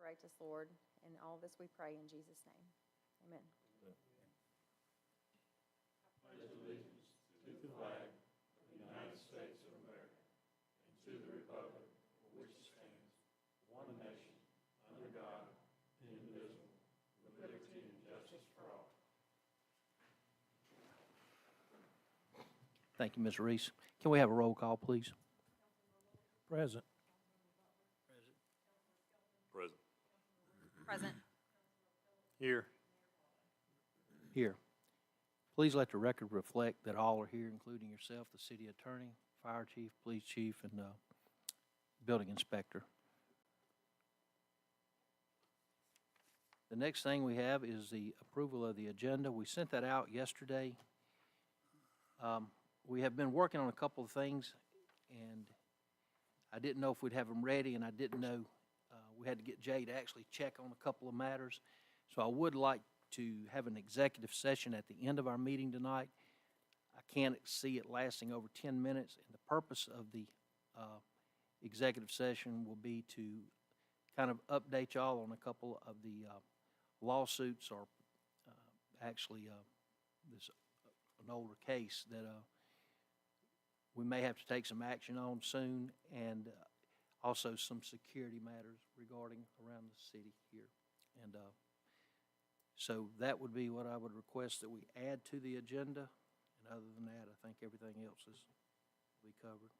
Direct us, Lord. In all this we pray in Jesus' name. Amen. Pledge allegiance to the flag of the United States of America and to the republic for which it stands, one nation, under God, indivisible, with liberty and justice for all. Thank you, Ms. Reese. Can we have a roll call, please? Present. Present. Present. Here. Here. Please let the record reflect that all are here, including yourself, the city attorney, fire chief, police chief, and building inspector. The next thing we have is the approval of the agenda. We sent that out yesterday. We have been working on a couple of things, and I didn't know if we'd have them ready, and I didn't know we had to get Jay to actually check on a couple of matters. So I would like to have an executive session at the end of our meeting tonight. I can't see it lasting over 10 minutes, and the purpose of the executive session will be to kind of update y'all on a couple of the lawsuits, or actually this an older case that we may have to take some action on soon, and also some security matters regarding around the city here. And so that would be what I would request that we add to the agenda. And other than that, I think everything else will be covered.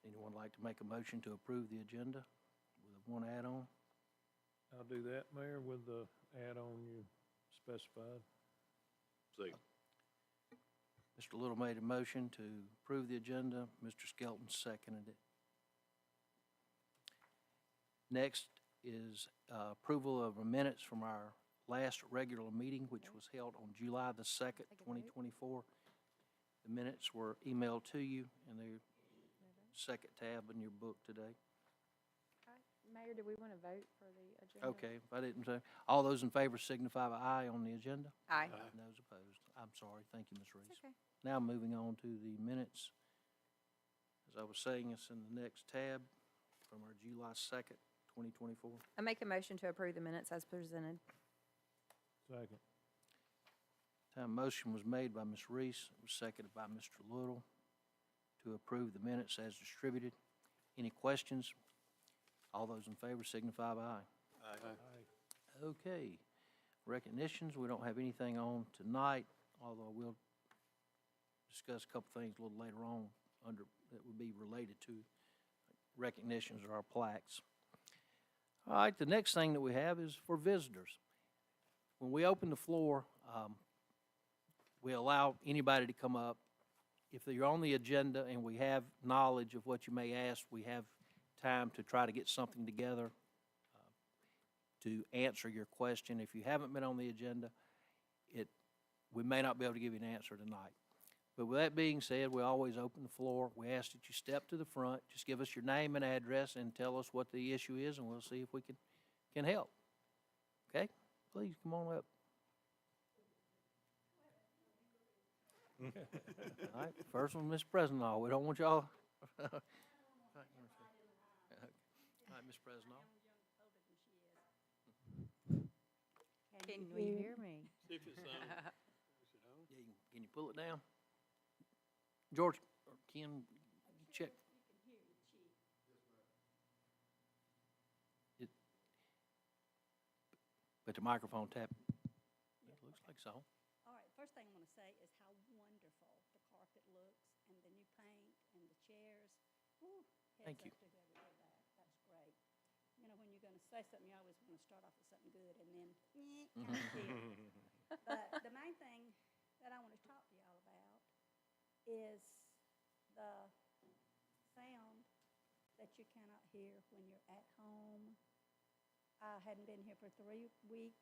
Anyone like to make a motion to approve the agenda with one add-on? I'll do that, Mayor, with the add-on you specified. Second. Mr. Little made a motion to approve the agenda. Mr. Skelton seconded it. Next is approval of the minutes from our last regular meeting, which was held on July the 2nd, 2024. The minutes were emailed to you, and they're second tab in your book today. Mayor, do we want to vote for the agenda? Okay, if I didn't say, all those in favor signify by aye on the agenda. Aye. And those opposed. I'm sorry. Thank you, Ms. Reese. It's okay. Now moving on to the minutes. As I was saying, it's in the next tab from our July 2nd, 2024. I make a motion to approve the minutes as presented. Second. Time motion was made by Ms. Reese, it was seconded by Mr. Little to approve the minutes as distributed. Any questions? All those in favor signify by aye. Aye. Okay. Recognitions, we don't have anything on tonight, although we'll discuss a couple things a little later on that would be related to recognitions or our plaques. All right, the next thing that we have is for visitors. When we open the floor, we allow anybody to come up. If you're on the agenda and we have knowledge of what you may ask, we have time to try to get something together to answer your question. If you haven't been on the agenda, we may not be able to give you an answer tonight. But with that being said, we always open the floor. We ask that you step to the front, just give us your name and address and tell us what the issue is, and we'll see if we can help. Okay? Please, come on up. All right, first one, Ms. President. We don't want y'all. All right, Ms. President. Can you hear me? See if it's on. Can you pull it down? George, or Ken, check. But the microphone tap, it looks like so. All right, first thing I want to say is how wonderful the carpet looks and the new paint and the chairs. Woo, Thank you. Heads up to whoever did that. That's great. You know, when you're going to say something, you always want to start off with something good and then kind of kill. But the main thing that I want to talk to y'all about is the sound that you cannot hear when you're at home. I hadn't been here for 3 weeks,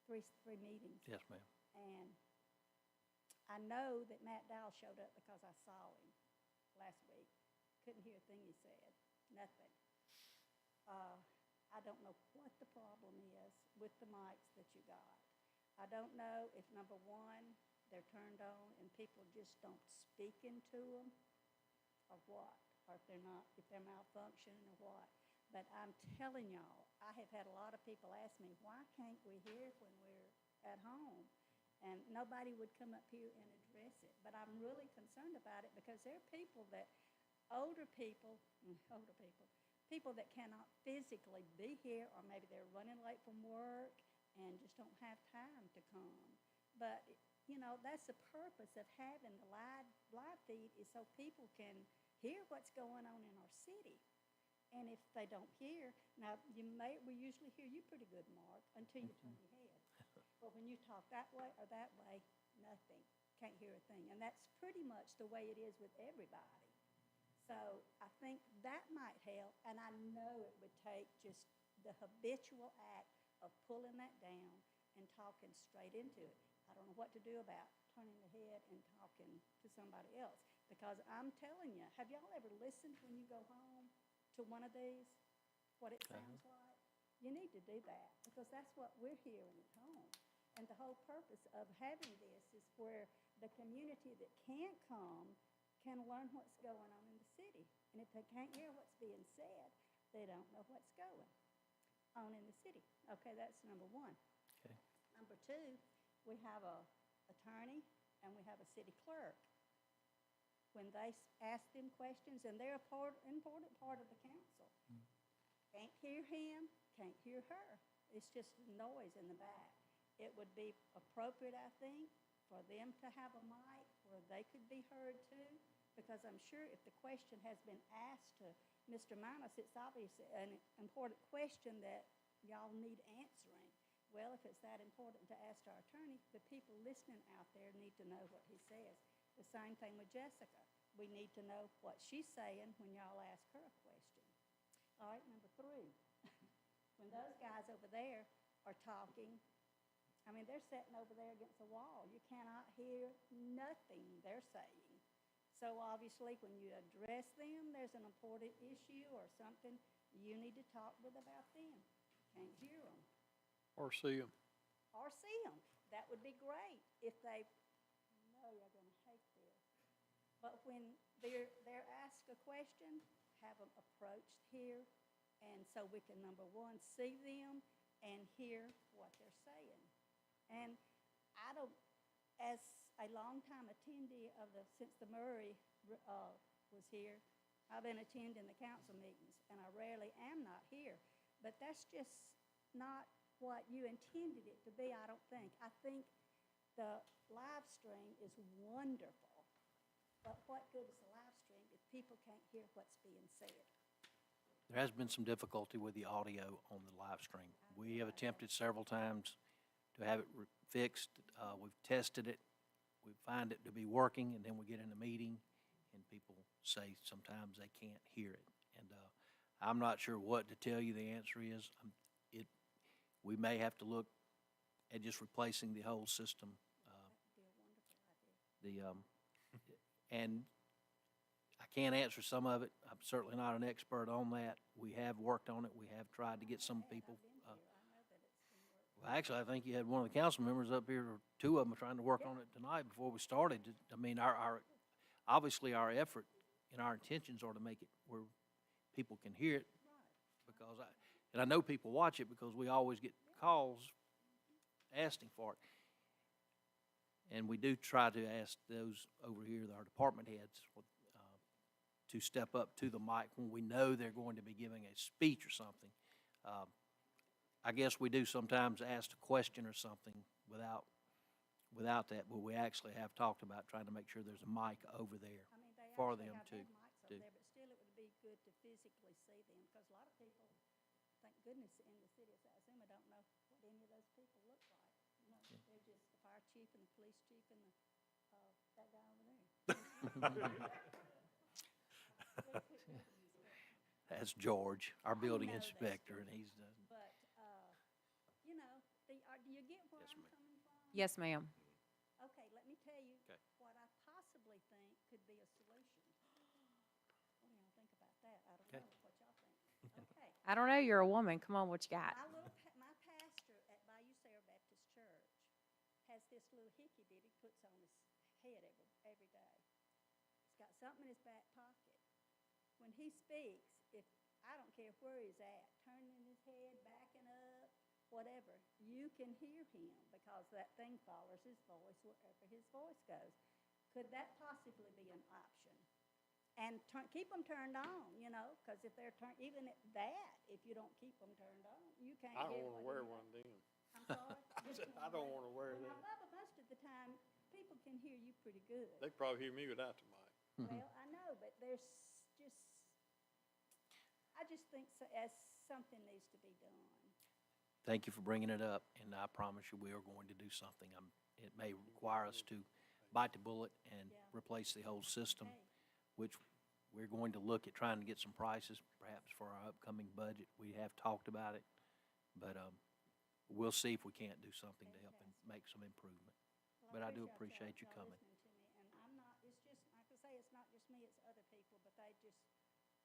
three meetings. Yes, ma'am. And I know that Matt Dowell showed up because I saw him last week. Couldn't hear a thing he said, nothing. I don't know what the problem is with the mics that you got. I don't know if, number one, they're turned on and people just don't speak into them, or what? Or if they're malfunctioning or what. But I'm telling y'all, I have had a lot of people ask me, why can't we hear when we're at home? And nobody would come up here and address it. But I'm really concerned about it because there are people people that cannot physically be here, or maybe they're running late from work and just don't have time to come. But, that's the purpose of having the live feed, is so people can hear what's going on in our city. And if they don't hear, now we usually hear you pretty good, Mark, until you turn your head. But when you talk that way or that way, nothing, can't hear a thing. And that's pretty much the way it is with everybody. So I think that might help, and I know it would take just the habitual act of pulling that down and talking straight into it. I don't know what to do about turning the head and talking to somebody else, because I'm telling you, have y'all ever listened when you go home to one of these, what it sounds like? You need to do that, because that's what we're hearing at home. And the whole purpose of having this is where the community that can't come can learn what's going on in the city. And if they can't hear what's being said, they don't know what's going on in the city. Okay, that's number one. Okay. Number two, we have a attorney and we have a city clerk. When they ask them questions, and they're an important part of the council. Can't hear him, can't hear her. It's just noise in the back. It would be appropriate, I think, for them to have a mic where they could be heard too, because I'm sure if the question has been asked to Mr. Minus, it's obviously an important question that y'all need answering. Well, if it's that important to ask our attorney, the people listening out there need to know what he says. The same thing with Jessica. We need to know what she's saying when y'all ask her a question. All right, number three. When those guys over there are talking, I mean, they're sitting over there against the wall. You cannot hear nothing they're saying. So obviously, when you address them, there's an important issue or something you need to talk with about them. Can't hear them. Or see them. Or see them. That would be great if they, I know you're going to hate this, but when they're asked a question, have them approached here, and so we can, number one, see them and hear what they're saying. And I don't, as a longtime attendee since the Murray was here, I've been attending the council meetings, and I rarely am not here. But that's just not what you intended it to be, I don't think. I think the live stream is wonderful, but what good is the live stream if people can't hear what's being said? There has been some difficulty with the audio on the live stream. We have attempted several times to have it fixed. We've tested it. We find it to be working, and then we get in a meeting, and people say sometimes they can't hear it. And I'm not sure what to tell you the answer is. We may have to look at just replacing the whole system. That would be a wonderful idea. And I can't answer some of it. I'm certainly not an expert on that. We have worked on it. We have tried to get some people. I know that it's been working. Well, actually, I think you had one of the council members up here, or two of them, trying to work on it tonight before we started. I mean, obviously our effort and our intentions are to make it where people can hear it, because I know people watch it because we always get calls asking for it. And we do try to ask those over here, our department heads, to step up to the mic when we know they're going to be giving a speech or something. I guess we do sometimes ask a question or something without that, but we actually have talked about trying to make sure there's a mic over there I mean, they for actually them have to had mics up do. there, but still it would be good to physically see them, because a lot of people, thank goodness, in the city of Satsuma don't know what any of those people look like. You know, they're just the fire chief and the police chief and that guy over there. That's George, our building know that's inspector, George. and he's But, you know, do you get where Yes, I'm ma'am. coming from? Yes, ma'am. Okay, let me tell you Okay. what I possibly think could be a solution. What do y'all think about that? I don't Okay. know what y'all think. Okay. I don't know, you're a woman. Come on, what you got? My pastor at Bayou Sarah Baptist Church has this little hickey that he puts on his something in his back pocket. When he speaks, if, I don't care where he's at, turning his head, backing up, whatever, you can hear him because that thing follows his voice wherever his voice goes. Could that possibly be an option? And keep them turned on, you know, because if they're even at that, if you don't keep them turned on, you can't I hear don't wanna what wear he one does. then. I'm sorry? I said, I don't wanna wear Well, that. now, Bubba, most of the time, people can hear you pretty good. They can probably hear me without the mic. Well, I know, but there's just, I just think as something needs to be done. Thank you for bringing it up, and I promise you, we are going to do something. It may require us to bite the bullet and Yeah. replace the whole system, Okay. which we're going to look at trying to get some prices, perhaps for our upcoming budget. We have talked about it, but we'll see if we can't do something to help and make some improvement. Well, But I do y'all- appreciate you y'all coming. listening to me, and I'm not, it's just, like I say, it's not just me, it's other people, but they just,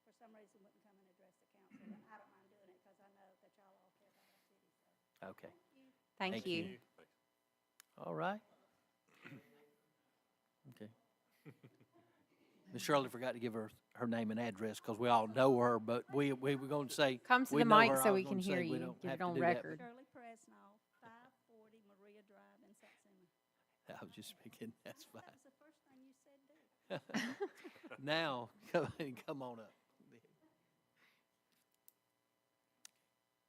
for some reason, wouldn't come and address the council, and I don't mind doing it, because I know that y'all all care about our city, so. Okay. Thank you. Thank you. All right. Okay. Miss Shirley forgot to give her name and address, because we all know her, but we were going to say. Come to we the know mic her. I so was we can gonna say hear we you, don't get have it to on do that, record. Shirley Presnell, 540 Maria Drive in Satsuma. but I was just speaking, that's That fine. was the first thing you said, dude. Now, come on up. I know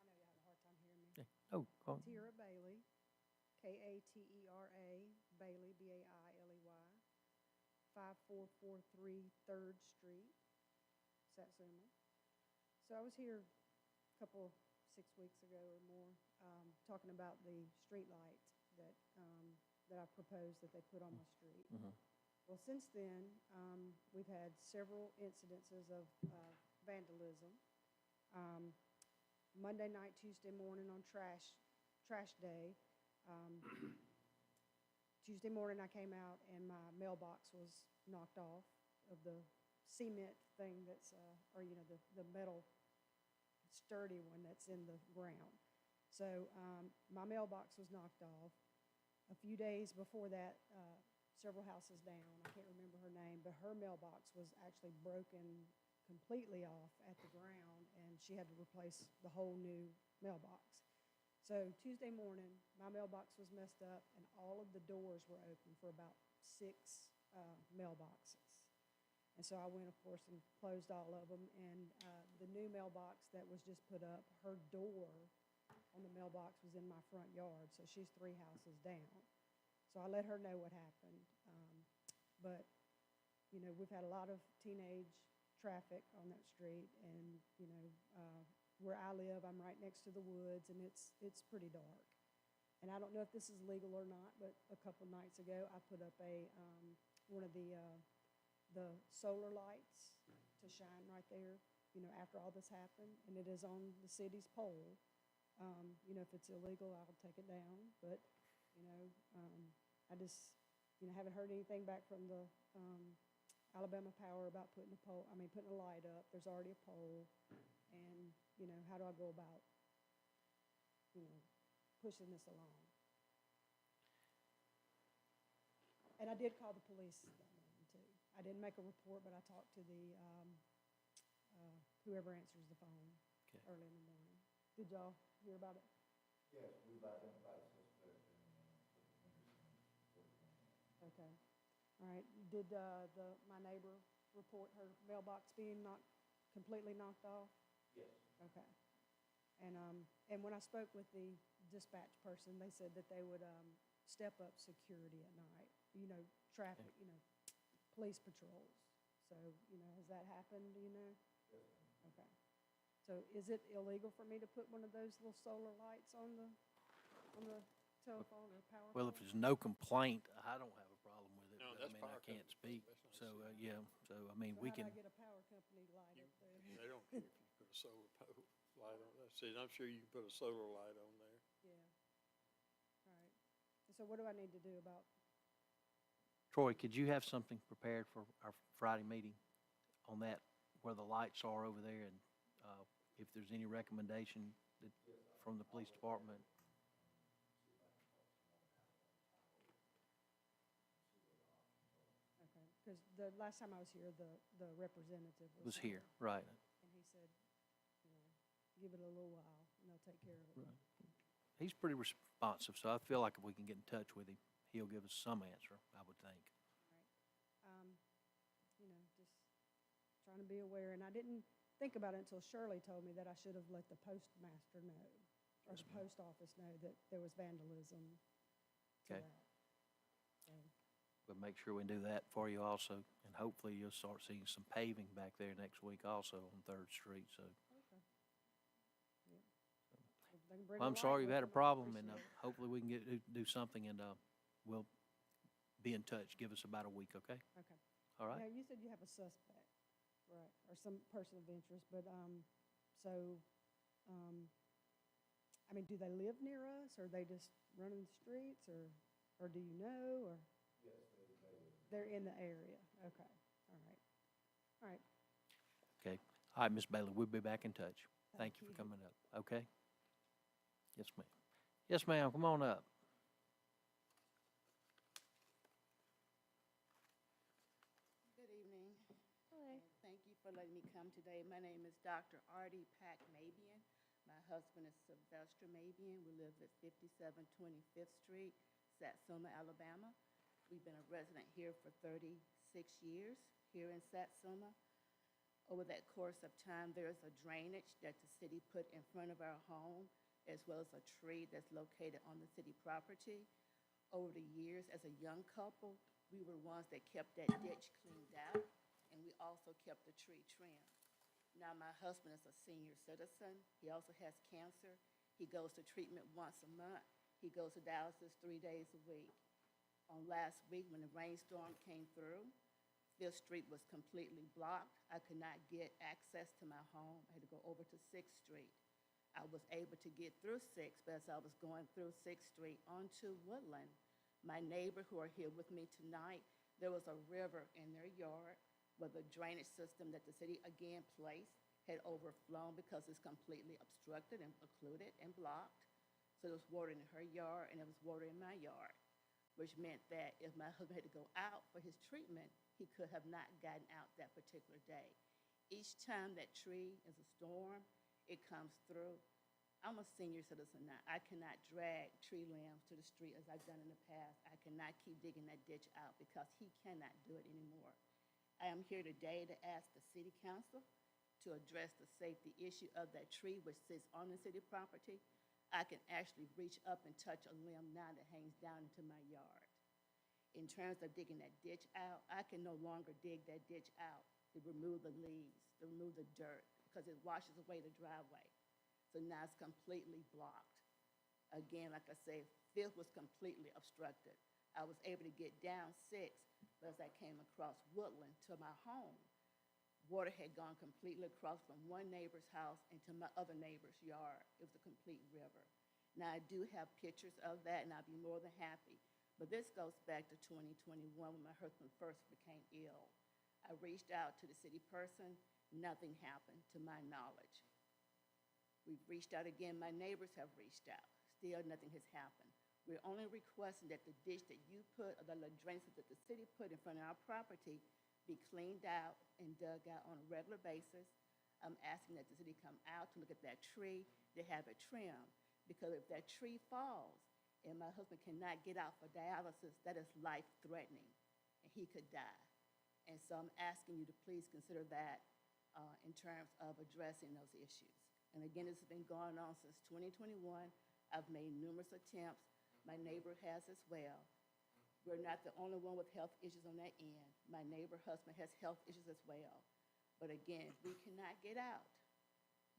you had a hard time hearing me. Oh, go on. Tara Bailey, Katera, Bailey, Bailey, 5443 3rd Street, Satsuma. So I was here a couple, 6 weeks ago or more, talking about the street lights that I proposed that they put on my street. Well, since then, we've had several incidences of vandalism. Monday night, Tuesday morning on trash day. Tuesday morning, I came out and my mailbox was knocked off of the cement thing that's, or, you know, the metal sturdy one that's in the ground. So my mailbox was knocked off. A few days before that, several houses down, I can't remember her name, but her mailbox was actually broken completely off at the ground, and she had to replace the whole new mailbox. So Tuesday morning, my mailbox was messed up, and all of the doors were open for about 6 mailboxes. And so I went, of course, and closed all of them, and the new mailbox that was just put up, her door on the mailbox was in my front yard, so she's 3 houses down. So I let her know what happened. But, you know, we've had a lot of teenage traffic on that street, and, you know, where I live, I'm right next to the woods, and it's pretty dark. And I don't know if this is legal or not, but a couple nights ago, I put up one of the solar lights to shine right there, you know, after all this happened, and it is on the city's pole. You know, if it's illegal, I'll take it down, but, you know, I just, you know, haven't heard anything back from the Alabama Power about putting a light up. There's already a pole, and, you know, how do I go about, you know, pushing this along? And I did call the police that morning, too. I didn't make a report, but I talked to the, whoever answers the phone Okay. early in the morning. Did y'all hear about it? Yes, we've identified a suspect and Okay. All right. Did my neighbor report her mailbox being completely knocked off? yes. Okay. And when I spoke with the dispatch person, they said that they would step up security at night, you know, traffic, you know, police patrols. So, you know, has that happened, do you know? Yes, Okay. So is it illegal for me to put one of those little solar lights on the telephone or power Well, if pole? there's no complaint, I don't have a problem with it. No, but, that's I mean, power I can't company. speak. That's not So, city. yeah, so, I mean, So we how do can, I get a power company light up there? They don't care if you put a solar light on that. See, I'm sure you can put a solar light on there. Yeah. All right. So what do I need to do about, Troy, could you have something prepared for our Friday meeting on that, where the lights are over there, and if there's any recommendation from the police department? okay, because the last time I was here, the representative Was here, right. And he said, give it a little while, and they'll take care of it. Right. He's pretty responsive, so I feel like if we can get in touch with him, he'll give us some answer, I would think. Just trying to be aware, and I didn't think about it until Shirley told me that I should have let the postmaster know, or the post office know that there was vandalism to Okay. that. So, We'll make sure we do that for you also, and hopefully you'll start seeing some paving back there next week also on Third Street, so. okay. Yeah. If they can bring Well, a I'm light sorry you've with had a them, I'd problem, and appreciate it. hopefully we can do something, and we'll be in touch. Give us about a week, okay? Okay. All right? Now, you said you have a suspect, right, or some person of interest, but, do they live near us, or they just running the streets, or do you know, or? Yes, they're in the area, okay, all right. Okay. All right, Ms. Bailey, we'll be back in touch. Thank you for you. coming up, okay? Yes, ma'am. Yes, ma'am, come on up. Good evening. Hello. And thank you for letting me come today. My name is Dr. Artie Pack Mabian. My husband is Sylvester Mabian. We live at 5725th Street, Satsuma, Alabama. We've been a resident here for 36 years here in Satsuma. Over that course of time, there's a drainage that the city put in front of our home, as well as a tree that's located on the city property. Over the years, as a young couple, we were ones that kept that ditch cleaned out, and we also kept the tree trimmed. Now, my husband is a senior citizen. He also has cancer. He goes to treatment once a month. He goes to dialysis 3 days a week. On last week, when the rainstorm came through, Fifth Street was completely blocked. I could not get access to my home. I had to go over to 6th Street. I was able to get through 6th, but as I was going through 6th Street onto Woodland, my neighbor who are here with me tonight, there was a river in their yard where the drainage system that the city again placed had overflown because it's completely obstructed and occluded and blocked. So there was water in her yard and there was water in my yard, which meant that if my husband had to go out for his treatment, he could have not gotten out that particular day. Each time that tree is a storm, it comes through. I'm a senior citizen now. I cannot drag tree limbs to the street as I've done in the past. I cannot keep digging that ditch out because he cannot do it anymore. I am here today to ask the city council to address the safety issue of that tree which sits on the city property. I can actually reach up and touch a limb now that hangs down into my yard. In terms of digging that ditch out, I can no longer dig that ditch out to remove the leaves, to remove the dirt, because it washes away the driveway. So now it's completely blocked. Again, like I say, Fifth was completely obstructed. I was able to get down 6th, but as I came across Woodland to my home, water had gone completely across from one neighbor's house into my other neighbor's yard. It was a complete river. Now, I do have pictures of that, and I'd be more than happy. But this goes back to 2021 when my husband first became ill. I reached out to the city person. Nothing happened to my knowledge. We've reached out again. My neighbors have reached out. Still, nothing has happened. We're only requesting that the ditch that you put, or the drainage that the city put in front of our property, be cleaned out and dug out on a regular basis. I'm asking that the city come out to look at that tree, to have it trimmed, because if that tree falls and my husband cannot get out for dialysis, that is life-threatening, and he could die. And so I'm asking you to please consider that in terms of addressing those issues. And again, this has been going on since 2021. I've made numerous attempts. My neighbor has as well. We're not the only one with health issues on that end. My neighbor husband has health issues as well. But again, we cannot get out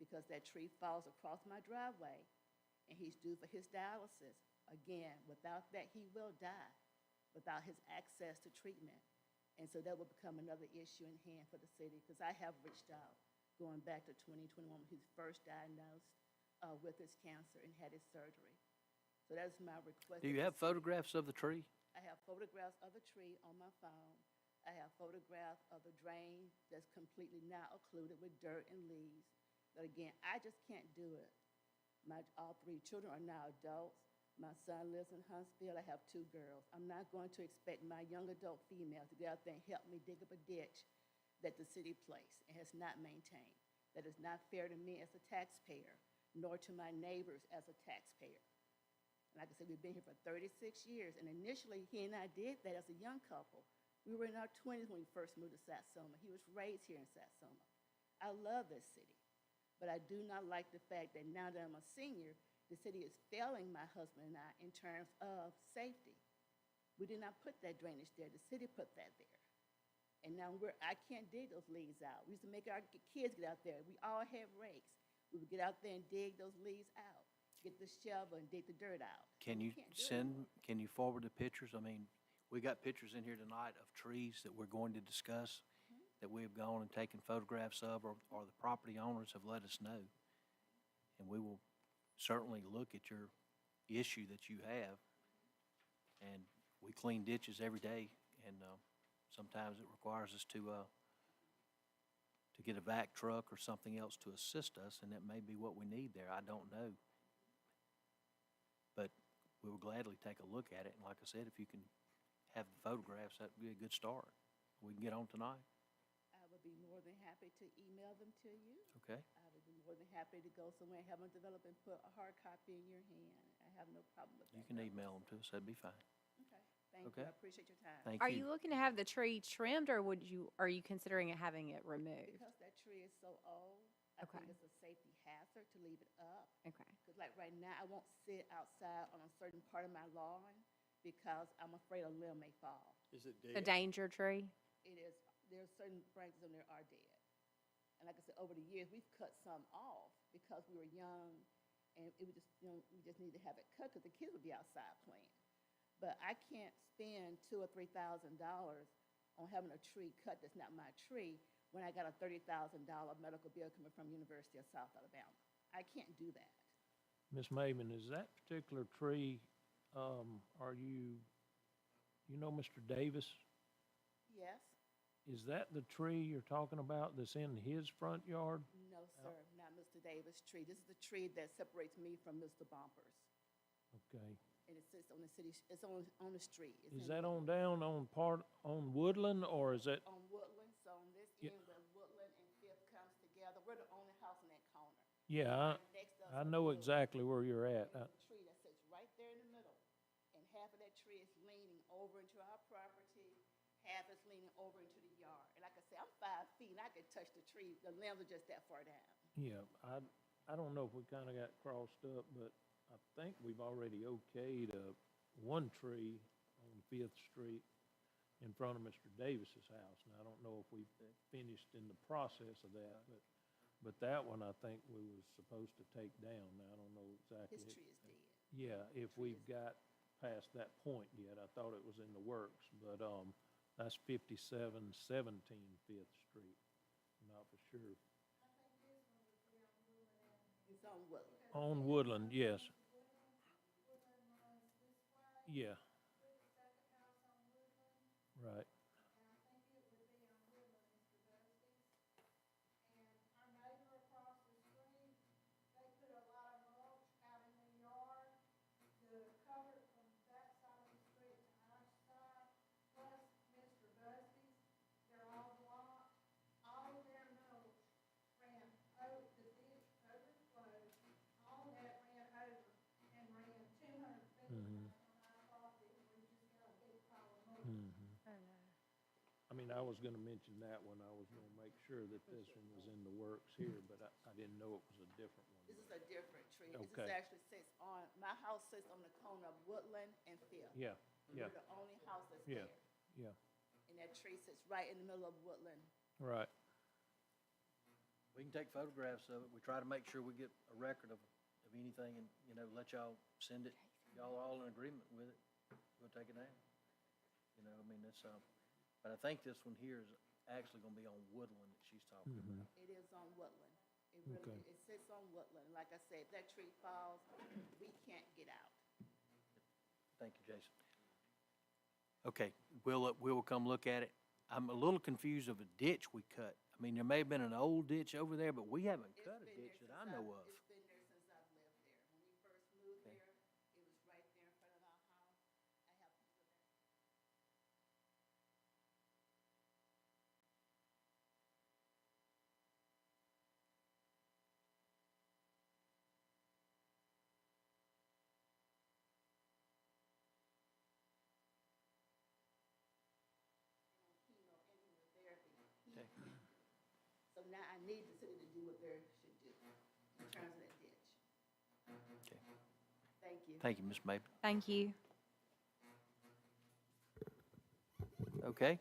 because that tree falls across my driveway and he's due for his dialysis. Again, without that, he will die without his access to treatment. And so that will become another issue in hand for the city, because I have reached out going back to 2021 when he was first diagnosed with his cancer and had his surgery. So that's my request. Do you have photographs of the tree? I have photographs of the tree on my phone. I have photographs of the drain that's completely now occluded with dirt and leaves. But again, I just can't do it. All 3 children are now adults. My son lives in Huntsville. I have 2 girls. I'm not going to expect my young adult female to get out there and help me dig up a ditch that the city placed and has not maintained. That is not fair to me as a taxpayer, nor to my neighbors as a taxpayer. And like I said, we've been here for 36 years, and initially, he and I did that as a young couple. We were in our 20s when we first moved to Satsuma. He was raised here in Satsuma. I love this city, but I do not like the fact that now that I'm a senior, the city is failing my husband and I in terms of safety. We did not put that drainage there. The city put that there. And now I can't dig those leaves out. We used to make our kids get out there. We all had rakes. We would get out there and dig those leaves out, get the shovel and dig the dirt out. Can We you can't do it. can you forward the pictures? I mean, we got pictures in here tonight of trees that we're going to discuss that we have gone and taken photographs of, or the property owners have let us know. And we will certainly look at your issue that you have. And we clean ditches every day, and sometimes it requires us to get a vac truck or something else to assist us, and that may be what we need there. I don't know. But we will gladly take a look at it, and like I said, if you can have the photographs, that would be a good start. We can get on tonight, I would be more than happy to email them to you. okay? I would be more than happy to go somewhere and have them develop and put a hard copy in your hand. I have no problem with that. You can email them to us, that'd be fine. Okay, thank you. Okay. I appreciate your time. Thank Are you looking to have the tree trimmed, or are you considering having it removed? Because that tree is so old, I Okay. think it's a safety hazard to leave it up. Okay. Because like right now, I won't sit outside on a certain part of my lawn because I'm afraid a limb may fall. Is it A dead? danger tree? It is, there's certain branches on there are dead. And like I said, over the years, we've cut some off because we were young, and it was just, we just needed to have it cut because the kids would be outside playing. But I can't spend $2,000 or $3,000 on having a tree cut that's not my tree when I got a $30,000 medical bill coming from University of South Alabama. I can't do that. Ms. Maven, is that particular tree, you know Mr. Davis? Yes? Is that the tree you're talking about that's in his front yard? No, sir, not Mr. Davis' tree. This is the tree that separates me from Mr. Bumpers. Okay. And it sits on the city, it's on the street. It's Is in- that on down on Woodland, or is that, On Woodland, so on this Yeah. end where Woodland and Fifth comes together, we're the only house in that corner. yeah, And next to us I is know Woodland. exactly where you're at. And there's a tree that sits right there in the middle, and half of that tree is leaning over into our property, half is leaning over into the yard. And like I said, I'm 5 feet, and I can touch the tree, the limbs are just that far down. Yeah, I don't know if we kind of got crossed up, but I think we've already okayed one tree on Fifth Street in front of Mr. Davis's house. Now, I don't know if we've finished in the process of that, but that one I think we was supposed to take down. Now, I don't know exactly. His tree is dead. Yeah, if we've got past that point yet. I thought it was in the works, but, that's 5717 Fifth Street. Not for sure. It's on Woodland. On Woodland, yes. Yeah. Right. I mean, I was gonna mention that one. I was gonna make sure that this one was in the works here, but I didn't know it was a different one. This is a different tree. This Okay. is actually sits on, my house sits on the corner of Woodland and Fifth. Yeah, yeah, We're the only house that's Yeah. there. yeah, And that tree sits right in the middle of Woodland. right. We can take photographs of it. We try to make sure we get a record of anything and, let y'all send it. Y'all are all in agreement with it. We'll take it down. I mean, but I think this one here is actually gonna be on Woodland that she's talking about. It is on Woodland. It really, Okay. it sits on Woodland. Like I said, if that tree falls, we can't get out. Thank you, Jason. Okay, we will come look at it. I'm a little confused of a ditch we cut. I mean, there may have been an old ditch over there, but we haven't It's cut a been ditch there that I since know of. It's been there since I've lived there. When we first moved Okay. there, it was right now I need the city to do what they should do in terms of that ditch. Okay. Thank you. Thank you, Ms. Maben. Thank you. Okay.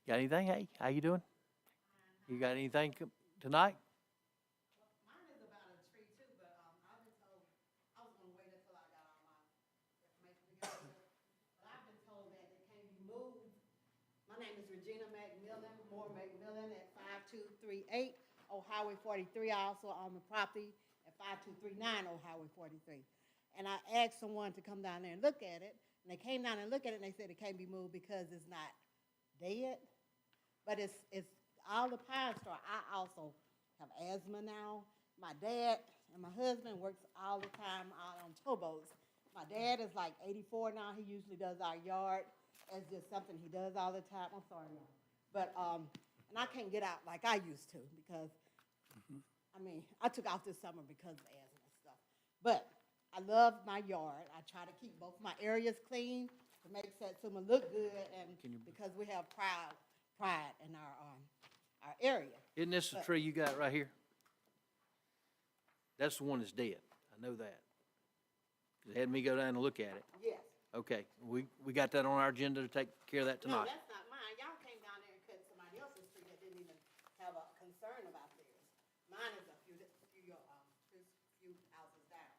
Got anything? Hey, how you doing? You got anything tonight? Mine is about a tree too, but, I've been told, I was gonna wait until I got all my information together. But I've been told that it can't be moved. My name is Regina McMillan, Moore McMillan at 5238 Old Highway 43. I also own the property at 5239 Old Highway 43. And I asked someone to come down there and look at it, and they came down and looked at it, and they said it can't be moved because it's not dead. But it's all the pine straw. I also have asthma now. My dad and my husband works all the time out on towboats. My dad is like 84 now. He usually does our yard. It's just something he does all the time. I'm sorry, y'all. But, and I can't get out like I used to because, I mean, I took off this summer because of asthma and stuff. But I love my yard. I try to keep both my areas clean to make Satsuma look good and because we have pride in our area. Isn't this the tree you got right here? That's the one that's dead. I know that. They had me go down and look at it. Yes. Okay, we got that on our agenda to take care of that No, tonight. that's not mine. Y'all came down there and cut somebody else's tree that didn't even have a concern about theirs. Mine is a few houses down.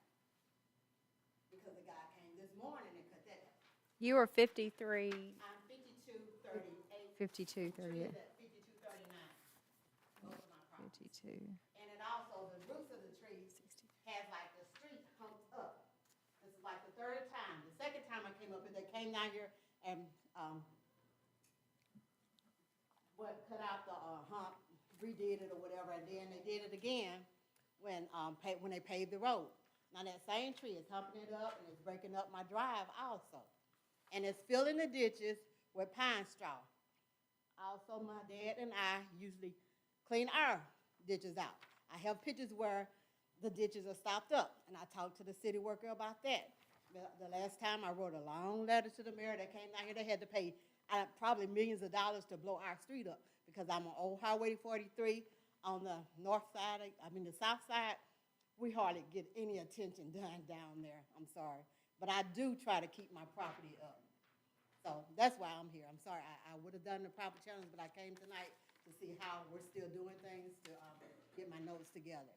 Because the guy came this morning and cut that down. You are 53, I'm 5238. 52, 38, Trees at 5239. Most of my property. 52. And it also, the roots of the trees has like the street humped up. This is like the third time. The second time I came up here, they came down here and, cut out the, hump, redid it or whatever, and then they did it again when they paved the road. Now that same tree is humping it up and it's breaking up my drive also. And it's filling the ditches with pine straw. Also, my dad and I usually clean our ditches out. I have pictures where the ditches are stopped up, and I talked to the city worker about that. The last time I wrote a long letter to the mayor that came down here, they had to pay probably millions of dollars to blow our street up because I'm on Old Highway 43 on the north side, the south side. We hardly get any attention done down there, I'm sorry. But I do try to keep my property up. So that's why I'm here. I'm sorry, I would have done the proper challenge, but I came tonight to see how we're still doing things to get my notes together.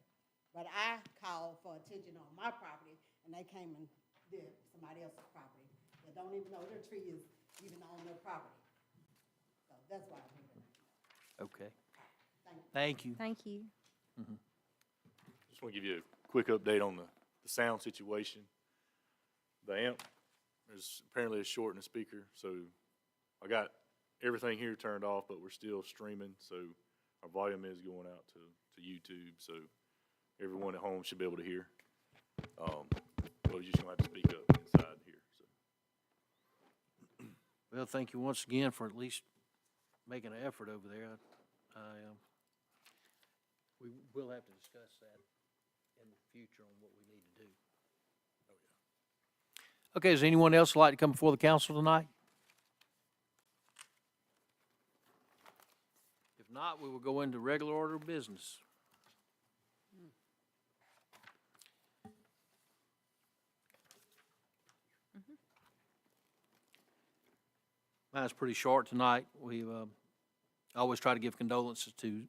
But I called for attention on my property, and they came and did somebody else's property. They don't even know their tree is even on their property. So that's why I'm here tonight. Okay, Thank you. thank you. Thank you. Just want to give you a quick update on the sound situation. The amp is apparently a short in the speaker, so I got everything here turned off, but we're still streaming, so our volume is going out to YouTube, so everyone at home should be able to hear. But you're just gonna have to speak up inside here, so. Well, thank you once again for at least making an effort over there. We will have to discuss that in the future on what we need to do. Okay, does anyone else like to come before the council tonight? If not, we will go into regular order of business. Mine's pretty short tonight. We always try to give condolences to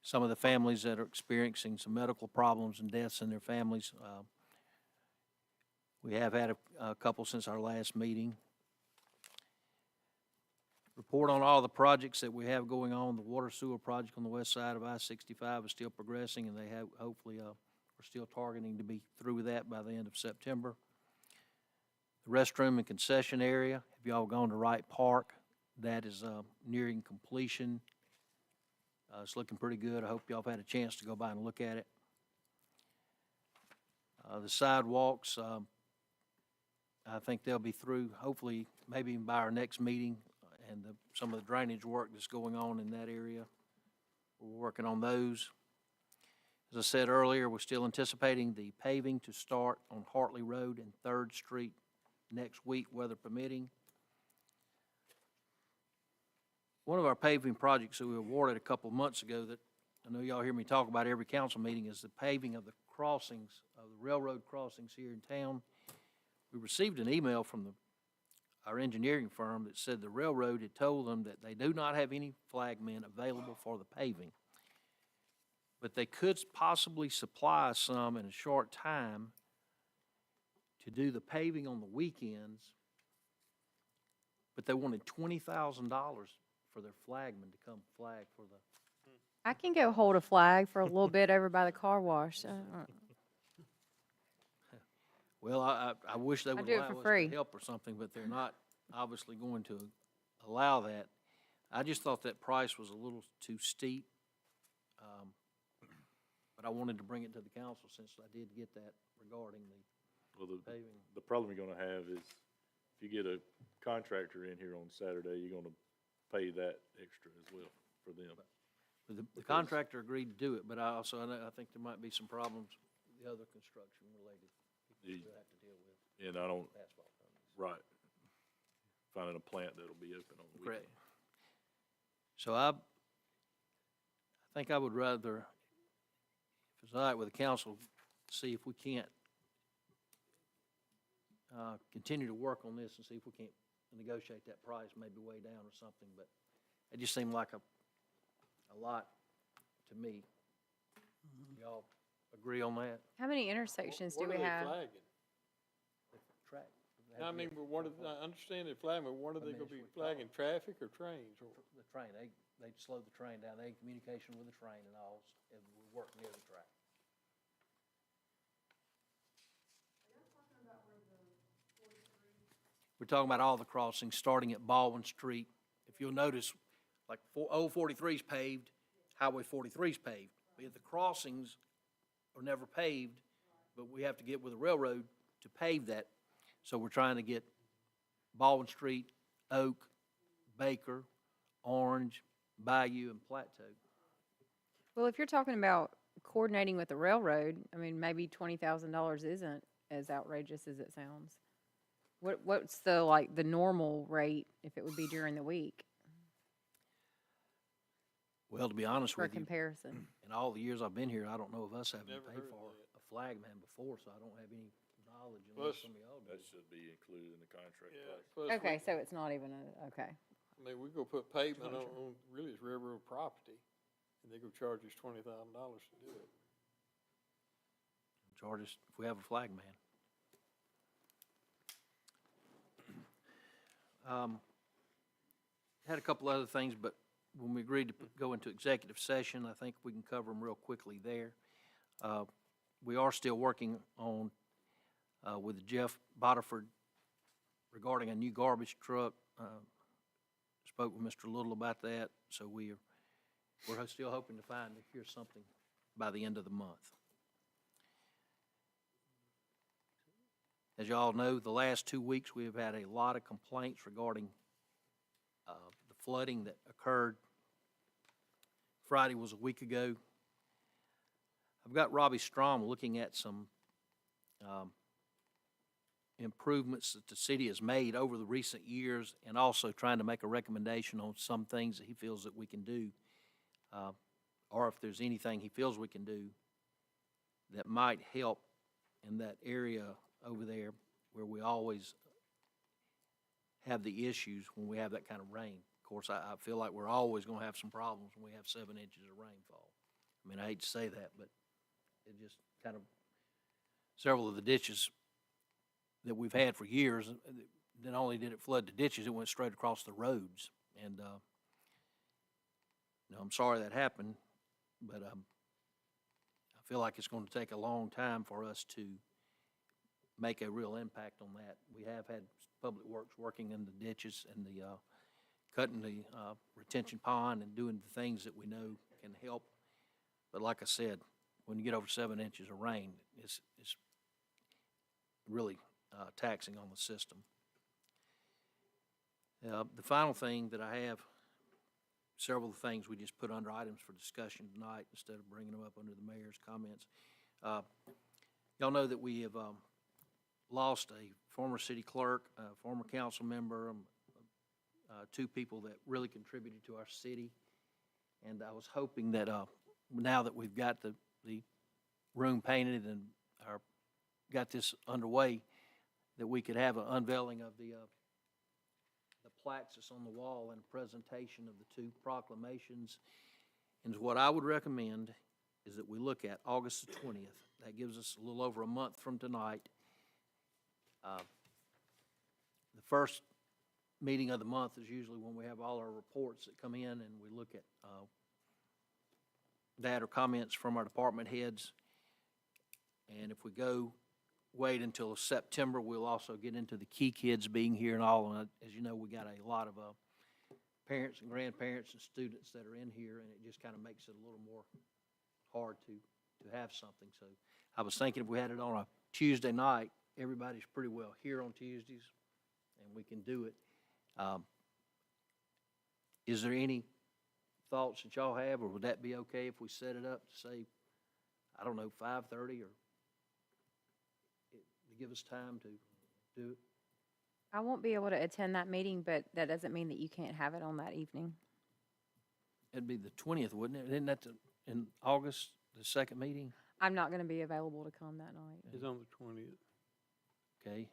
some of the families that are experiencing some medical problems and deaths in their families. We have had a couple since our last meeting. Report on all the projects that we have going on. The water sewer project on the west side of I-65 is still progressing, and they have hopefully we're still targeting to be through with that by the end of September. The restroom and concession area, have y'all gone to Wright Park? That is nearing completion. It's looking pretty good. I hope y'all have had a chance to go by and look at it. The sidewalks, I think they'll be through, hopefully, maybe even by our next meeting, and some of the drainage work that's going on in that area. We're working on those. As I said earlier, we're still anticipating the paving to start on Hartley Road and 3rd Street next week, weather permitting. One of our paving projects that we awarded a couple of months ago that I know y'all hear me talk about every council meeting is the paving of the crossings, of the railroad crossings here in town. We received an email from our engineering firm that said the railroad had told them that they do not have any flagmen available for the paving, but they could possibly supply some in a short time to do the paving on the weekends, but they wanted $20,000 for their flagmen to come flag for the. I can go hold a flag for a little bit over by the car wash. Well, I wish they would do it allow for us free. to help or something, but they're not obviously going to allow that. I just thought that price was a little too steep. But I wanted to bring it to the council since I did get that regarding the Well, paving. the problem you're gonna have is if you get a contractor in here on Saturday, you're gonna pay that extra as well for them. But the contractor agreed to do it, but I think there might be some problems with the other construction related people we'll have to deal with. And I don't, Asphalt companies. right, finding a plant that'll be open on the weekend. Correct. So I think I would rather, if it's all right with the council, see if we can't continue to work on this and see if we can't negotiate that price maybe way down or something, but it just seemed like a lot to me. Y'all agree on that? How many intersections do What we are they have? flagging? Track. I mean, but what are, I understand they're flagging, but what are they gonna be flagging, traffic or trains? Or The train, they slowed the train down, they had communication with the train and all, and we worked near the track. We're talking about all the crossings, starting at Baldwin Street. If you'll notice, like Old 43 is paved, Highway 43 is paved. But the crossings are never paved, but we have to get with the railroad to pave that. So we're trying to get Baldwin Street, Oak, Baker, Orange, Bayou, and Plateau. Well, if you're talking about coordinating with the railroad, I mean, maybe $20,000 isn't as outrageous as it sounds. What's the normal rate if it would be during the week Well, to be honest for a with you, comparison? in all the years I've been here, I don't know of us having Never paid heard of for that. a flagman before, so I don't have any knowledge Plus- unless some of y'all do. That should be included in the contract Yeah, price. plus Okay, so it's not even okay. I mean, we go put pavement on, really it's railroad property, and they go charge us $20,000 to do it. Charge us if we have a flagman. Had a couple other things, but when we agreed to go into executive session, I think we can cover them real quickly there. We are still working on, with Jeff Boterford regarding a new garbage truck. Spoke with Mr. Little about that, so we're still hoping to hear something by the end of the month. As you all know, the last 2 weeks, we have had a lot of complaints regarding the flooding that occurred. Friday was a week ago. I've got Robbie Strom looking at some improvements that the city has made over the recent years and also trying to make a recommendation on some things that he feels that we can do, or if there's anything he feels we can do that might help in that area over there where we always have the issues when we have that kind of rain. Of course, I feel like we're always going to have some problems when we have 7 inches of rainfall. I mean, I hate to say that, but it just kind of, several of the ditches that we've had for years, not only did it flood the ditches, it went straight across the roads. And, I'm sorry that happened, but I feel like it's going to take a long time for us to make a real impact on that. We have had Public Works working in the ditches and the cutting the retention pond and doing the things that we know can help. But like I said, when you get over 7 inches of rain, it's really taxing on the system. The final thing that I have, several things we just put under items for discussion tonight instead of bringing them up under the mayor's comments. Y'all know that we have lost a former city clerk, a former council member, two people that really contributed to our city. And I was hoping that now that we've got the room painted and got this underway, that we could have an unveiling of the plaques that's on the wall and a presentation of the two proclamations. And what I would recommend is that we look at August the 20th. That gives us a little over a month from tonight. The first meeting of the month is usually when we have all our reports that come in, and we look at that or comments from our department heads. And if we wait until September, we'll also get into the key kids being here and all. And as you know, we got a lot of parents and grandparents and students that are in here, and it just kind of makes it a little more hard to have something. So I was thinking if we had it on a Tuesday night, everybody's pretty well here on Tuesdays, and we can do it. Is there any thoughts that y'all have, or would that be okay if we set it up to say, I don't know, 5:30, or to give us time to do it? I won't be able to attend that meeting, but that doesn't mean that you can't have it on that evening. It'd be the 20th, wouldn't it? Isn't that in August, the second meeting? I'm not going to be available to come that night. It's on the 20th. Okay.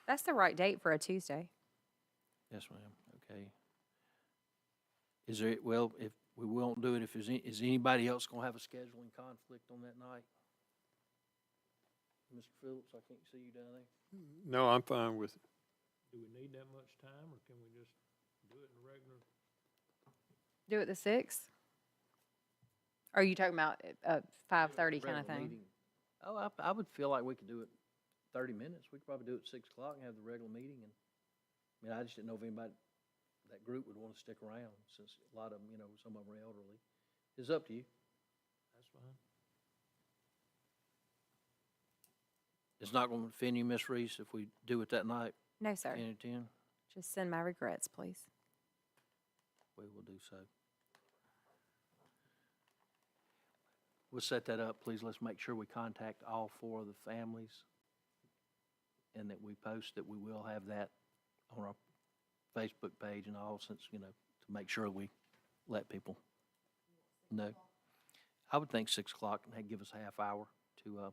That's the right date for a Tuesday. Yes, ma'am. Okay. Is there, well, if we won't do it, if is anybody else going to have a scheduling conflict on that night? Mr. Phillips, I can't see you down there. No, I'm fine with it. Do we need that much time, or can we just do it in a regular? Do it the 6th? Are you talking about 5:30 kind of Regular thing? meeting. Oh, I would feel like we could do it 30 minutes. We could probably do it at 6 o'clock and have the regular meeting. And I mean, I just didn't know if anybody, that group would want to stick around, since a lot of them, some of them are elderly. It's up to you. That's fine. It's not going to offend you, Miss Reese, if we do it that night, No, sir. 10 to 10? Just send my regrets, please. We will do so. We'll set that up, please. Let's make sure we contact all 4 of the families, and that we post that we will have that on our Facebook page and all, since, to make sure we let people know. I would think 6 o'clock, and that'd give us a half hour to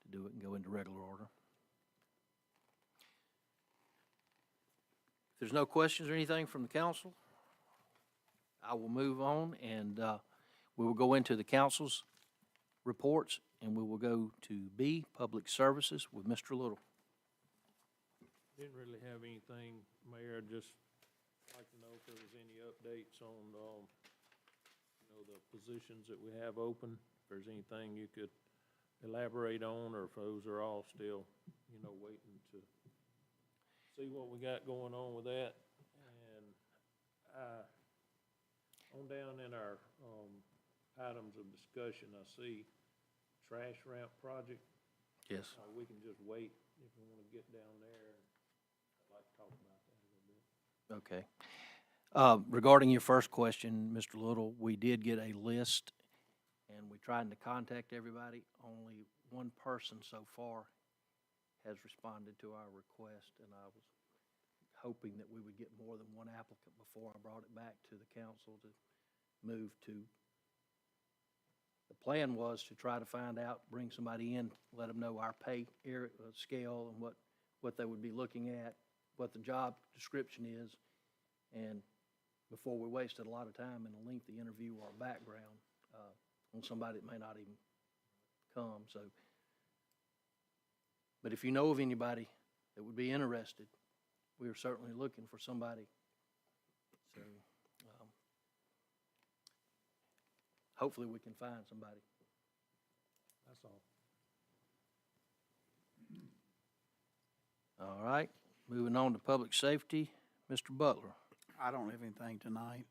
do it and go into regular order. If there's no questions or anything from the council, I will move on, and we will go into the council's reports, and we will go to B, Public Services, with Mr. Little. Didn't really have anything, Mayor, just like to know if there was any updates on, the positions that we have open. If there's anything you could elaborate on, or if those are all still, waiting to see what we got going on with that. And on down in our items of discussion, I see trash ramp project. Yes. We can just wait if we want to get down there. I'd like to talk about that a little bit. Okay. Regarding your first question, Mr. Little, we did get a list, and we tried to contact everybody. Only one person so far has responded to our request, and I was hoping that we would get more than one applicant before I brought it back to the council to move to. The plan was to try to find out, bring somebody in, let them know our pay area, scale, and what they would be looking at, what the job description is, and before we wasted a lot of time in a lengthy interview or background on somebody that may not even come. So, but if you know of anybody that would be interested, we are certainly looking for somebody. So hopefully we can find somebody. That's all. All right, moving on to public safety, Mr. Butler. I don't have anything tonight.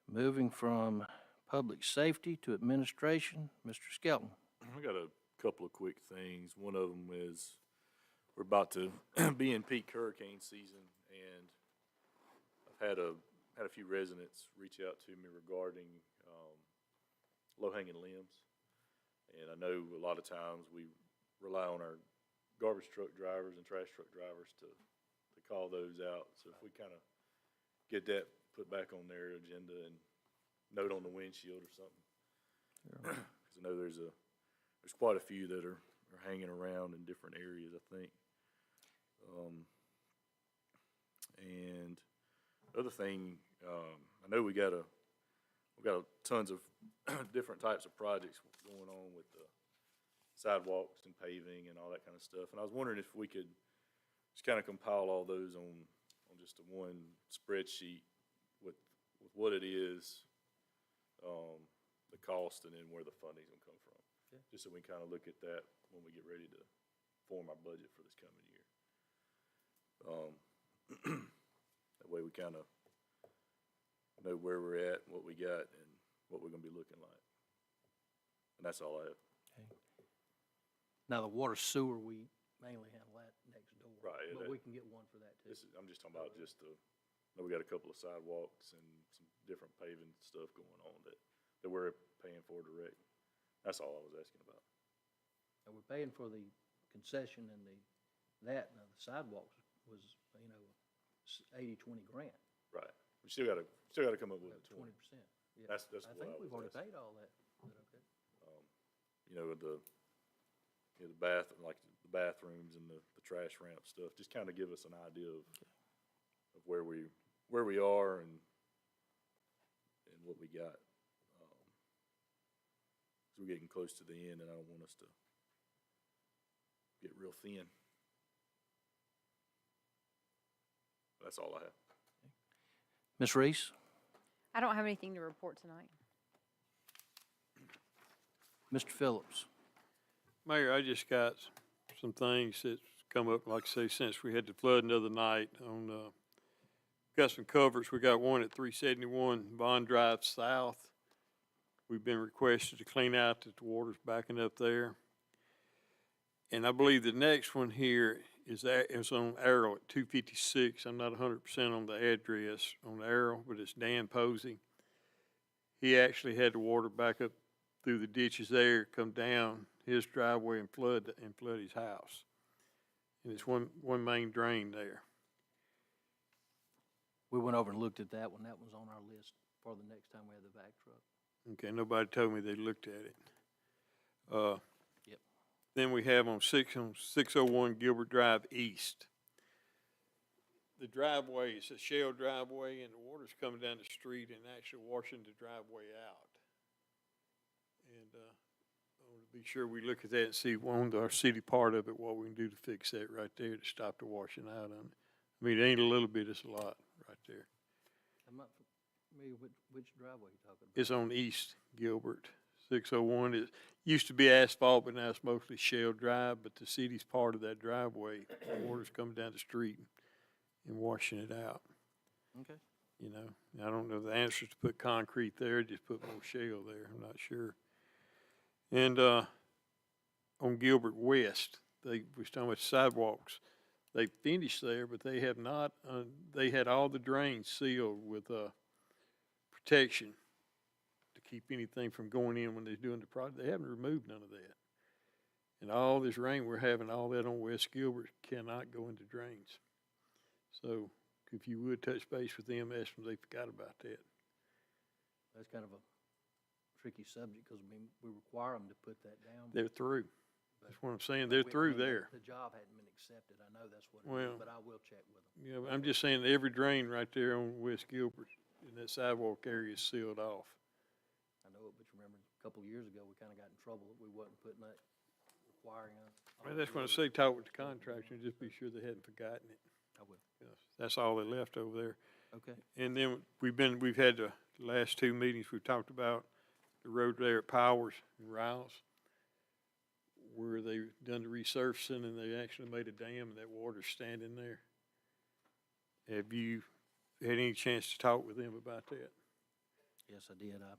Moving from public safety to administration, Mr. Skelton. I got a couple of quick things. One of them is we're about to be in peak hurricane season, and I've had a few residents reach out to me regarding low-hanging limbs. And I know a lot of times we rely on our garbage truck drivers and trash truck drivers to call those out. So if we kind of get that put back on their agenda and note on the windshield or something. Because I know there's quite a few that are hanging around in different areas, I think. And the other thing, I know we got tons of different types of projects going on with the sidewalks and paving and all that kind of stuff. And I was wondering if we could just kind of compile all those on just a one spreadsheet with what it is, the cost, and then where the funding's gonna come from. Okay. Just so we can kind of look at that when we get ready to form our budget for this coming year. That way we kind of know where we're at, what we got, and what we're gonna be looking like. And that's all I have. Okay. Now, the water sewer, we mainly handle that next door. Right, But that- we can get one for that too. I'm just talking about just I know we got a couple of sidewalks and some different paving stuff going on that we're paying for direct. That's all I was asking about. And we're paying for the concession and now the sidewalks was, 80-20 grant. Right. We still gotta come up with a 20. 20%. Yeah. That's I what think I we've was already asking. paid all that. Is that okay? The bathrooms and the trash ramp stuff, just kind of give us an idea of where we are and what we got. So we're getting close to the end, and I don't want us to get real thin. That's all I have. Ms. Reese? I don't have anything to report tonight. Mr. Phillips? Mayor, I just got some things that's come up, like I say, since we had the flooding the other night on, got some covers. We got one at 371 Bond Drive South. We've been requested to clean out that the water's backing up there. And I believe the next one here is on Arrow at 256. I'm not 100% on the address on Arrow, but it's Dan Posey. He actually had the water back up through the ditches there, come down his driveway and flood his house. And it's one main drain there. We went over and looked at that one. That one's on our list for the next time we have the vac truck. Okay, nobody told me they looked at it. Yep. Then we have on 601 Gilbert Drive East. The driveway is a shell driveway, and the water's coming down the street and actually washing the driveway out. And I want to be sure we look at that and see on our city part of it, what we can do to fix that right there to stop the washing out on it. I mean, it ain't a little bit, it's a lot right there. I'm not familiar with which driveway you're talking about. It's on East Gilbert, 601. It used to be asphalt, but now it's mostly shell drive, but the city's part of that driveway. The water's coming down the street and washing it out, Okay. I don't know the answer is to put concrete there, just put more shell there, I'm not sure. And, on Gilbert West, we was talking about sidewalks. They finished there, but they have not, they had all the drains sealed with, protection to keep anything from going in when they're doing the project. They haven't removed none of that. And all this rain we're having, all that on West Gilbert cannot go into drains. So if you would touch base with them, ask them, they forgot about that. That's kind of a tricky subject because, we require them to put that down. They're through. but- That's what I'm saying. They're but through the- there. The job hadn't been accepted. I know that's what it Well- is, but I will check with them. Yeah, but I'm just saying every drain right there on West Gilbert in that sidewalk area is sealed off. I know it, but you remember a couple of years ago, we kind of got in trouble that we wasn't putting that, requiring us. Well, that's when I say talk with the contractor and just be sure they hadn't forgotten it. I will. Yes, that's all they left over there. Okay. And then we've had the last two meetings, we've talked about the road there at Powers and Riles, where they've done the resurfacing and they actually made a dam and that water's standing there. Have you had any chance to talk with them about that? Yes, I did. I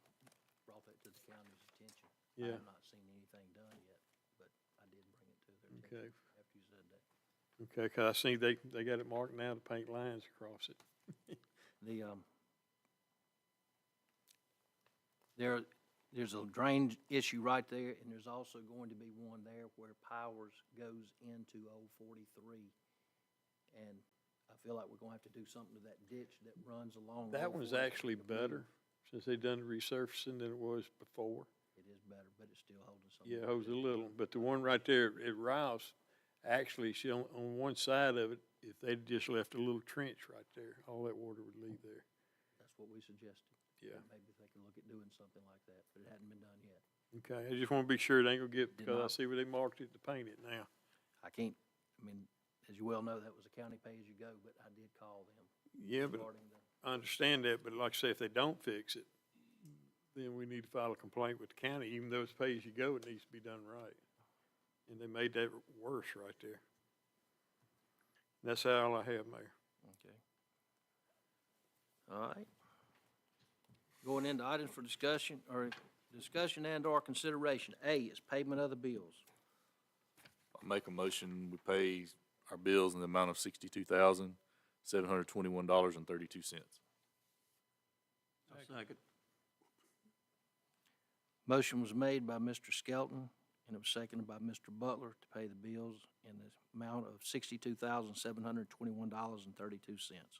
brought that to the county's attention. I Yeah. have not seen anything done yet, but I did bring it to their attention Okay. after you said that. Okay, 'cause I see they got it marked now to paint lines across it. The, there, There's a drain issue right there, and there's also going to be one there where Powers goes into Old 43. And I feel like we're gonna have to do something to that ditch that runs along. That Old one's 43. actually better, since they done the resurfacing than it was before. It is better, but it still holds us. Yeah, it holds a little, but the one right there at Rouse, actually, see, on one side of it, if they'd just left a little trench right there, all that water would leave there. That's what we suggested. Yeah. Maybe if they could look at doing something like that, but it hadn't been done yet. Okay, I just wanna be sure it ain't gonna get, Did because I not. see where they marked it to paint it now. I can't, I mean, as you well know, that was a county pay-as-you-go, but I did call them Yeah, but regarding the, I understand that, but like I say, if they don't fix it, then we need to file a complaint with the county, even though it's pay as you go, it needs to be done right. And they made that worse right there. That's all I have, Mayor. okay. All right. Going into items for discussion, or discussion and/or consideration. A is payment of the bills. I'll make a motion, we pay our bills in the amount of $62,721.32. Second. Motion was made by Mr. Skelton, and it was seconded by Mr. Butler to pay the bills in the amount of $62,721.32.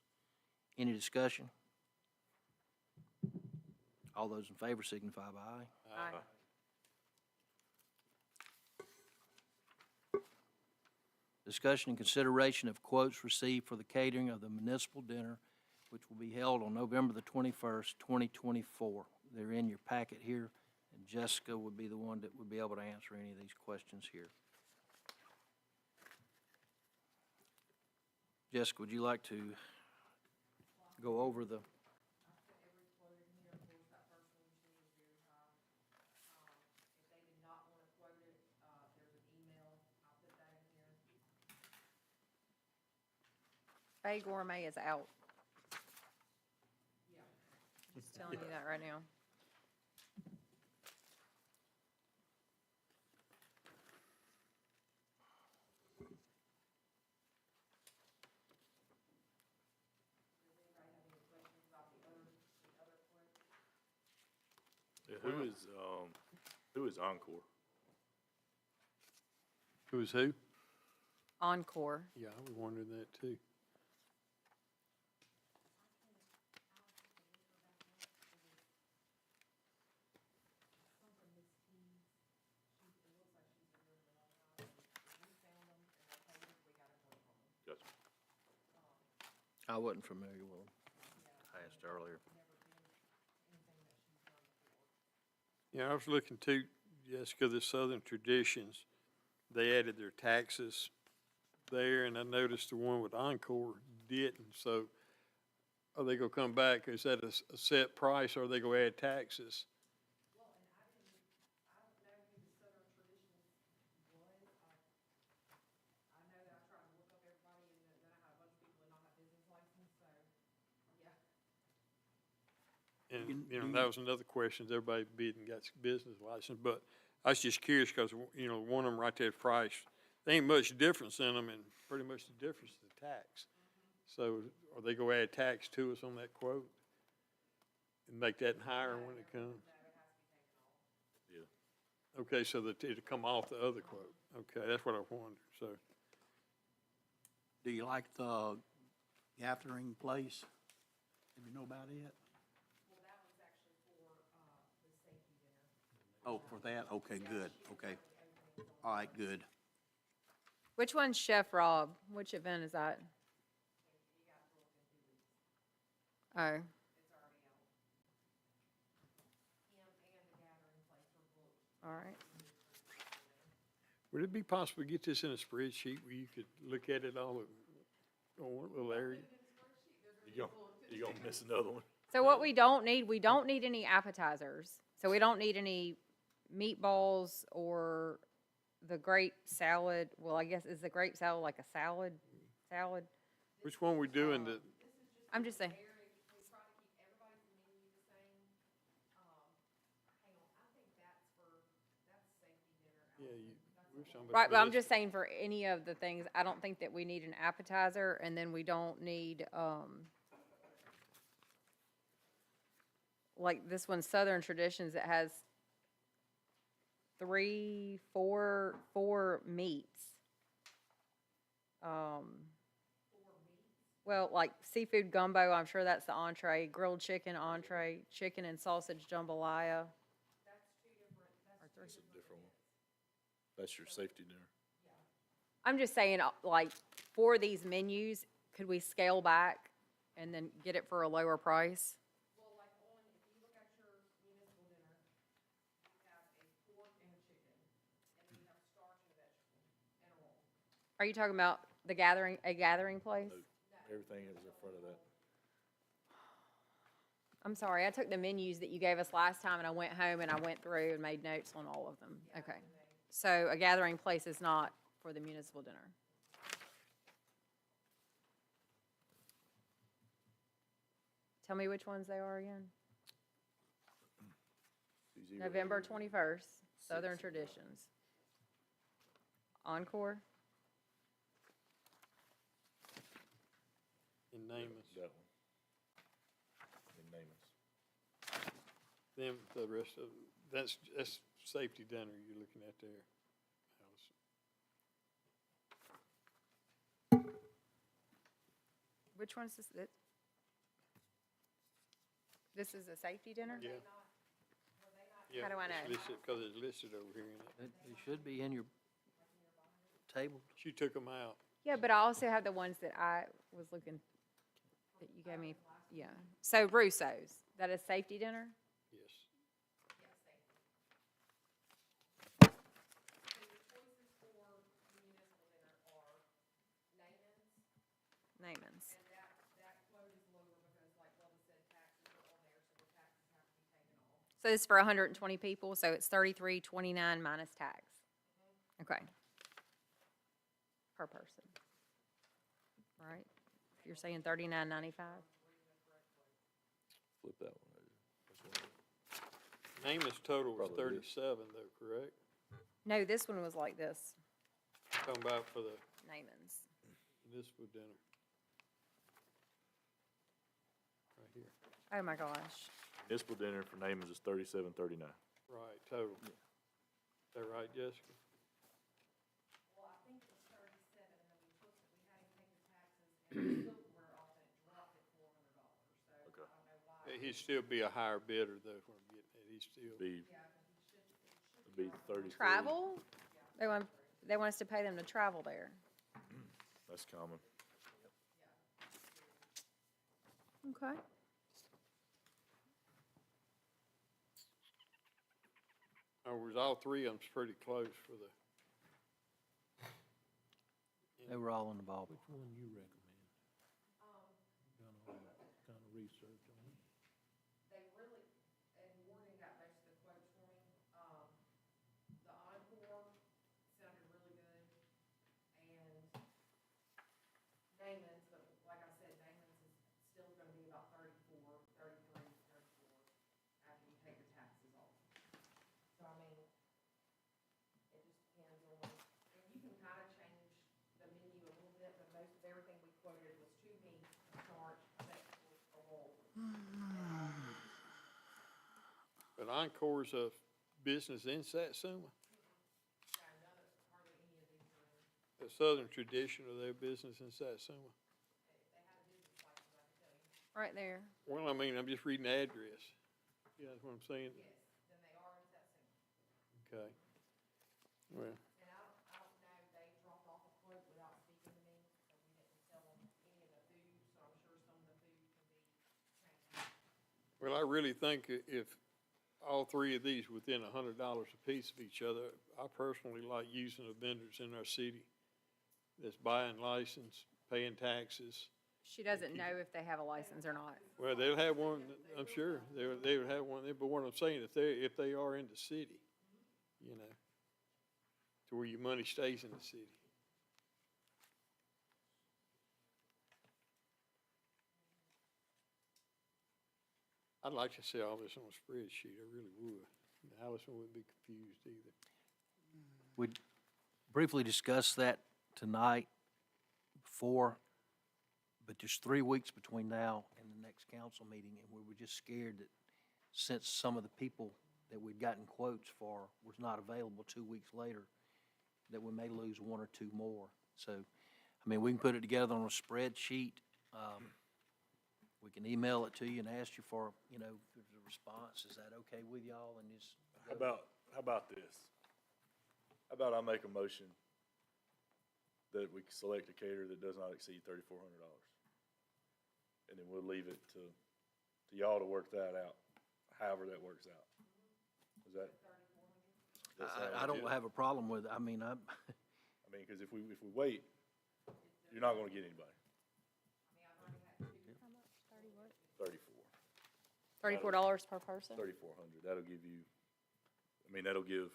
Any discussion? All those in favor signify by aye. Aye. Discussion and consideration of quotes received for the catering of the municipal dinner, which will be held on November the 21st, 2024. They're in your packet here, and Jessica would be the one that would be able to answer any of these questions here. Jessica, would you like to go over the? Bay Gourmet is out. Just telling you that right now. Yeah, who is Encore? Who is who? Encore. Yeah, I was wondering that too. Gotcha. I wasn't familiar with them. I asked earlier. Yeah, I was looking too, Jessica, the Southern Traditions, they added their taxes there, and I noticed the one with Encore didn't, so are they gonna come back? Is that a set price, or are they gonna add taxes? And, you know, that was another question, everybody bidding got business license, but I was just curious, because, you know, one of them right there price, there ain't much difference in them, and pretty much the difference is the tax. So are they gonna add tax to us on that quote? And make that higher when it comes? Yeah. Okay, so that it'll come off the other quote. Okay, that's what I wondered, so. Do you like the gathering place? Do you know about it? Oh, for that? Okay, good, okay. All right, good. Which one's Chef Rob? Which event is that? Oh. All right. Would it be possible to get this in a spreadsheet where you could look at it all in one little area? You gonna miss another one? So what we don't need any appetizers. So we don't need any meatballs or the grape salad. Well, I guess, is the grape salad like a salad? Which one we doing that, I'm just saying. yeah, we were talking about Right, but I'm this. just saying for any of the things, I don't think that we need an appetizer, and then we don't need, like this one, Southern Traditions, that has four meats. Well, like seafood gumbo, I'm sure that's the entree, grilled chicken entree, chicken and sausage jambalaya. That's a different one. That's your safety dinner. I'm just saying, like, for these menus, could we scale back and then get it for a lower price? Well, like on, if you look at your municipal dinner, you have a pork and a chicken, and then you have starch and a vegetable, and a roll. Are you talking about a gathering place? No, everything is in front of that. I'm sorry, I took the menus that you gave us last time and I went home and I went through and made notes on all of them. Okay. So a gathering place is not for the municipal dinner. Tell me which ones they are again. C0. November 21st, Southern Traditions. Encore. In Namus. That one. In Namus. Then the rest of, that's safety dinner you're looking at there, Allison. Which one's this? This is a safety dinner? Yeah. How do I know? Because it's listed over here in it. It should be in your table. She took them out. Yeah, but I also have the ones that I was looking, that you gave me, yeah. So Russo's, that is safety dinner? Yes. So your choices for the municipal dinner are Naaman's, Naaman's. and that quote is lower because like Bubba said, taxes are on there, so the taxes have to be taken off. So this is for 120 people, so it's $33.29 minus tax. Okay. Per person. Right? You're saying $39.95? Flip that one over. That's one. Namus total was Probably is. 37 though, correct? No, this one was like this, Talking about for the Naaman's. municipal dinner. Right here. Oh my gosh. Municipal dinner for Naaman's is $37.39. Right, total. Is that right, Jessica? Well, I think it was 37, and then we took, we had him take the taxes, and the silverware off, and it dropped at $400, so I Okay. don't know why. He'd still be a higher bidder though, what I'm getting at. He's still. Be, it'd be 33. Travel? They want us to pay them to travel there. That's common. Okay. Was all three of them's pretty close for the. They were all in the ballpark. Which one you recommend? Done all that kind of research on it. They really, and Morgan got most of the quotes for me. The Encore sounded really good, and Naaman's, but like I said, Naaman's is still gonna be about 33, 34 after you take your taxes off. So I mean, it just depends on, and you can kind of change the menu a little bit, but most of everything we quoted was 2 meats, starch, vegetables, a roll. But Encore's a business in Satsuma. The Southern Tradition of their business in Satsuma. Right there. Well, I mean, I'm just reading the address. Yeah, that's what I'm saying. Yes, then they are in Satsuma. Okay. Well, And I don't know, they dropped off a quote without speaking to me, so we didn't tell them any of the food, so I'm sure some of the food can be changed. well, I really think if all three of these within $100 a piece of each other, I personally like using the vendors in our city that's buying license, paying taxes. She doesn't know if they have a license or not. Well, they'll have one, I'm sure, they would have one, but what I'm saying, if they are in the city, you know, to where your money stays in the city. I'd like to see all this on a spreadsheet, I really would. Allison wouldn't be confused either. We'd briefly discuss that tonight before, but there's 3 weeks between now and the next council meeting, and we were just scared that since some of the people that we'd gotten quotes for was not available 2 weeks later, that we may lose one or two more. So, I mean, we can put it together on a spreadsheet. We can email it to you and ask you for, you know, if there's a response. Is that okay with y'all? And just How about this? How about I make a motion that we select a caterer that does not exceed $3,400? And then we'll leave it to y'all to work that out, however that works out. Is that? does that sound I don't legit? have a problem with it. I mean, I mean, because if we wait, you're not gonna get anybody. $34. $34 per person? 3,400, that'll give you, I mean, that'll give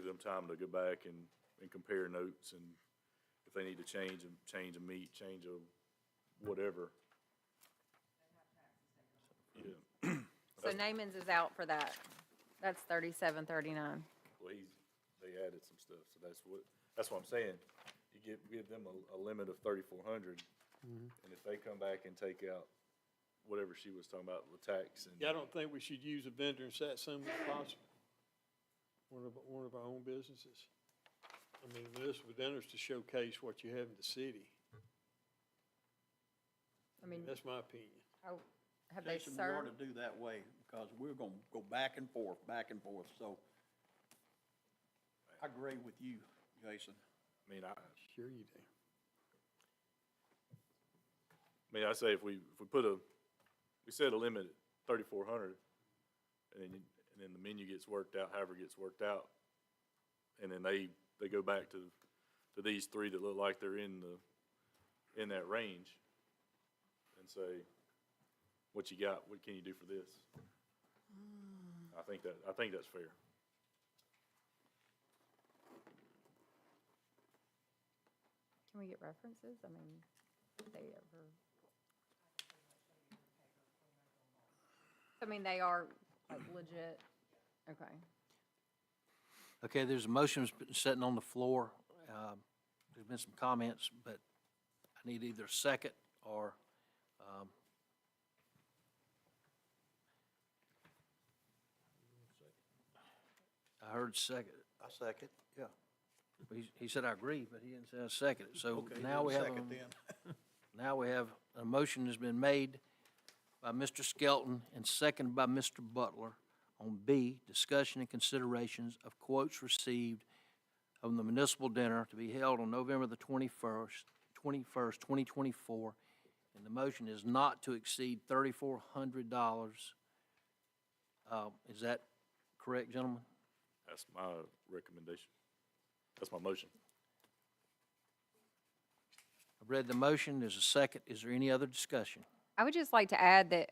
them time to go back and compare notes, and if they need to change a meat, change a whatever. Yeah. So Naaman's is out for that. That's $37.39. Well, they added some stuff, so that's what I'm saying. You give them a limit of 3,400, and if they come back and take out whatever she was talking about, the tax and. Yeah, I don't think we should use a vendor in Satsuma if possible. One of our own businesses. I mean, municipal dinners to showcase what you have in the city. I mean, That's my opinion. how, have they Jason, we ought served? to do that way, because we're gonna go back and forth, so I agree with you, Jason. I mean, Sure you do. I say if we set a limit at 3,400, and then the menu gets worked out, however it gets worked out, and then they go back to these three that look like they're in that range, and say, what you got? What can you do for this? I think that's fair. Can we get references? I mean, did they ever? I mean, they are like legit. Okay. okay, there's a motion sitting on the floor. There's been some comments, but I need either a second or, I heard second. I second, yeah. He said, I agree, but he didn't say I second it. So Okay, now then we have, second then. now we have, a motion has been made by Mr. Skelton and seconded by Mr. Butler on B, discussion and considerations of quotes received of the municipal dinner to be held on November the 21st, 2024. And the motion is not to exceed $3,400. Is that correct, gentlemen? That's my recommendation. That's my motion. I've read the motion. There's a second. Is there any other discussion? I would just like to add that,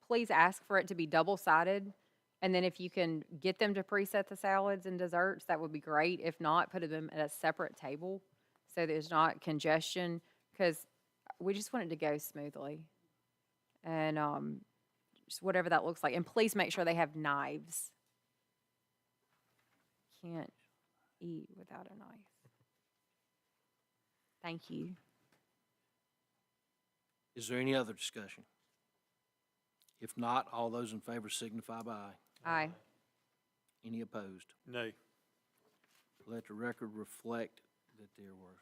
please ask for it to be double-sided. And then if you can get them to preset the salads and desserts, that would be great. If not, put them at a separate table so there's not congestion, because we just want it to go smoothly. And, just whatever that looks like. And please make sure they have knives. Can't eat without a knife. Thank you. Is there any other discussion? If not, all those in favor signify by aye. Aye. Any opposed? Nay. Let the record reflect that there were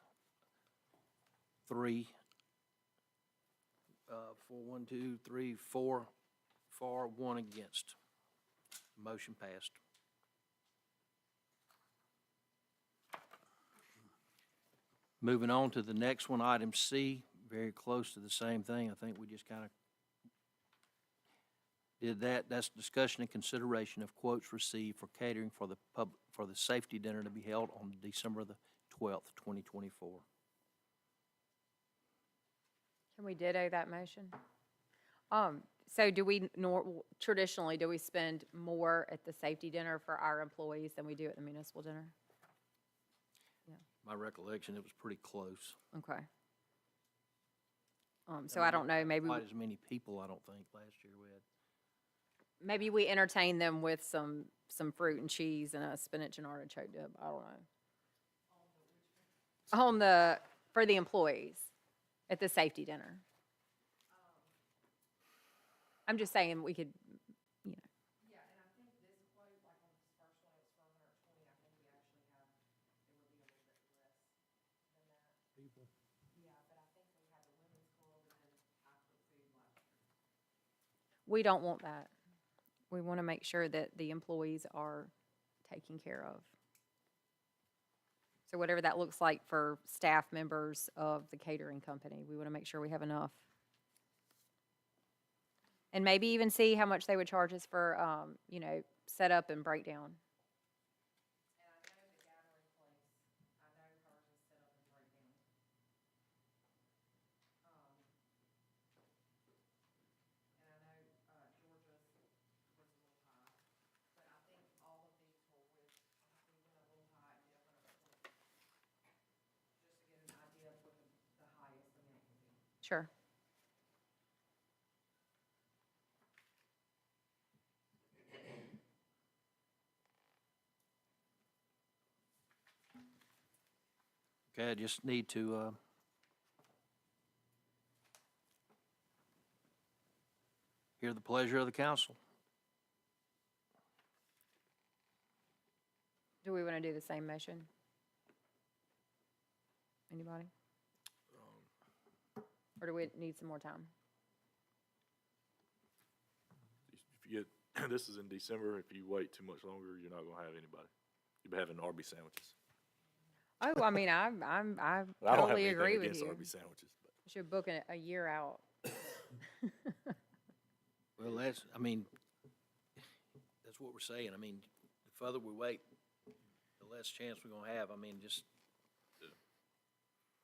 three, four for, one against. Motion passed. Moving on to the next one, item C, very close to the same thing. I think we just kind of did that. That's discussion and consideration of quotes received for catering for the safety dinner to be held on December the 12th, 2024. Can we ditto that motion? So do we, traditionally, do we spend more at the safety dinner for our employees than we do at the municipal dinner? My recollection, it was pretty close. Okay. So I don't know, maybe, Quite as many people, I don't think, last year we had. maybe we entertain them with some fruit and cheese and a spinach and artichoke dip, I don't know. For the employees at the safety dinner. I'm just saying we could We don't want that. We want to make sure that the employees are taken care of. So whatever that looks like for staff members of the catering company, we want to make sure we have enough. And maybe even see how much they would charge us for, setup and breakdown. And I know the gathering place, I know hers is set up and breakdown. And I know, Georgia's was a little high, but I think all of these were with, we went a little high and did 120. Just to get an idea of what the highest amount could be. Sure. Okay, I just need to, hear the pleasure of the council. Do we want to do the same motion? Anybody? Or do we need some more time? If you get, this is in December, if you wait too much longer, you're not gonna have anybody. You'll be having Arby sandwiches. Oh, I mean, I But I don't have totally anything agree with against you. Arby sandwiches, but. We should book it a year out. Well, that's what we're saying. I mean, the further we wait, the less chance we're gonna have. I mean, just,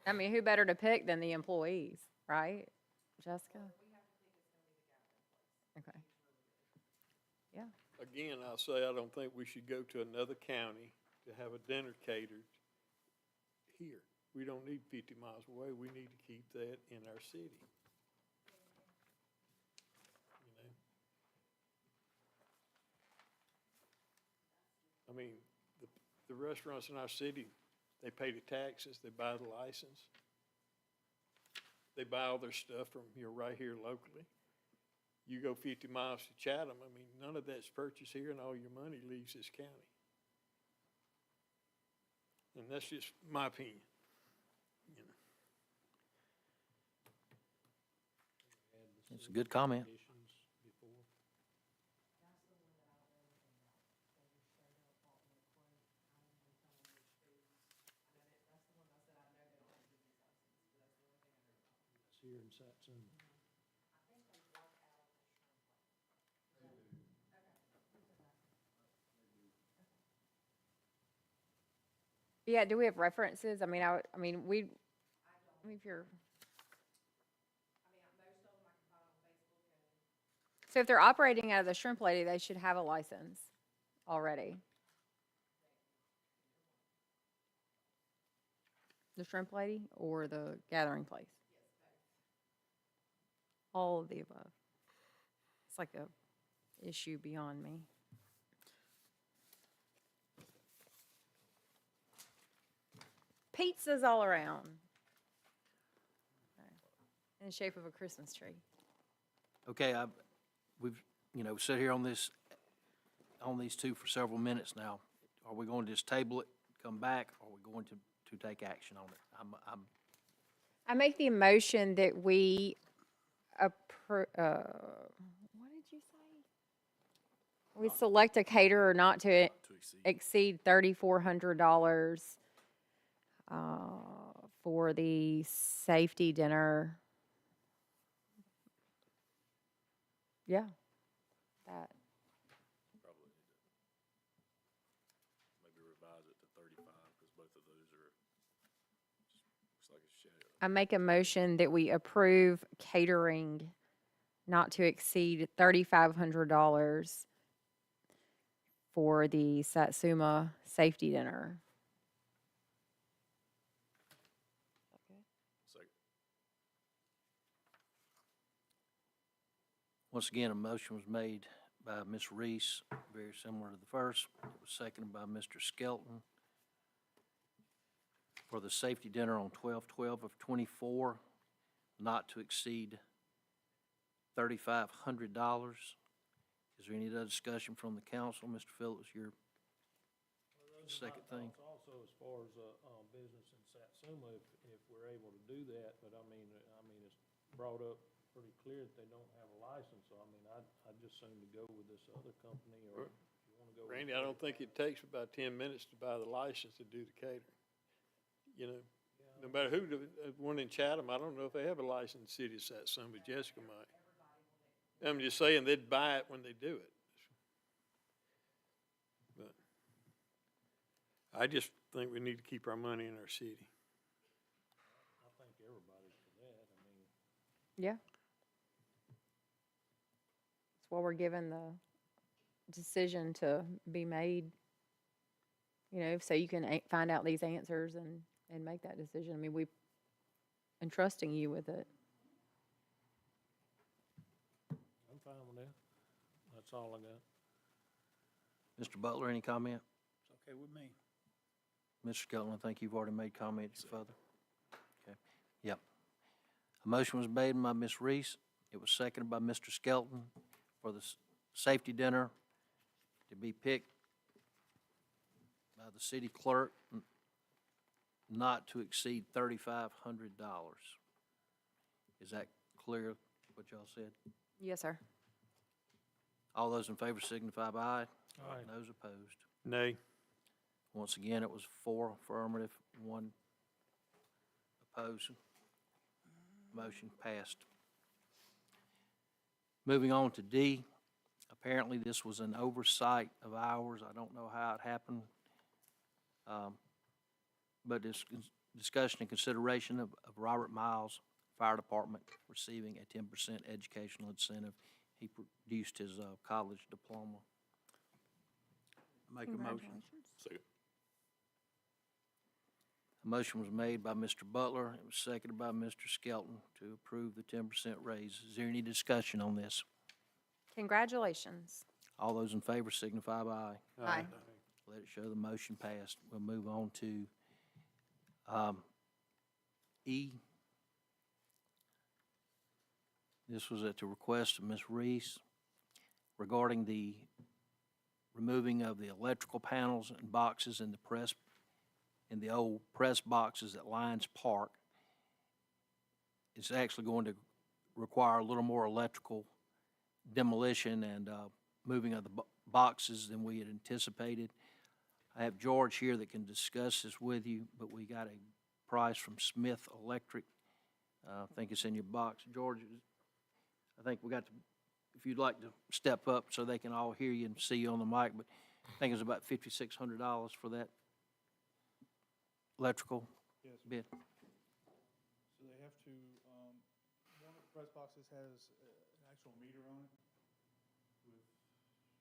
I mean, who better to pick than the employees, right? Jessica? Okay. Yeah. Again, I'll say I don't think we should go to another county to have a dinner catered here. We don't need 50 miles away. We need to keep that in our city. You know? I mean, the restaurants in our city, they pay the taxes, they buy the license. They buy all their stuff from here, right here locally. You go 50 miles to Chatham, I mean, none of that's purchased here and all your money leaves this county. And that's just my opinion, you know. it's a good comment. Conditions before. That's here in Satsuma. Yeah, do we have references? I mean, if you're. So if they're operating out of the Shrimp Lady, they should have a license already. The Shrimp Lady or the gathering place? All of the above. It's like a issue beyond me. Pizzas all around. In the shape of a Christmas tree. Okay, we've, sat here on these two for several minutes now. Are we going to just table it, come back, or are we going to take action on it? I make the motion that we what did you say? We select a caterer not to exceed $3,400 for the safety dinner. Yeah, that. Probably need to maybe revise it to 35, because both of those are, looks like a share. I make a motion that we approve catering not to exceed $3,500 for the Satsuma safety dinner. Second. Once again, a motion was made by Ms. Reese, very similar to the first. It was seconded by Mr. Skelton for the safety dinner on 12/12 of '24, not to exceed $3,500. Is there any other discussion from the council? Mr. Phillips, your second thing. Also, as far as, business in Satsuma, if we're able to do that, but I mean, it's brought up pretty clear that they don't have a license, so I mean, I'd just soon to go with this other company, or if you wanna go with. Randy, I don't think it takes about 10 minutes to buy the license to do the catering. You know, no matter who, the one in Chatham, I don't know if they have a license in the city of Satsuma, but Jessica might. I'm just saying they'd buy it when they do it. But I just think we need to keep our money in our city. I think everybody's for that, I mean. Yeah. That's why we're given the decision to be made, you know, so you can find out these answers and make that decision. I mean, we entrusting you with it. I'm fine with that. That's all I got. Mr. Butler, any comment? It's okay with me. Mr. Skelton, I think you've already made comments further. Okay, yep. A motion was made by Ms. Reese. It was seconded by Mr. Skelton for the safety dinner to be picked by the city clerk, not to exceed $3,500. Is that clear, what y'all said? Yes, sir. All those in favor signify by aye. Aye. Those opposed. Nay. Once again, it was 4 affirmative, 1 opposed. Motion passed. Moving on to D. Apparently, this was an oversight of ours. I don't know how it happened. But it's discussion and consideration of Robert Miles Fire Department receiving a 10% educational incentive. He produced his college diploma. Make a motion. Second. A motion was made by Mr. Butler. It was seconded by Mr. Skelton to approve the 10% raise. Is there any discussion on this? Congratulations. All those in favor signify by aye. Aye. Let it show the motion passed. We'll move on to E. This was at the request of Ms. Reese regarding the removing of the electrical panels and boxes in the old press boxes at Lions Park. It's actually going to require a little more electrical demolition and moving of the boxes than we had anticipated. I have George here that can discuss this with you, but we got a price from Smith Electric. I think it's in your box. George, I think we got to, if you'd like to step up so they can all hear you and see you on the mic, but I think it's about $5,600 for that electrical Yes. bid. So they have to, one of the press boxes has an actual meter on it with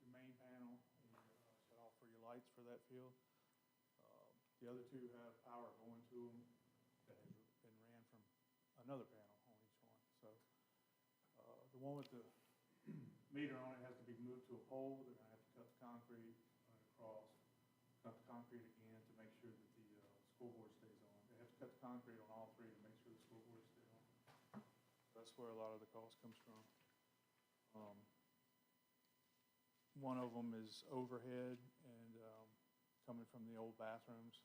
your main panel and your set off for your lights for that field. The other two have power going to them that has been ran from another panel on each one. So the one with the meter on it has to be moved to a pole. They're gonna have to cut the concrete, run it across, cut the concrete again to make sure that the scoreboard stays on. They have to cut the concrete on all three to make sure the scoreboards stay on. That's where a lot of the cost comes from. One of them is overhead and coming from the old bathrooms,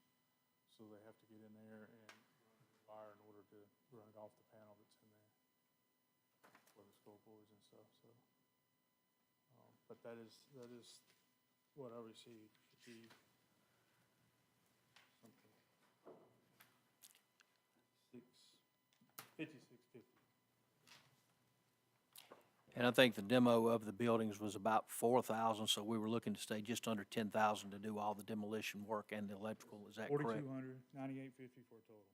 so they have to get in there and run the wire in order to run it off the panel that's in there for the scoreboards and stuff. So, but that is what I received. Something. 5650. And I think the demo of the buildings was about 4,000, so we were looking to stay just under 10,000 to do all the demolition work and the electrical. Is that correct? 4,200, 9850 for a total.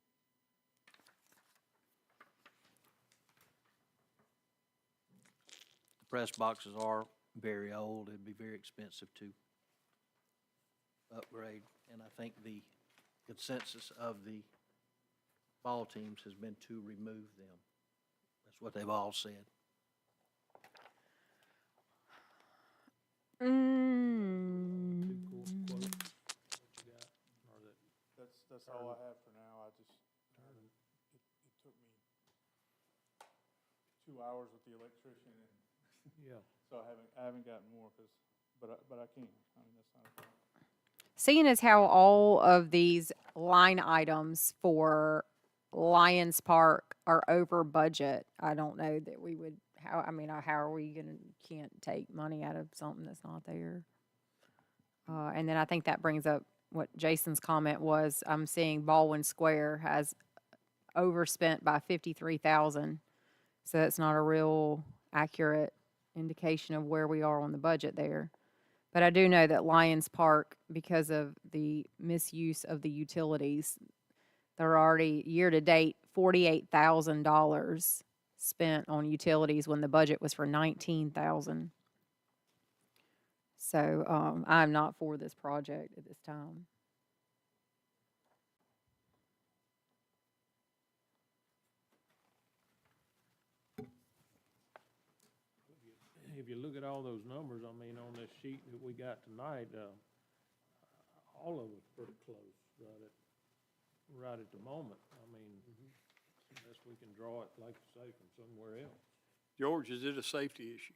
The press boxes are very old. It'd be very expensive to upgrade. And I think the consensus of the ball teams has been to remove them. That's what they've all said. Two quotes, what you got, or that, That's all I have for now. I just, it took me 2 hours with the electrician, and yeah. so I haven't gotten more, but I can. I mean, that's not a problem. Seeing as how all of these line items for Lions Park are over budget, I don't know that we would, how are we gonna, can't take money out of something that's not there? And then I think that brings up what Jason's comment was, I'm seeing Baldwin Square has overspent by 53,000. So that's not a real accurate indication of where we are on the budget there. But I do know that Lions Park, because of the misuse of the utilities, they're already year-to-date $48,000 spent on utilities when the budget was for 19,000. So I'm not for this project at this time. If you look at all those numbers, I mean, on this sheet that we got tonight, all of it's pretty close, right at the moment. I mean, unless we can draw it, like you say, from somewhere else. George, is it a safety issue?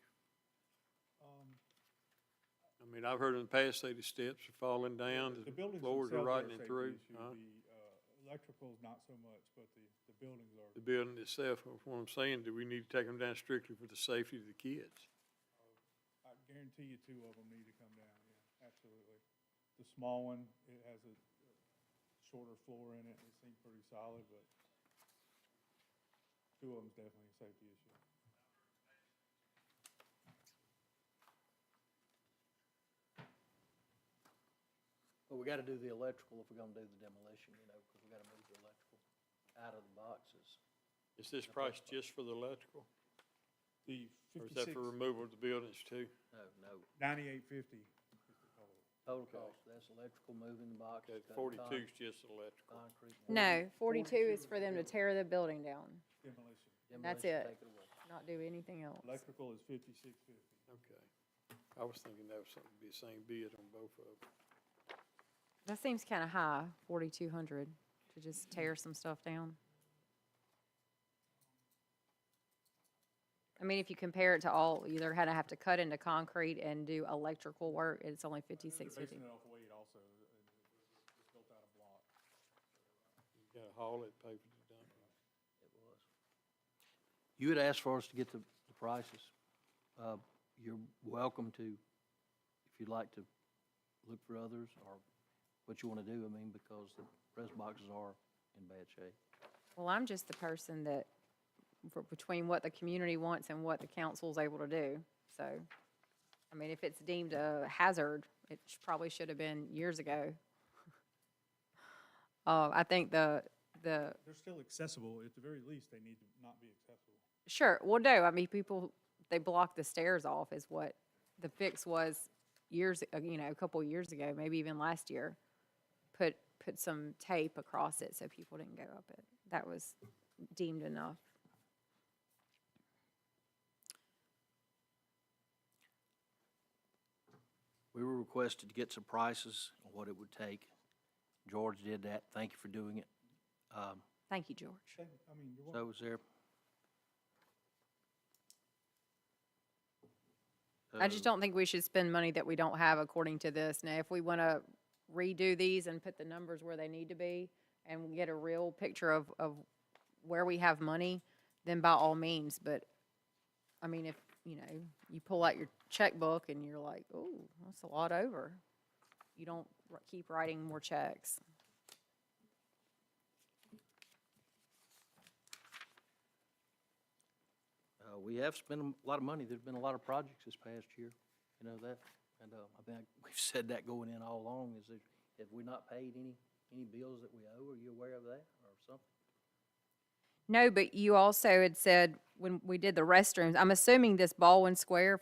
I mean, I've heard in the past say the steps are falling down, The the buildings floors are themselves rotting a safety through. issue. Huh? The electrical's not so much, but the buildings are. The building itself, what I'm saying, do we need to take them down strictly for the safety of the kids? I guarantee you 2 of them need to come down, yeah, absolutely. The small one, it has a shorter floor in it, it seems pretty solid, but 2 of them's definitely a safety issue. But we gotta do the electrical if we're gonna do the demolition, you know, because we gotta move the electrical out of the boxes. Is this price just for the electrical? The Or is that 56, for removal of the buildings too? No, 9850 is the total. total cost, that's electrical, moving the boxes. Okay, cutting 42's just electrical. concrete. No, 42 is for them to tear the building down, Demolition. that's Demolition, it. take away. not do anything else. Electrical is 5650. Okay. I was thinking that was something to be the same bid on both of them. That seems kind of high, 4,200, to just tear some stuff down. I mean, if you compare it to all, you're gonna have to cut into concrete and do electrical work, it's only They're 5650. basing it off weight also, it's built out of block. You gotta haul it, pay for the dump. It was. You had asked for us to get the prices. You're welcome to, if you'd like to look for others or what you want to do, I mean, because the press boxes are in bad shape. Well, I'm just the person that, between what the community wants and what the council's able to do. So, I mean, if it's deemed a hazard, it probably should have been years ago. I think the They're still accessible, at the very least, they need to not be accessible. Sure, well, no, I mean, people, they block the stairs off is what the fix was years, a couple years ago, maybe even last year. Put some tape across it so people didn't go up it. That was deemed enough. We were requested to get some prices on what it would take. George did that. Thank you for doing it. Thank you, George. I mean, you're So welcome. was there. I just don't think we should spend money that we don't have according to this. Now, if we want to redo these and put the numbers where they need to be and get a real picture of where we have money, then by all means. But, I mean, if, you pull out your checkbook and you're like, oh, that's a lot over, you don't keep writing more checks. We have spent a lot of money. There's been a lot of projects this past year, you know that. And I think we've said that going in all along, is that have we not paid any bills that we owe? Are you aware of that or something? No, but you also had said when we did the restrooms, I'm assuming this Baldwin Square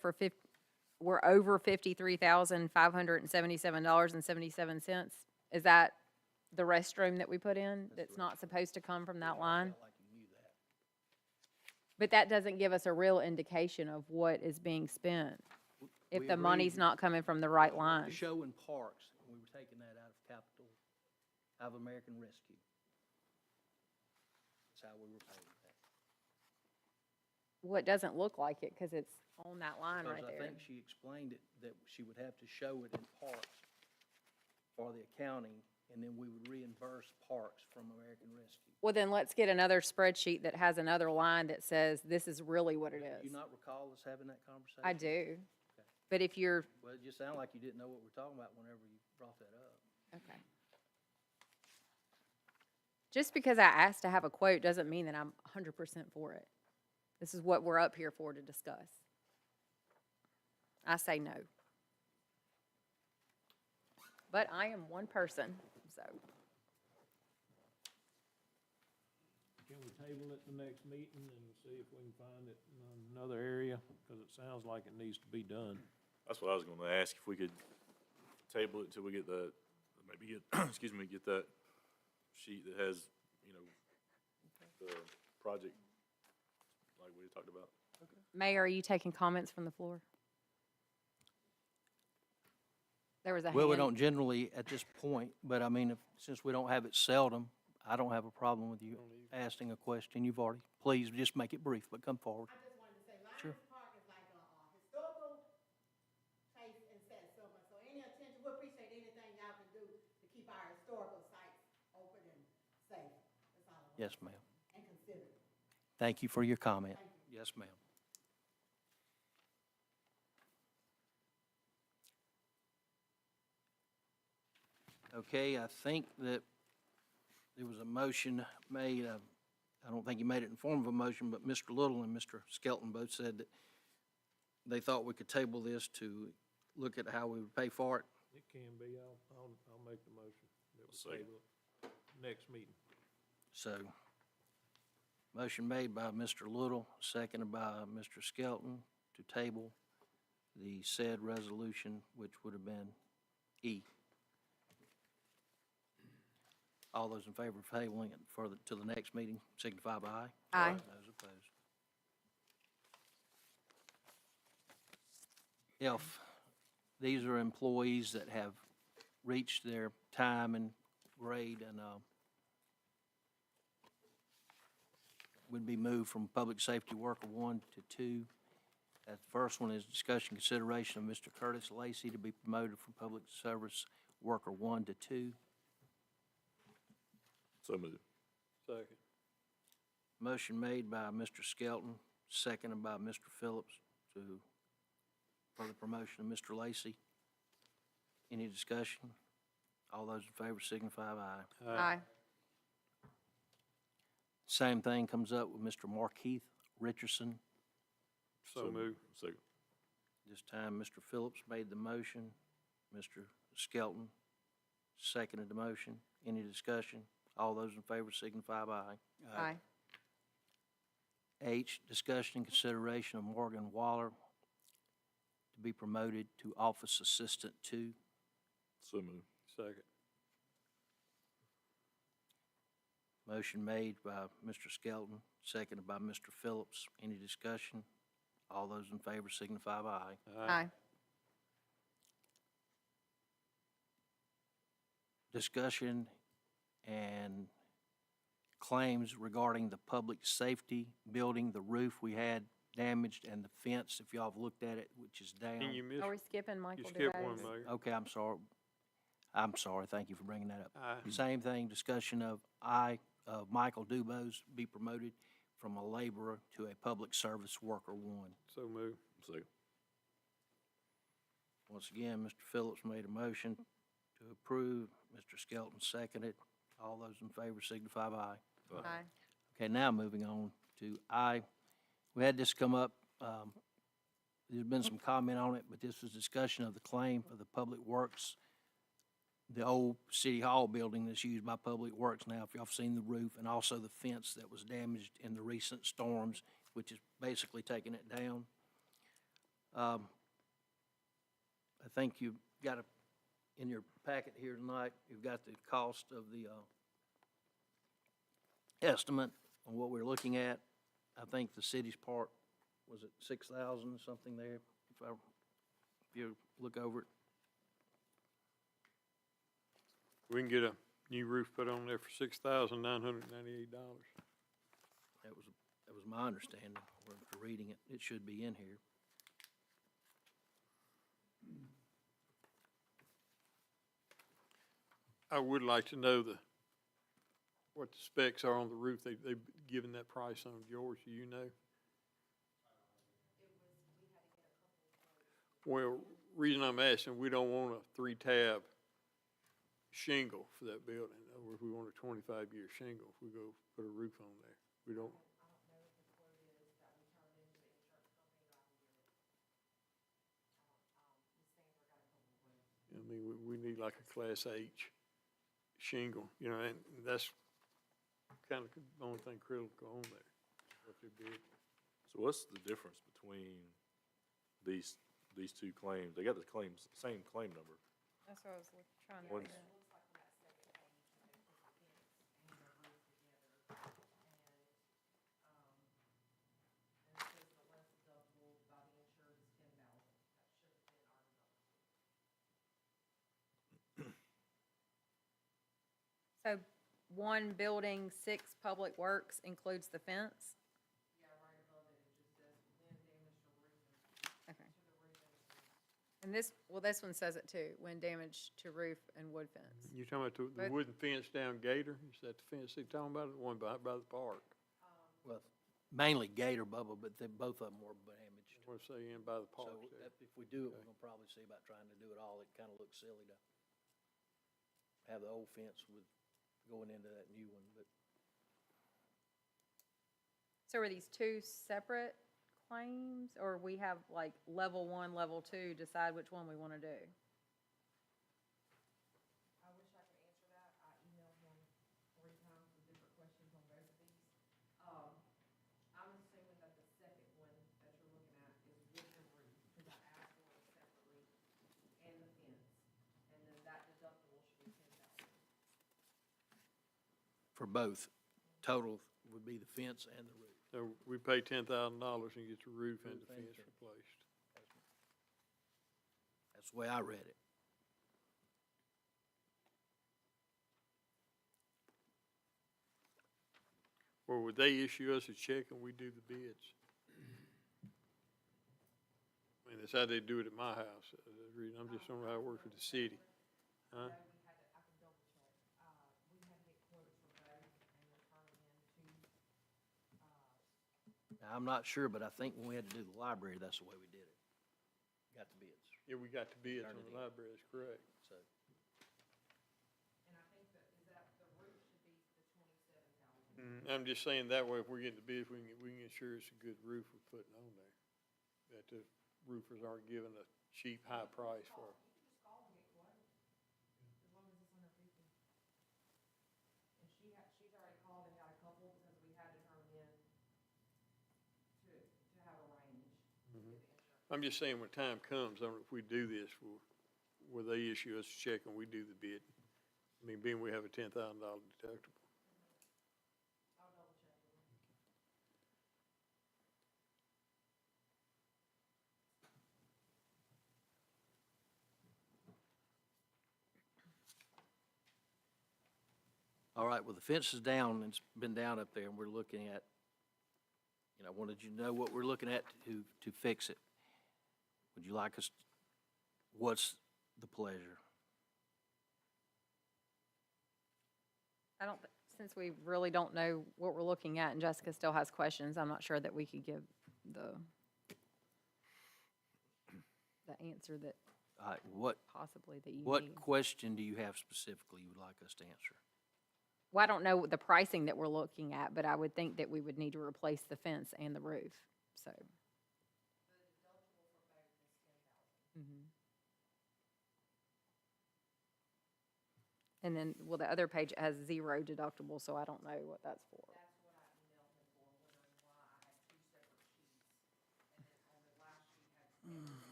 we're over $53,577.77. Is that the restroom that we put in that's not supposed to come from that line? I felt like you knew that. But that doesn't give us a real indication of what is being spent, if We the money's agreed not coming from the right to line. show in parks, we were taking that out of capital, out of American Rescue. That's how we were paying that. Well, it doesn't look like it because it's on that line right Because I there. think she explained it, that she would have to show it in parks for the accounting and then we would reimburse parks from American Rescue. Well, then let's get another spreadsheet that has another line that says this is really what it Do is. you not recall us having that conversation? I do. But if you're, Well, it just sounded like you didn't know what we're talking about whenever you brought that up. okay. Just because I asked to have a quote doesn't mean that I'm 100% for it. This is what we're up here for, to discuss. I say no. But I am one person, so. Can we table it the next meeting and see if we can find it in another area? Because it sounds like it needs to be done. That's what I was gonna ask, if we could table it till we get that, maybe get, excuse me, get that sheet that has, you know, the project like we talked about. Mayor, are you taking comments from the floor? There was a hand. Well, we don't generally at this point, but I mean, since we don't have it seldom, I don't have a problem with you asking a question. You've already, please just make it brief, but come forward. I just wanted to say, Sure. Lions Park is like a historical place in Satsuma, so any attention, we appreciate anything y'all can do to keep our historical sites open and safe. That's all I want. Yes, ma'am. And considered. Thank you for your comment. Thank you. Yes, ma'am. Okay, I think that there was a motion made, I don't think you made it in form of a motion, but Mr. Little and Mr. Skelton both said that they thought we could table this to look at how we would pay for it. It can be, I'll make the motion that we Second. table it next meeting. So, motion made by Mr. Little, seconded by Mr. Skelton to table the said resolution, which would have been E. All those in favor of tabling it further to the next meeting signify by aye. Aye. Those opposed. If these are employees that have reached their time and grade and would be moved from Public Safety Worker 1 to 2. The first one is discussion consideration of Mr. Curtis Lacy to be promoted from Public Service Worker 1 to 2. So moved. Second. Motion made by Mr. Skelton, seconded by Mr. Phillips for the promotion of Mr. Lacy. Any discussion? All those in favor signify by aye. Aye. Same thing comes up with Mr. Markeith Richardson. So moved. Second. This time, Mr. Phillips made the motion. Mr. Skelton seconded the motion. Any discussion? All those in favor signify by aye. Aye. H, discussion and consideration of Morgan Waller to be promoted to Office Assistant 2. So moved. Second. Motion made by Mr. Skelton, seconded by Mr. Phillips. Any discussion? All those in favor signify by aye. Aye. Discussion and claims regarding the public safety building, the roof we had damaged, and the fence, if y'all have looked at it, which is down. And you missed, Are we skipping Michael you skipped one, DeRose? Mayor. Okay, I'm sorry. I'm sorry. Thank you for bringing that up. Aye. Same thing, discussion of Michael Dubose be promoted from a laborer to a Public Service Worker 1. So moved. Second. Once again, Mr. Phillips made a motion to approve. Mr. Skelton seconded. All those in favor signify by aye. Aye. Okay, now moving on to I. We had this come up, there's been some comment on it, but this was discussion of the claim for the Public Works, the old City Hall building that's used by Public Works now, if y'all have seen the roof, and also the fence that was damaged in the recent storms, which is basically taking it down. I think you've got in your packet here tonight, you've got the cost of the estimate on what we're looking at. I think the city's part, was it 6,000 something there? If you look over it. We can get a new roof put on there for $6,998. That was my understanding, after reading it. It should be in here. I would like to know what the specs are on the roof. They've given that price on yours, do you know? Well, reason I'm asking, we don't want a 3-tab shingle for that building. In other words, we want a 25-year shingle if we go put a roof on there. We don't. I mean, we need like a Class H shingle, you know, and that's kind of the only thing critical on there, what they bid. So what's the difference between these two claims? They got the same claim number. That's what I was trying to One's- figure out. So one building, 6 public works includes the fence? Okay. And this one says it too, when damage to roof and wood fence. You talking about the Both- wooden fence down Gator? Is that the fence they're talking about, the one by the park? Well, mainly Gator, Bubba, but both of them were damaged. What's they in by the So park there? if we do it, we're gonna probably see about trying to do it all. It kinda looks silly to have the old fence with, going into that new one, but So are these 2 separate claims, or we have like level 1, level 2, decide which one we want to do? I wish I could answer that. I emailed him 3 times with different questions on both of these. I'm assuming that the second one that you're looking at is with the roof, because I asked for it separately, and the fence, and then that deductible should be 10,000. for both, total would be the fence and the roof. So we pay $10,000 and get the roof and the Roof and fence fence. replaced. That's the way I read it. Or would they issue us a check and we do the bids? I mean, that's how they do it at my house. I'm just don't know how it works with the city. Huh? We had to, I can double check. We had to get quotes for both and return them in to, Now, I'm not sure, but I think when we had to do the library, that's the way we did it. Got the bids, Yeah, we got the bids Turn on it the in. library, that's correct. so. and I think that, is that, the roof should be the 27,000. I'm just saying that way, if we're getting the bids, we can ensure it's a good roof we're putting on there. That the roofers aren't giving a cheap, high price for it. You can just call and get quotes, as long as it's under 50. And she's already called and got a couple, because we had to turn them in to have a range to get the insurance. I'm just saying when time comes, I don't know if we do this, will they issue us a check and we do the bid? I mean, being we have a $10,000 deductible. I'll double check with them. All right, well, the fence is down, and it's been down up there, and we're looking at, I wanted you to know what we're looking at to fix it. Would you like us, what's the pleasure? Since we really don't know what we're looking at, and Jessica still has questions, I'm not sure that we could give the answer that All right, what possibly that you What need. question do you have specifically you would like us to answer? Well, I don't know the pricing that we're looking at, but I would think that we would need to replace the fence and the roof, so. Mhm. And then, well, the other page has 0 deductible, so I don't know what that's for. That's what I emailed him for, wondering why I had 2 separate sheets. And then on the last sheet had.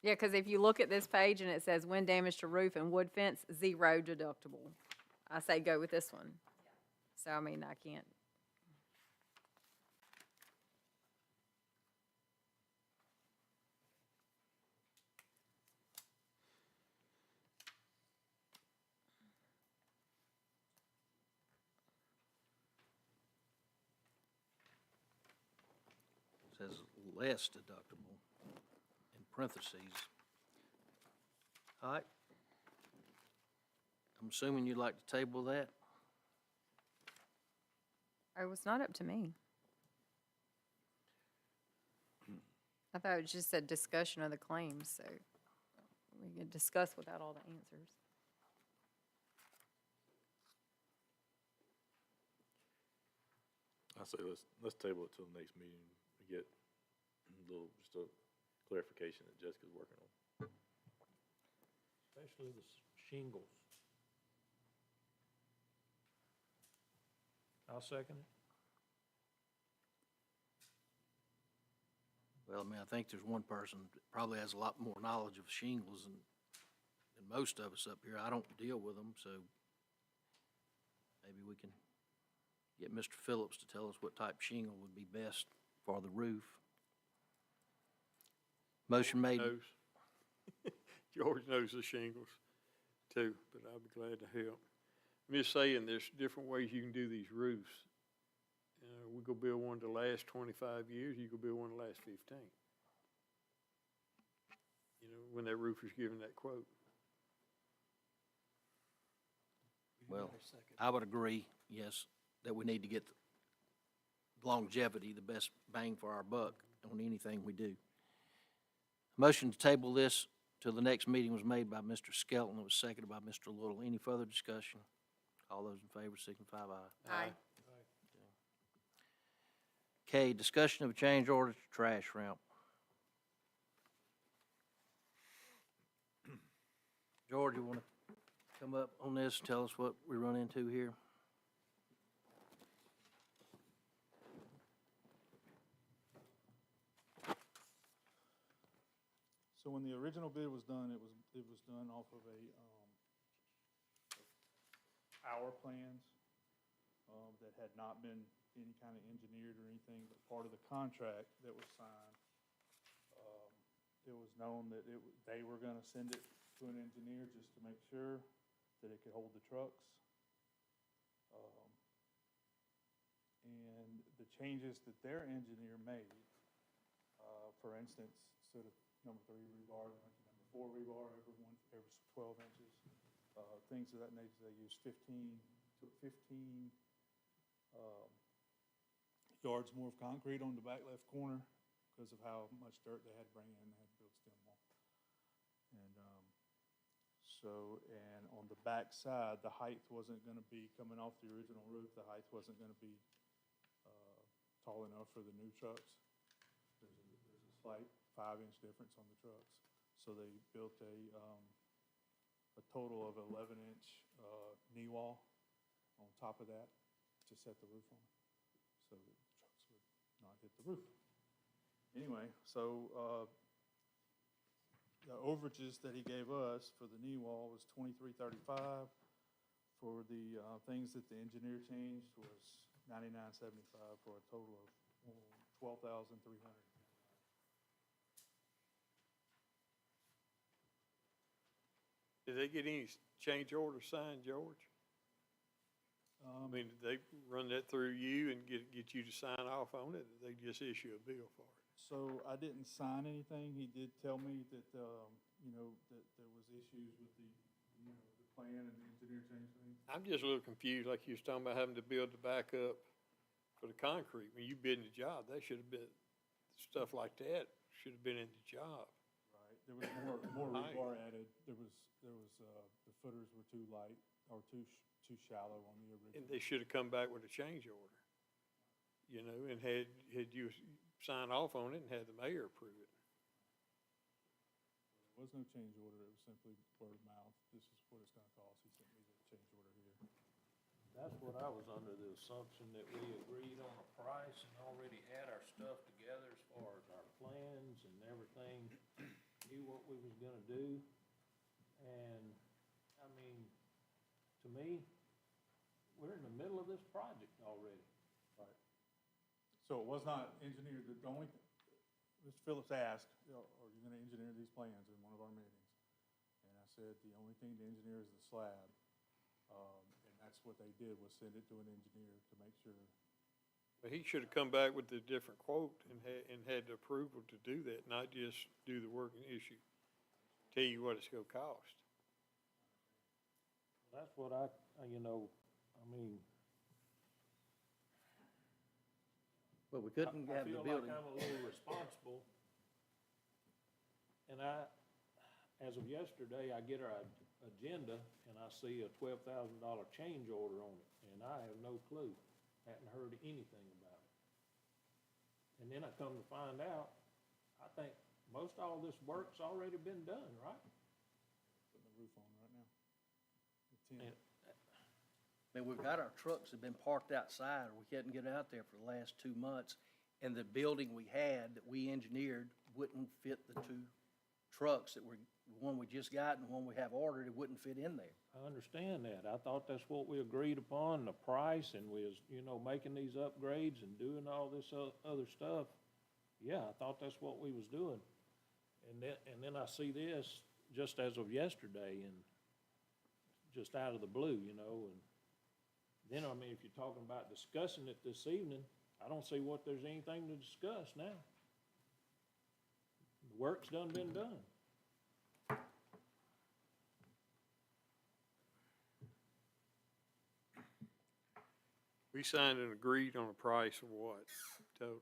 Yeah, because if you look at this page and it says wind damage to roof and wood fence, 0 deductible. I say go with this one. So, I mean, I can't. It says less deductible in parentheses. All right, I'm assuming you'd like to table that? Oh, it's not up to me. I thought it was just a discussion of the claims, so we could discuss without all the answers. I say let's table it till the next meeting to get a little, just a clarification that Jessica's working on. Especially the shingles. I'll second it. Well, I mean, I think there's one person that probably has a lot more knowledge of shingles than most of us up here. I don't deal with them, so maybe we can get Mr. Phillips to tell us what type shingle would be best for the roof. Motion made. Knows. George knows the shingles too, but I'll be glad to help. I'm just saying, there's different ways you can do these roofs. We go build one to last 25 years, you go build one to last 15. You know, when that roofer's giving that quote. Well, I would agree, yes, that we need to get longevity, the best bang for our buck on anything we do. Motion to table this till the next meeting was made by Mr. Skelton. It was seconded by Mr. Little. Any further discussion? All those in favor signify by aye. Aye. Okay, discussion of a change order to trash ramp. George, you want to come up on this and tell us what we run into here? So when the original bid was done, it was done off of our plans, that had not been any kind of engineered or anything, but part of the contract that was signed, it was known that they were gonna send it to an engineer just to make sure that it could hold the trucks. And the changes that their engineer made, for instance, instead of number 3 rebar, they went to number 4 rebar every 12 inches, things of that nature. They used 15 yards more of concrete on the back left corner because of how much dirt they had to bring in. They had to build stem wall. And on the back side, the height wasn't going to be coming off the original roof. The height wasn't going to be tall enough for the new trucks. There's a slight 5-inch difference on the trucks. So they built a total of 11-inch knee wall on top of that to set the roof on, so that the trucks would not hit the roof. Anyway, so the overages that he gave us for the knee wall was $23.35. For the things that the engineer changed was $99.75, for a total of $12,300. Did they get any change order signed, George? I mean, did they run that through you and get you to sign off on it? Or did they just issue a bill for it? So I didn't sign anything. He did tell me that, that there was issues with the plan and the engineer changed things. I'm just a little confused, like you was talking about having to build the backup for the concrete. When you bid the job, that should have been, stuff like that should have been in the job. Right. There was more rebar added. There was the footers were too light or too shallow on the original. And they should have come back with a change order, and had you sign off on it and had the mayor approve it. There was no change order. It was simply word of mouth. This is what it's gonna cost. He sent me the change order here. That's what I was under the assumption, that we agreed on a price and already had our stuff together as far as our plans and everything, knew what we was gonna do. And, I mean, to me, we're in the middle of this project already. Right. So it was not engineered. The only, Mr. Phillips asked, are you gonna engineer these plans in one of our meetings? And I said, the only thing to engineer is the slab. And that's what they did, was send it to an engineer to make sure. But he should have come back with a different quote and had the approval to do that, not just do the work and issue. Tell you what it's gonna cost. That's what I, you know, I mean, But we couldn't I have the feel building. like I'm a little responsible. And as of yesterday, I get our agenda and I see a $12,000 change order on it, and I have no clue, hadn't heard anything about it. And then I come to find out, I think most all this work's already been done, right? Putting the roof on right now. The tin. And I mean, we've got our trucks have been parked outside, we couldn't get out there for the last 2 months. And the building we had that we engineered wouldn't fit the two trucks that were, the one we just got and the one we have ordered, it wouldn't fit in there. I understand that. I thought that's what we agreed upon, the price, and we was, you know, making these upgrades and doing all this other stuff. Yeah, I thought that's what we was doing. And then I see this just as of yesterday and just out of the blue, you know, and then, I mean, if you're talking about discussing it this evening, I don't see what there's anything to discuss now. The work's done been done. We signed and agreed on a price of what, total?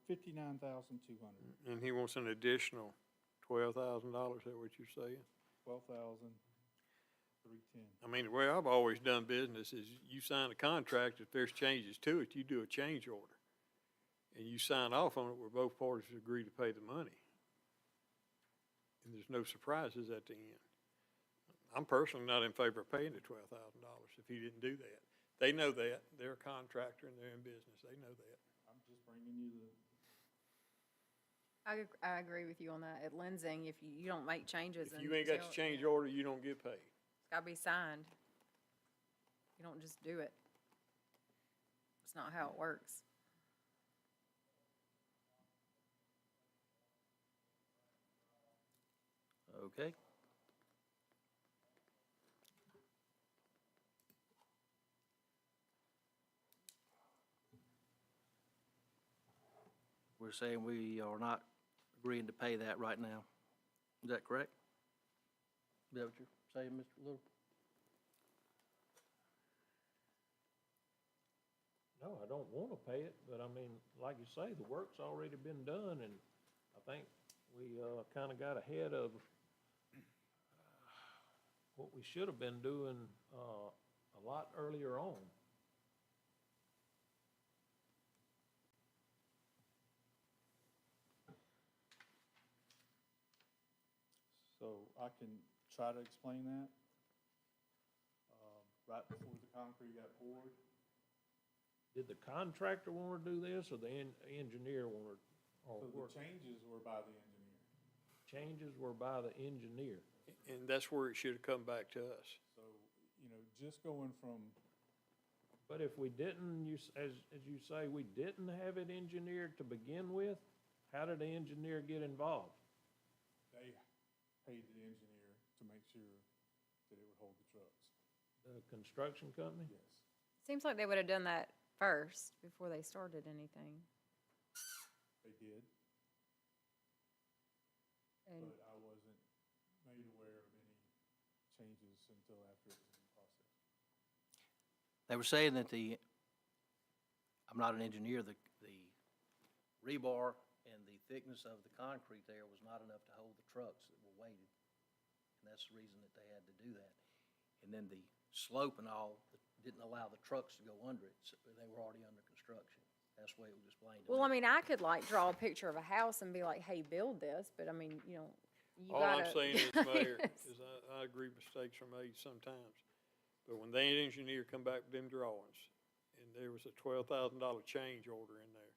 $59,200, And he wants an additional $12,000, is that what you're saying? $12,310. I mean, the way I've always done business is you sign a contract, if there's changes to it, you do a change order. And you sign off on it where both parties agree to pay the money. And there's no surprises at the end. I'm personally not in favor of paying the $12,000 if he didn't do that. They know that, they're a contractor and they're in business, they know that. I'm just bringing you the, I agree with you on that. At Lensing, if you don't make changes If you ain't got the until- change order, you don't get paid. It's gotta be signed. You don't just do it. It's not how it works. Okay. We're saying we are not agreeing to pay that right now. Is that correct? Is that what you're saying, Mr. Little? No, I don't want to pay it, but I mean, like you say, the work's already been done, and I think we kind of got ahead of what we should have been doing a lot earlier on. so I can try to explain that. Right before the concrete got poured, Did the contractor want to do this, or the engineer want to, or so the what? changes were by the engineer. Changes were by the engineer. And that's where it should have come back to us. So, you know, just going from, But if we didn't, as you say, we didn't have it engineered to begin with, how did the engineer get involved? they paid the engineer to make sure that it would hold the trucks. The construction company? Yes. Seems like they would have done that first before they started anything. They did, And but I wasn't made aware of any changes until after it was in process. They were saying that I'm not an engineer, the rebar and the thickness of the concrete there was not enough to hold the trucks that were weighted. And that's the reason that they had to do that. And then the slope and all didn't allow the trucks to go under it, so they were already under construction. That's the way it was explained to me. well, I mean, I could like draw a picture of a house and be like, "Hey, build this," but I mean, you know, you All gotta. I'm saying is, Mayor, is I agree mistakes are made sometimes. But when the engineer come back with them drawings, and there was a $12,000 change order in there,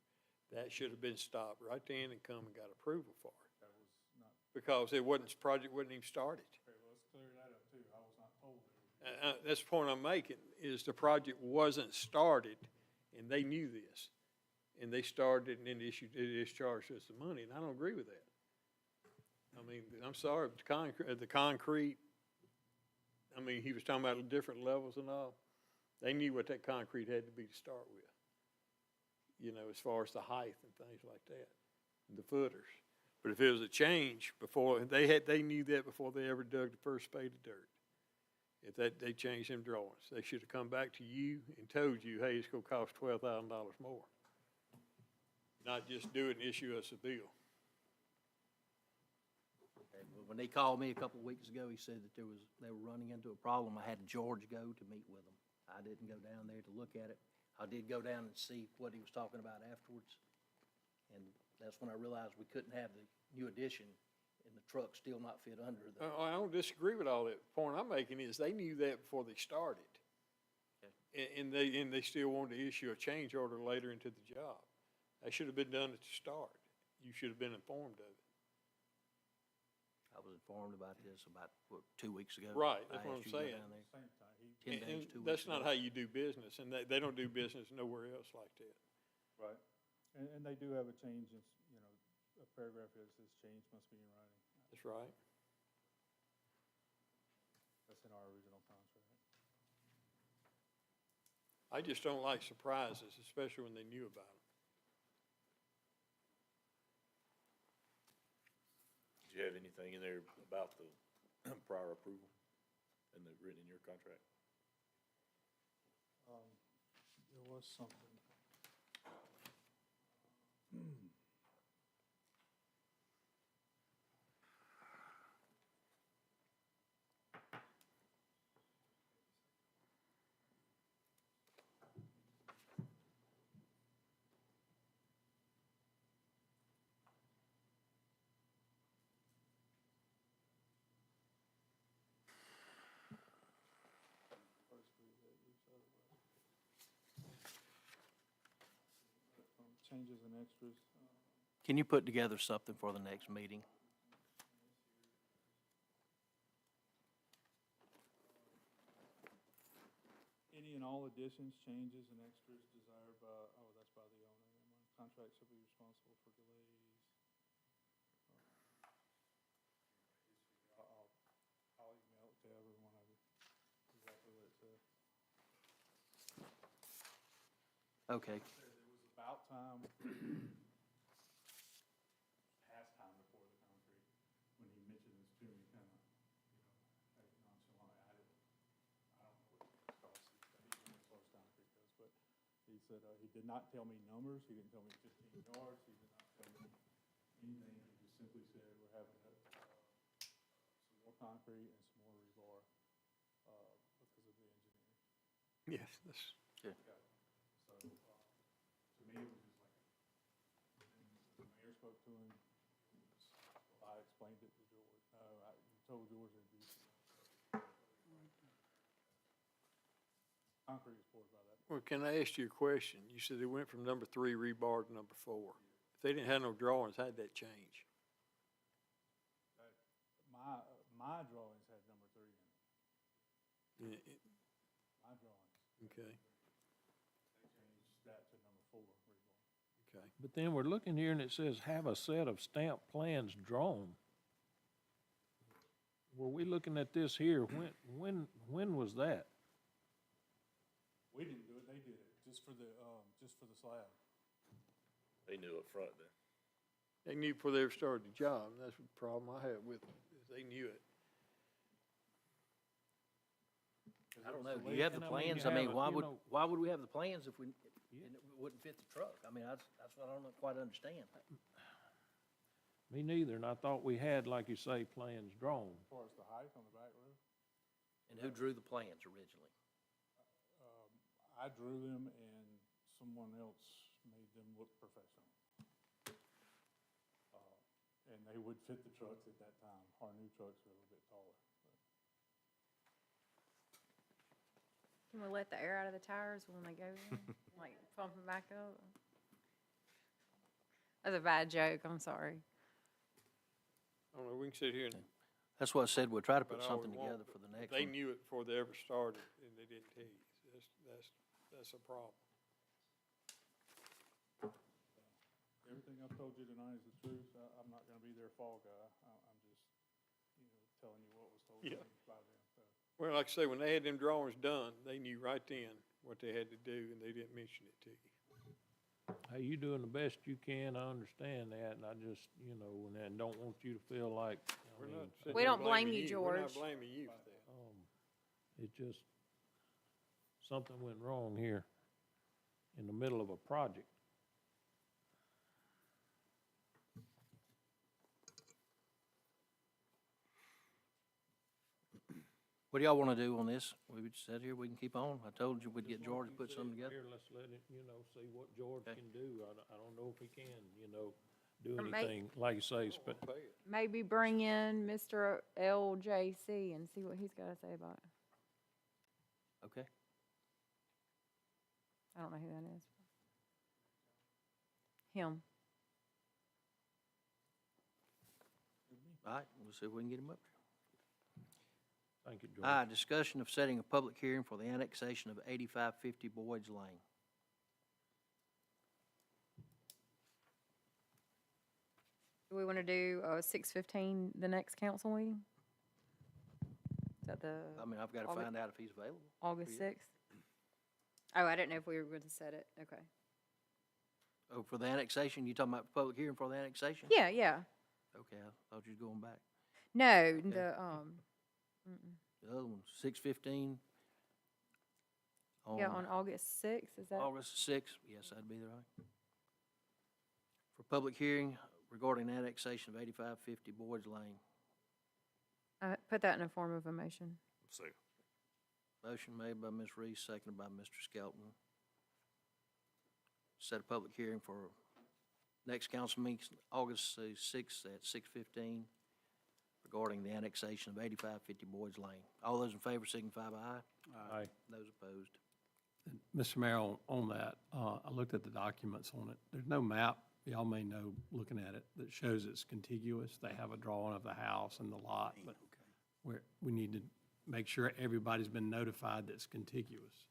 that should have been stopped right then and come and got approval for it. That was not, Because it wasn't, project wasn't even started. okay, well, let's clear that up too. I was not told that it was. That's the point I'm making, is the project wasn't started, and they knew this. And they started and then they discharged us the money, and I don't agree with that. I mean, I'm sorry, but the concrete, I mean, he was talking about different levels and all. They knew what that concrete had to be to start with. You know, as far as the height and things like that, and the footers. But if it was a change before, they knew that before they ever dug the first spade of dirt. If they changed them drawings, they should have come back to you and told you, hey, it's gonna cost $12,000 more. Not just do it and issue us a bill. Okay, well, when they called me a couple of weeks ago, he said that they were running into a problem. I had George go to meet with them. I didn't go down there to look at it. I did go down and see what he was talking about afterwards. And that's when I realized we couldn't have the new addition and the truck still not fit under the. I don't disagree with all that. The point I'm making is they knew that before they started. Okay. And they still wanted to issue a change order later into the job. That should have been done at the start. You should have been informed of it. I was informed about this about, what, 2 weeks ago? Right, I that's what I'm asked you to go saying. down there. Same time, he, 10 days, And 2 weeks that's not ago. how you do business, and they don't do business nowhere else like that. right, and they do have a change in, you know, a paragraph that says change must be in writing. That's right. That's in our original contract. I just don't like surprises, especially when they knew about them. Did you have anything in there about the prior approval and the written in your contract? There was something. Changes and extras. Can you put together something for the next meeting? Any and all additions, changes, and extras desired by, oh, that's by the owner. Never mind. Contract shall be responsible for delays. I'll email it to every one of you, exactly what it says. Okay. There was about time, past time before the concrete, when he mentioned this to me, kind of, you know, nonchalant. I don't know what it costs these days as far as concrete goes, but he said, he did not tell me numbers, he didn't tell me 15 yards, he did not tell me anything, he just simply said, we're having some more concrete and some more rebar, because of the engineering. Yes, that's, So, to me, it was just like, and the mayor spoke to him, I explained it to George. No, you told George it'd be. Concrete is poured by that. well, can I ask you a question? You said they went from number 3 rebar to number 4. If they didn't have no drawings, how'd that change? My drawings had number 3 in it, my drawings. Okay, They changed that to number 4 rebar. okay. But then we're looking here and it says, have a set of stamp plans drawn. Were we looking at this here? When was that? We didn't do it, they did it, just for the slab. They knew up front then. They knew before they ever started the job, and that's the problem I had with them, is they knew it. I don't know. Do you have the And I mean, plans? you I mean, have it, you know- why would we have the plans if and it wouldn't fit the truck? I mean, that's what I don't quite understand. Me neither, and I thought we had, like you say, plans drawn. As far as the height on the back roof, And who drew the plans originally? I drew them and someone else made them look professional. And they would fit the trucks at that time. Our new trucks are a little bit taller. Can we let the air out of the tires when they go in? Like pump them back up? That's a bad joke, I'm sorry. I don't know, we can sit here and, That's what I said, we'll try to put but all we something want, together for the but next they one. knew it before they ever started, and they didn't tell you. That's a problem. Everything I've told you tonight is the truth. I'm not gonna be their fall guy. I'm just those Yeah. things by them, so. Well, like I say, when they had them drawings done, they knew right then what they had to do, and they didn't mention it to you. Hey, you doing the best you can, I understand that, and I just, and don't want you to feel like, We're not sitting We there don't blame blaming you, We're not George. blaming you for that. it just, something went wrong here in the middle of a project. What do y'all want to do on this? We would sit here, we can keep on. I told you we'd get Just want George to you put see something it together. Here, let's let it, see what George Okay. can do. I don't know if he can, do Or may- anything, like you say, Pay it. Maybe bring in Mr. LJC and see what he's got to say about it. Okay? I don't know who that is. Him. All right, we'll see if we can get him up. Thank you, George. All right, discussion of setting a public hearing for the annexation of 8550 Boyd's Lane. Do we want to do 6:15 the next council meeting? Is that the I mean, I've got to August- find out if he's available. August Yeah. 6th? Oh, I didn't know if we were going to set it. Okay. Oh, for the annexation, you talking about the public hearing for the annexation? Yeah, yeah. Okay, I thought you was going back. No, the, The other one, 6:15. yeah, on August 6th, is that? August 6th, yes, that'd be the right. For public hearing regarding annexation of 8550 Boyd's Lane. Put that in a form of a motion. Second. Motion made by Ms. Reese, seconded by Mr. Skelton. Set a public hearing for next council meeting, August 6th at 6:15 regarding the annexation of 8550 Boyd's Lane. All those in favor signify by aye. Aye. Those opposed. Mr. Mayor, on that, I looked at the documents on it. There's no map, y'all may know, looking at it, that shows it's contiguous. They have a drawing of the house and the lot, but we need to make sure everybody's been notified that it's contiguous.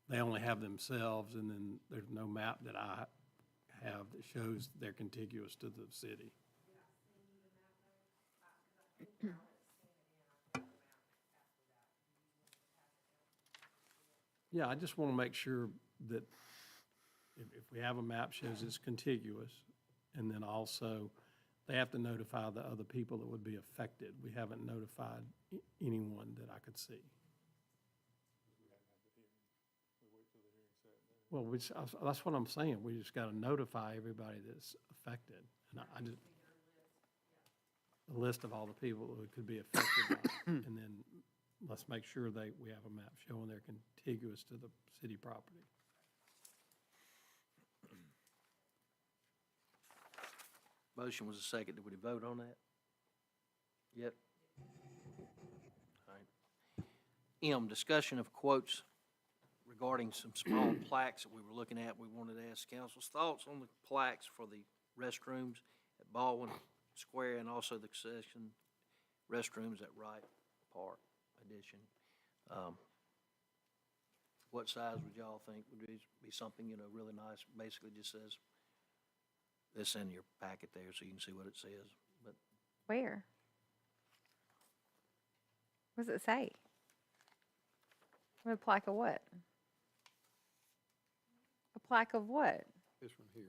They only have themselves, and then there's no map that I have that shows they're contiguous to the city. Yeah, I just want to make sure that if we have a map shows it's contiguous, and then also they have to notify the other people that would be affected. We haven't notified anyone that I could see. Well, that's what I'm saying. We just got to notify everybody that's affected. And I just, a list of all the people who could be affected by it. And then let's make sure we have a map showing they're contiguous to the city property. Motion was a second. Did we vote on that? Yep. All right. M, discussion of quotes regarding some small plaques that we were looking at. We wanted to ask council's thoughts on the plaques for the restrooms at Baldwin Square and also the concession restrooms at Wright Park addition. What size would y'all think would be something, really nice? Basically just says, this in your packet there so you can see what it says. But Where? What does it say? A plaque of what? A plaque of what? This one here.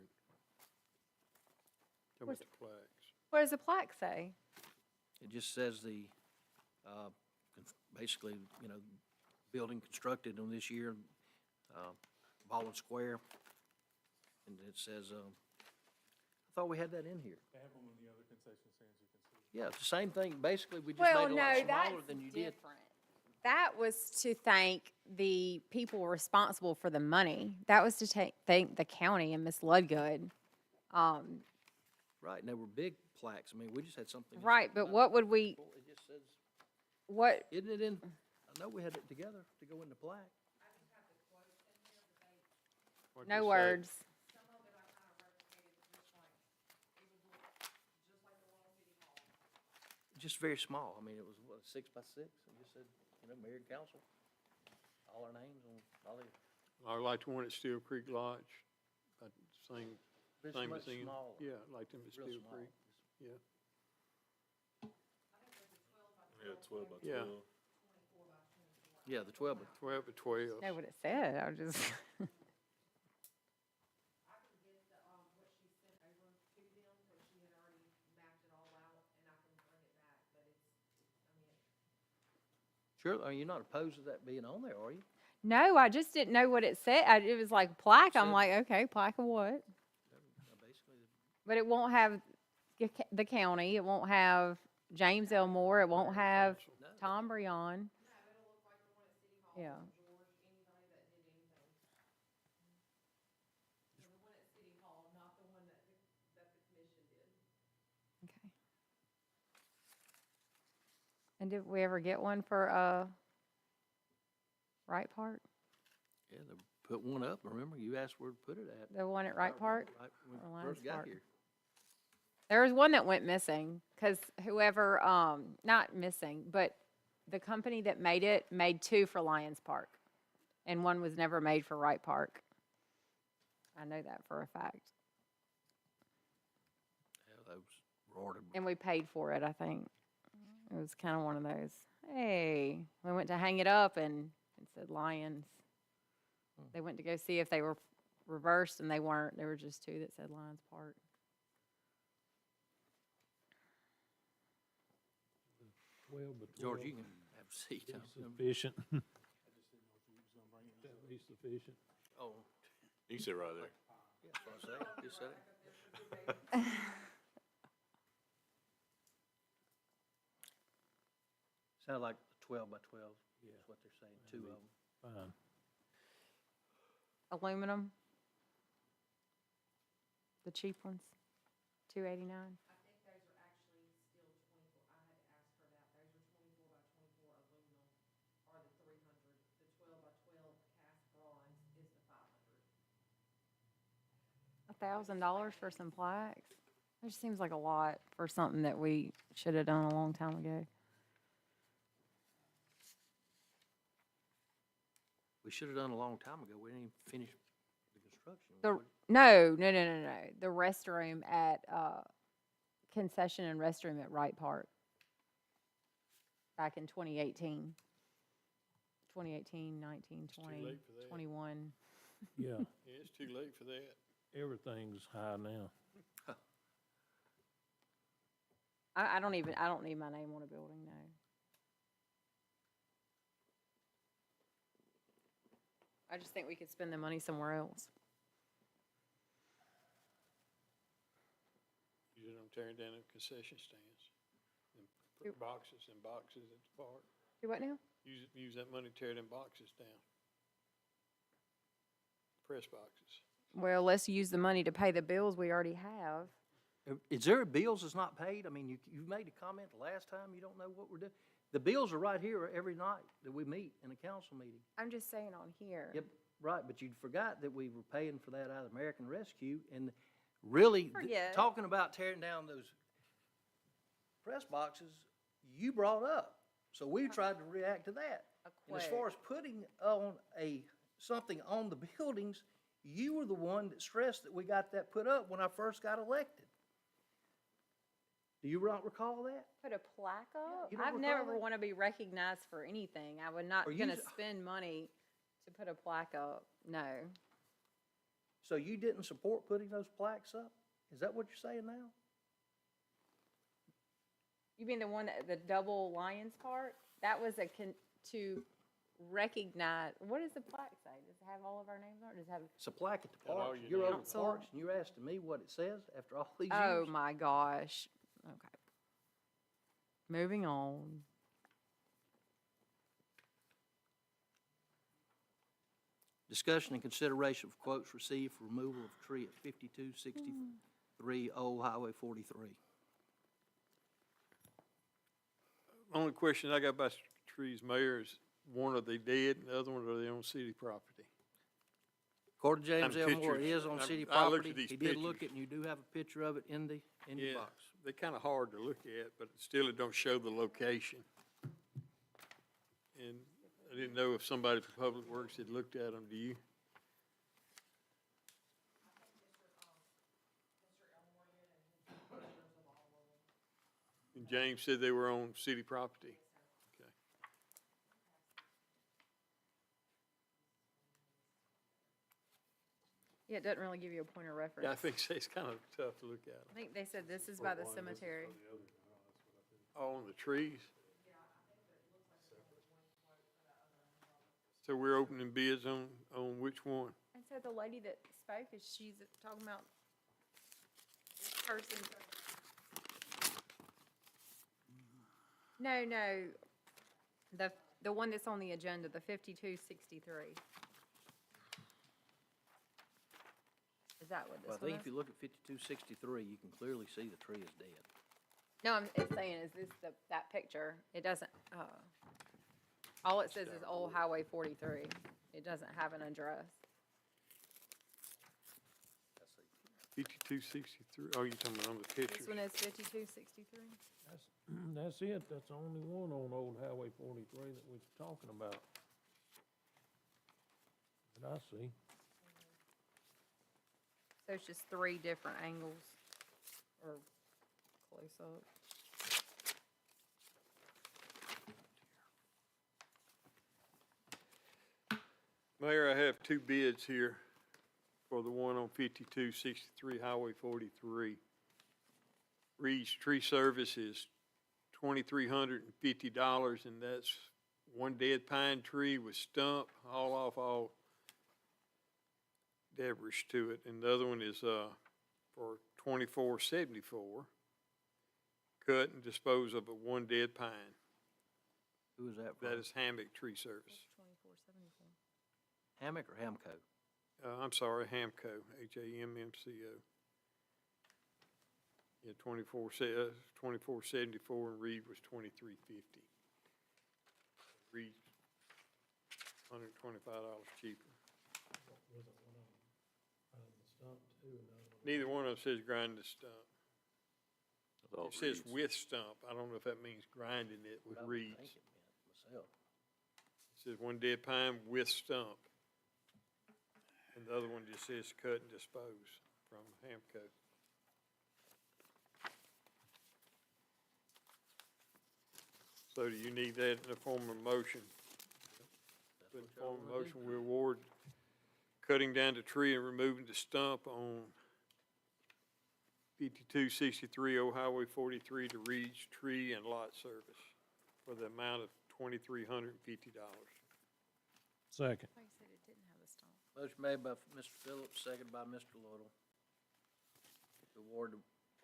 Tell me What's- the plaques. What does the plaque say? it just says basically, building constructed on this year, Baldwin Square. And it says, I thought we had that in here. They have them in the other concession stands, you can see. Yeah, it's the same thing. Basically, we just Well, made it a no, lot that's smaller than you did. different. That was to thank the people responsible for the money. That was to thank the county and Miss Ludgood. Right, and they were big plaques. I mean, we just had something. just Right, but what would we, It just says, what, isn't it in, I know we had it together to go in the plaque. What'd no you say? words. Just very small. I mean, it was, 6 by 6? It just said, mayor and council, all our names on, all the, I like the one at Steel Creek Lodge. Same, it's same much thing. smaller. Yeah, like them at Real Steel small. Creek. Yeah. Yeah, 12 by Yeah. 12. Yeah, the 12 by 12 by 12. Know what it said, I was just, I can get the, what she sent over to them, because she had already mapped it all out, and I can bring it back, but I mean, Sure, I mean, you're not opposed to that being on there, are you? no, I just didn't know what it said. It was like plaque. I'm Said- like, okay, plaque of what? Basically, But it won't have the county. It won't have James Elmore. It won't have no. Tom Breon. no, it'll look like the one at City Hall, Yeah. from George, anybody that did anything. So the one at City Hall, not the one that the commission did. Okay. And did we ever get one for Wright Park? Yeah, they put one up, remember, you asked where to put it at. The one at Wright Park? Right when Or we Lions first got Park? here. There was one that went missing because whoever, not missing, but the company that made it made two for Lions Park. And one was never made for Wright Park. I know that for a fact. Yeah, those roared. And we paid for it, I think. It was kind of one of those, hey, we went to hang it up and it said Lions. They went to go see if they were reversed and they weren't. There were just two that said Lions Park. George, you can have a seat. Sufficient. That be sufficient. Oh, You can sit right there. yeah, that's what I say, just set it. Sound like 12 by 12, Yeah. is what they're saying, two of them. Fine. Aluminum. The cheap ones, $289. I think those are actually still 24, I had to ask her that, those are 24 by 24 aluminum are the 300. The 12 by 12 cast bronze is the 500. $1,000 for some plaques? That just seems like a lot for something that we should have done a long time ago. We should have done a long time ago, we didn't even finish the construction. The, would- no. The restroom at, concession and restroom at Wright Park. Back in 2018. 2018, 19, too 20, late for that. 21. Yeah, Yeah, it's too late for that. everything's high now. I don't need my name on a building, no. I just think we could spend the money somewhere else. Use it on tearing down them concession stands. And Yep. put boxes and boxes at the park. Do what now? Use that money to tear them boxes down. Press boxes. Well, let's use the money to pay the bills we already have. Is there bills that's not paid? I mean, you made a comment the last time, you don't know what we're doing. The bills are right here every night that we meet in a council meeting. I'm just saying on here. Yep, right, but you forgot that we were paying for that out of American Rescue, and really, Forget. talking about tearing down those press boxes, you brought up. So we tried to react to that. And as far as putting on something on the buildings, you were the one that stressed that we got that put up when I first got elected. Do you not recall that? Put a plaque up? you don't I've recall never that? want to be recognized for anything. I would not Are you gonna s- spend money to put a plaque up, no. So you didn't support putting those plaques up? Is that what you're saying now? You mean the one that, the double Lions Park? That was to recognize, what does the plaque say? Does it have all of our names on it? Does it have? It's a plaque at the Got all parks. your You're over names. the parks, and you're asking me what it says after all these Oh, years? my gosh. Okay. Moving on. Discussion and consideration of quotes received for removal of tree at 5263 Old Highway 43. Only question I got about trees, Mayor, is one, are they dead, and the other one, are they on city property? According to James And Elmore, it pictures. is on city I looked property. at these He did look pictures. at, and you do have a picture of it in the Yeah, box. they're kind of hard to look at, but still it don't show the location. And I didn't know if somebody from Public Works had looked at them, do you? And James said they were on city property. Yeah, it doesn't really give you a point of reference. Yeah, I think so. It's kind of tough to look at. I think they said this is by the cemetery. All on the trees? So we're opening bids on which one? And so the lady that spoke, is she's talking about this person. No, the one that's on the agenda, the 5263. Is that what Well, I this one think if is? you look at 5263, you can clearly see the tree is dead. No, it's saying, is this that picture? It doesn't, all it says is Old Highway 43. It doesn't have an address. 5263, oh, you're talking about on the picture? This one is 5263. That's it. That's the only one on Old Highway 43 that we're talking about. That I see. So it's just 3 different angles, or close up. Mayor, I have 2 bids here for the one on 5263 Highway 43. Reed's Tree Service is $2,350, and that's one dead pine tree with stump, haul off all debris to it. And the other one is for $2,474, cut and dispose of one dead pine. Who is that from? That is Hammock Tree Service. 2474. Hammock or Hamco? I'm sorry, Hamco, HAMMCO. Yeah, 2474, and Reed was 2350. Reed, $125 cheaper. Neither one of them says grind the stump. I thought It says Reed's- with stump. I don't know if that means grinding it with What I would reeds. think it meant myself. It says one dead pine with stump. And the other one just says cut and dispose from Hamco. So do you need that in the form of motion? That's In what the y'all form of wanna do. motion, we award cutting down the tree and removing the stump on 5263 Old Highway 43 to Reed's Tree and Lot Service for the amount of $2,350. Second. I said it didn't have a stump. Motion made by Mr. Phillips, seconded by Mr. Little. To award the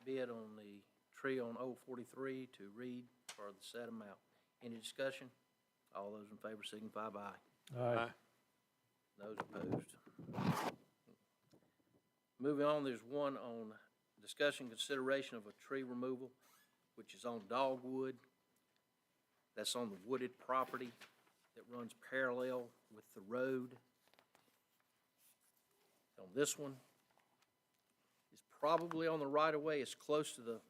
bid on the tree on 043 to Reed for the said amount. Any discussion? All those in favor signify by aye. Aye. Those opposed. Moving on, there's one on discussion consideration of a tree removal, which is on Dogwood. That's on the wooded property that runs parallel with the road. On this one, it's probably on the right-of-way. It's close to the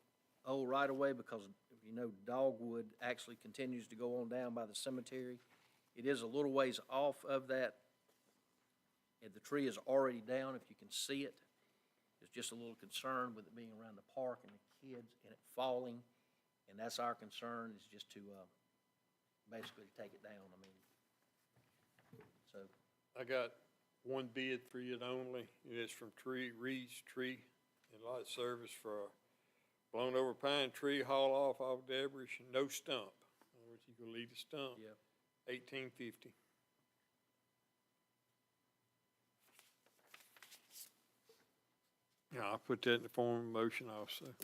old right-of-way because, if you know, Dogwood actually continues to go on down by the cemetery. It is a little ways off of that, and the tree is already down, if you can see it. There's just a little concern with it being around the park and the kids and it falling, and that's our concern, is just to basically take it down. I mean, so, I got one bid for it only. It is from Reed's Tree and Lot Service for a blown over pine tree, haul off all debris, no stump. In other words, you can leave the stump. yeah. 1850. Yeah, I'll put that in the form of motion also.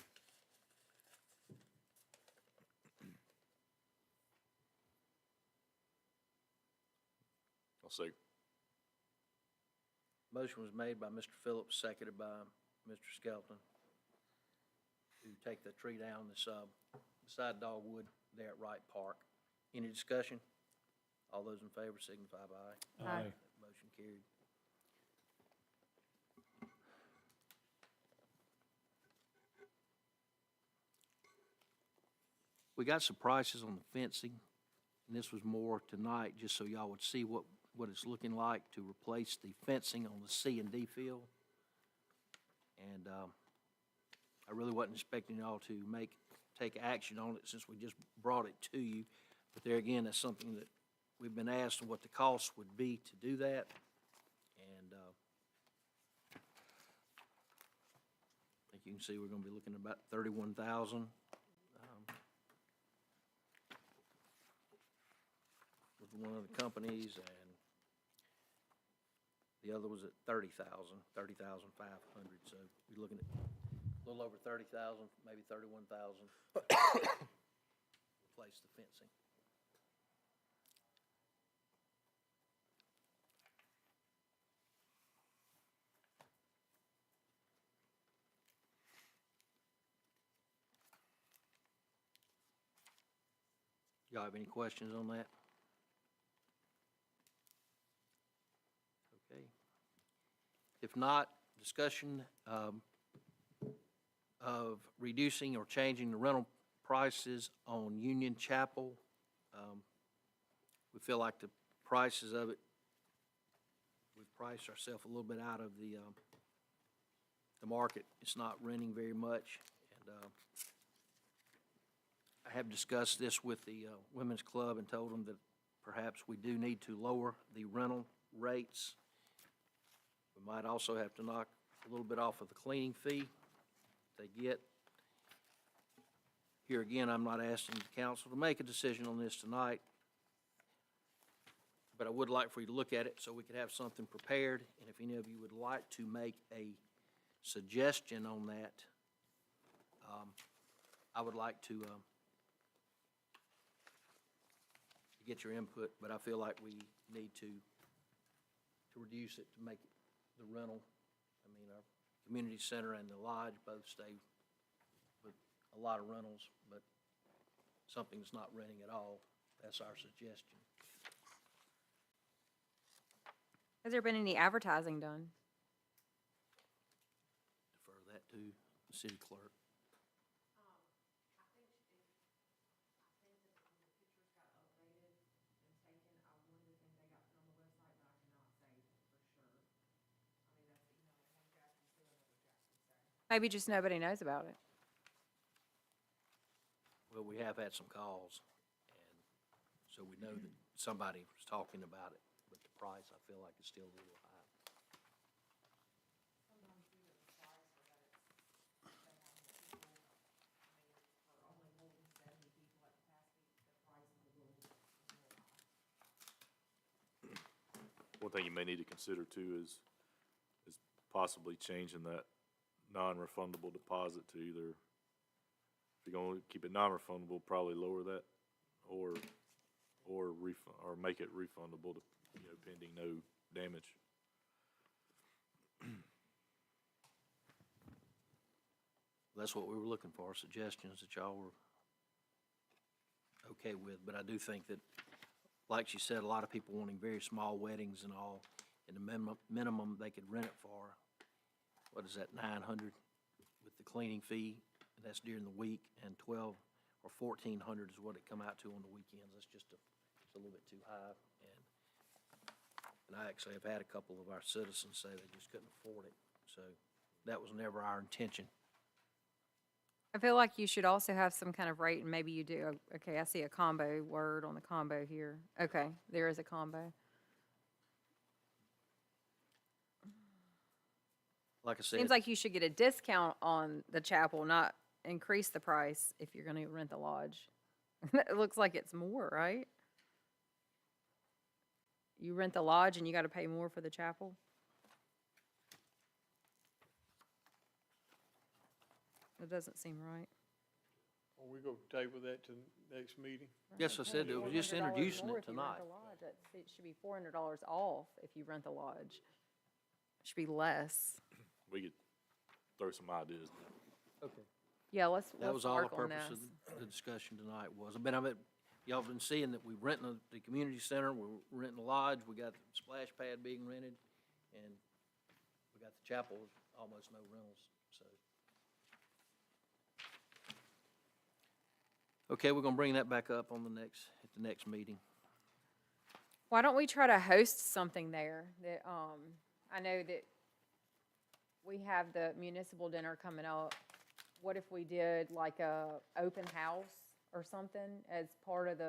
I'll say, Motion was made by Mr. Phillips, seconded by Mr. Skelton, to take the tree down this, beside Dogwood there at Wright Park. Any discussion? All those in favor signify by aye. Aye. Motion carried. We got some prices on the fencing, and this was more tonight, just so y'all would see what it's looking like to replace the fencing on the C and D field. And I really wasn't expecting y'all to take action on it since we just brought it to you. But there again, that's something that we've been asked what the cost would be to do that. And Like you can see, we're gonna be looking at about 31,000. With one of the companies, and the other was at 30,500. So we're looking at a little over 30,000, maybe 31,000. Replace the fencing. Y'all have any questions on that? Okay. If not, discussion of reducing or changing the rental prices on Union Chapel. We feel like the prices of it, we've priced ourselves a little bit out of the market. It's not renting very much, and I have discussed this with the Women's Club and told them that perhaps we do need to lower the rental rates. We might also have to knock a little bit off of the cleaning fee they get. Here again, I'm not asking the council to make a decision on this tonight, but I would like for you to look at it so we could have something prepared. And if any of you would like to make a suggestion on that, I would like to get your input, but I feel like we need to reduce it to make it the rental. I mean, our community center and the lodge both stay with a lot of rentals, but something's not renting at all. That's our suggestion. Has there been any advertising done? Defer that to the city clerk. Maybe just nobody knows about it. Well, we have had some calls, and so we know that somebody was talking about it, but the price, I feel like, is still a little high. One thing you may need to consider too is possibly changing that non-refundable deposit to either, if you're gonna keep it non-refundable, probably lower that, or refund, or make it refundable to, pending no damage. That's what we were looking for, suggestions that y'all were okay with, but I do think that, like she said, a lot of people wanting very small weddings and all, and the minimum they could rent it for, what is that, 900 with the cleaning fee, and that's during the week, and 12 or 1,400 is what it come out to on the weekends. That's just it's a little bit too high, and I actually have had a couple of our citizens say they just couldn't afford it, so that was never our intention. I feel like you should also have some kind of rate, and maybe you do. Okay, I see a combo word on the combo here. Okay, there is a combo. Like I said, Seems like you should get a discount on the chapel, not increase the price if you're gonna rent the lodge. It looks like it's more, right? You rent the lodge and you gotta pay more for the chapel? That doesn't seem right. Well, we go table that to next meeting. yes, I said, it was just $400 introducing more it if you rent tonight. the lodge. It should be $400 off if you rent the lodge. It should be less. We could throw some ideas. Okay. Yeah, let's That was all the work on purpose this. of the discussion tonight was. I mean, y'all been seeing that we're renting the community center, we're renting the lodge, we got the splash pad being rented, and we got the chapel, almost no rentals, so. Okay, we're gonna bring that back up on at the next meeting. Why don't we try to host something there? That, I know that we have the municipal dinner coming up. What if we did like a open house or something as part of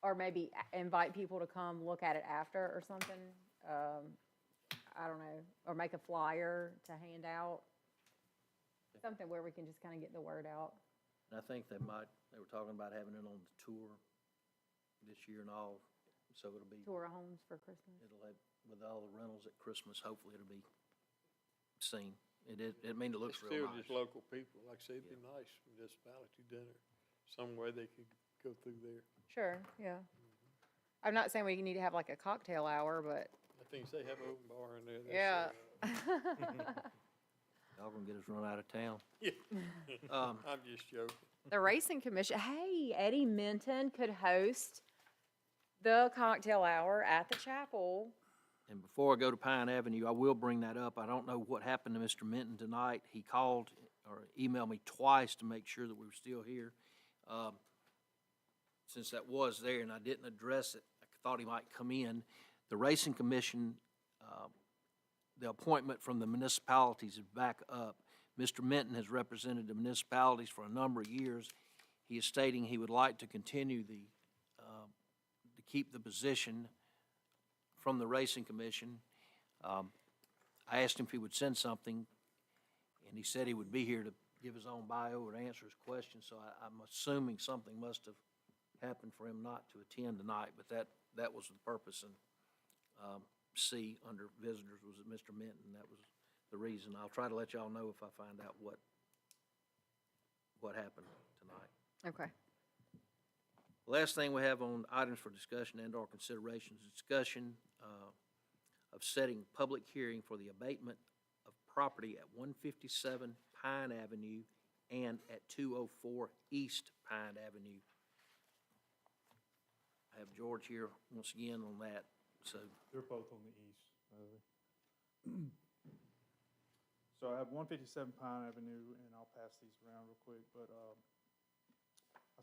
or maybe invite people to come look at it after or something? I don't know, or make a flyer to hand out. Something where we can just kind of get the word out. And I think they were talking about having it on the tour this year and all, so it'll be, Tour of homes for Christmas. it'll have, with all the rentals at Christmas, hopefully it'll be seen. It looks real Still nice. just local people, like I say, it'd be nice, municipality dinner, somewhere they could go through there. Sure, yeah. I'm not saying we need to have like a cocktail hour, but I think they have an open bar in there. they yeah. say, Y'all gonna get us run out of town. Yeah. Um, I'm just joking. The racing commission, hey, Eddie Minton could host the cocktail hour at the chapel. And before I go to Pine Avenue, I will bring that up. I don't know what happened to Mr. Minton tonight. He called or emailed me twice to make sure that we were still here. Since that was there and I didn't address it, I thought he might come in. The Racing Commission, the appointment from the municipalities is back up. Mr. Minton has represented the municipalities for a number of years. He is stating he would like to continue to keep the position from the Racing Commission. I asked him if he would send something, and he said he would be here to give his own bio or answer his questions, so I'm assuming something must have happened for him not to attend tonight, but that was the purpose. And C, under visitors, was Mr. Minton. That was the reason. I'll try to let y'all know if I find out what happened tonight. Okay. Last thing we have on items for discussion and/or consideration is discussion of setting public hearing for the abatement of property at 157 Pine Avenue and at 204 East Pine Avenue. I have George here once again on that, so. They're both on the east. So I have 157 Pine Avenue, and I'll pass these around real quick, but I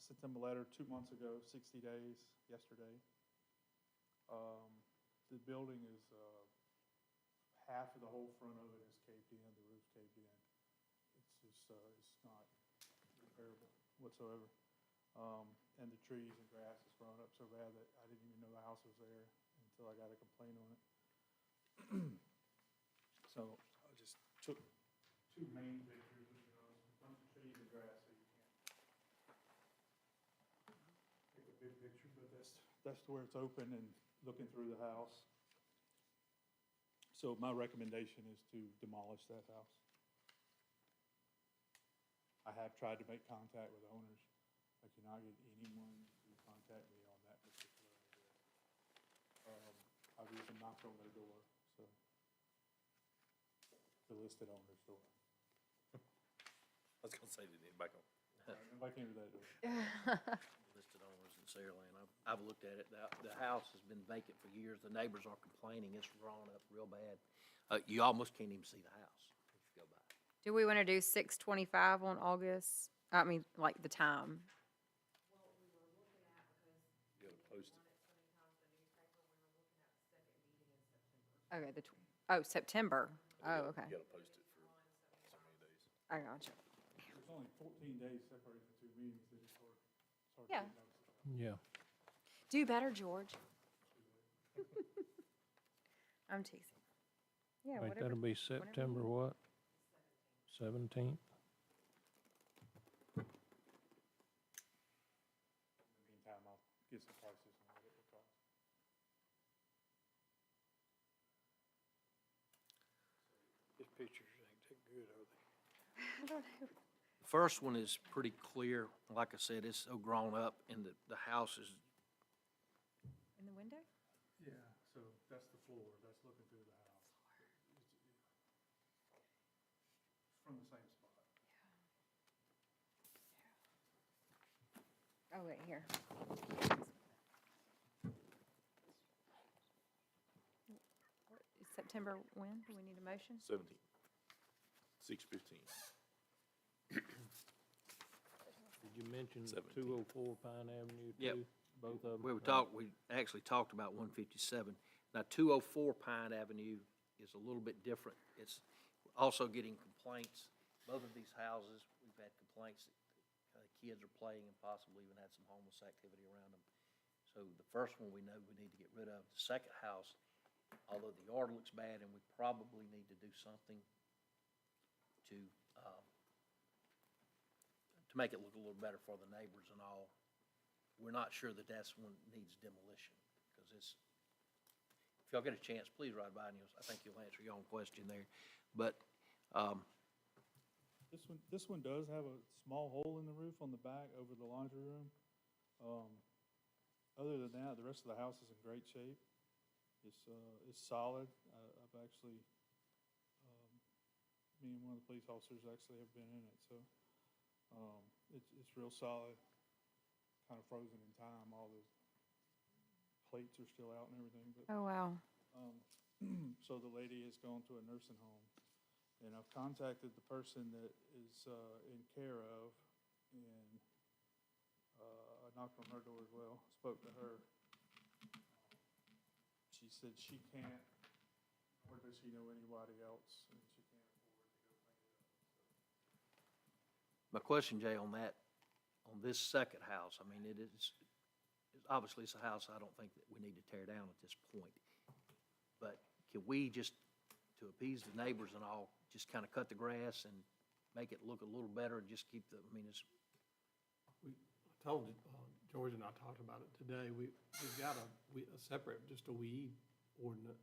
sent them a letter 2 months ago, 60 days, yesterday. The building is, half of the whole front of it is caved in, the roof's caved in. It's just, it's not repairable whatsoever. And the trees and grass has grown up so bad that I didn't even know the house was there until I got a complaint on it. So I just took two main pictures, a bunch of trees and grass, so you can't take a big picture, but that's where it's open and looking through the house. So my recommendation is to demolish that house. I have tried to make contact with owners. I cannot get anyone to contact me on that particular address. I've even knocked on their door, so, the listed owner's door. I was gonna say, did it back on? Nobody came to that door. Listed owners in Saraland. I've looked at it. The house has been vacant for years. The neighbors are complaining. It's drawn up real bad. You almost can't even see the house if you go by. Do we want to do 6:25 on August? I mean, like the time. You gotta post it. Okay, September. Oh, okay. You gotta post it for so many days. I gotcha. There's only 14 days separating the two meetings, so it's hard to Yeah. get notice. Yeah. Do better, George. I'm teasing. Yeah, Wait, whatever. that'll be whenever you September want. what? 17th? In the meantime, I'll get some prices on what it would cost. These pictures ain't that good, are they? I don't know. The first one is pretty clear. Like I said, it's so grown up, and the house is, In the window? Yeah, so that's the floor, that's looking through the house. It's from the same spot. Oh, wait, here. September when? Do we need a motion? 17th, 6:15. Did you mention 17th. 204 Pine Avenue Yep. too? Both of them? we actually talked about 157. Now, 204 Pine Avenue is a little bit different. It's also getting complaints. Both of these houses, we've had complaints that kids are playing and possibly even had some homeless activity around them. So the first one we know we need to get rid of. The second house, although the yard looks bad and we probably need to do something to to make it look a little better for the neighbors and all. We're not sure that that's one that needs demolition, because it's, if y'all get a chance, please ride by and I think you'll answer your own question there. But, This one does have a small hole in the roof on the back over the laundry room. Other than that, the rest of the house is in great shape. It's solid. I've actually, me and one of the police officers actually have been in it, so, it's real solid, kind of frozen in time. All the plates are still out and everything, but, Oh, wow. so the lady has gone to a nursing home. And I've contacted the person that is in care of, and I knocked on her door as well, spoke to her. She said she can't, nor does she know anybody else, and she can't afford to go clean it up. my question, Jay, on that, on this second house, I mean, obviously it's a house I don't think that we need to tear down at this point. But can we just, to appease the neighbors and all, just kind of cut the grass and make it look a little better and just keep the, I mean, it's, I told, George and I talked about it today, we've got a separate, just a weed ordinance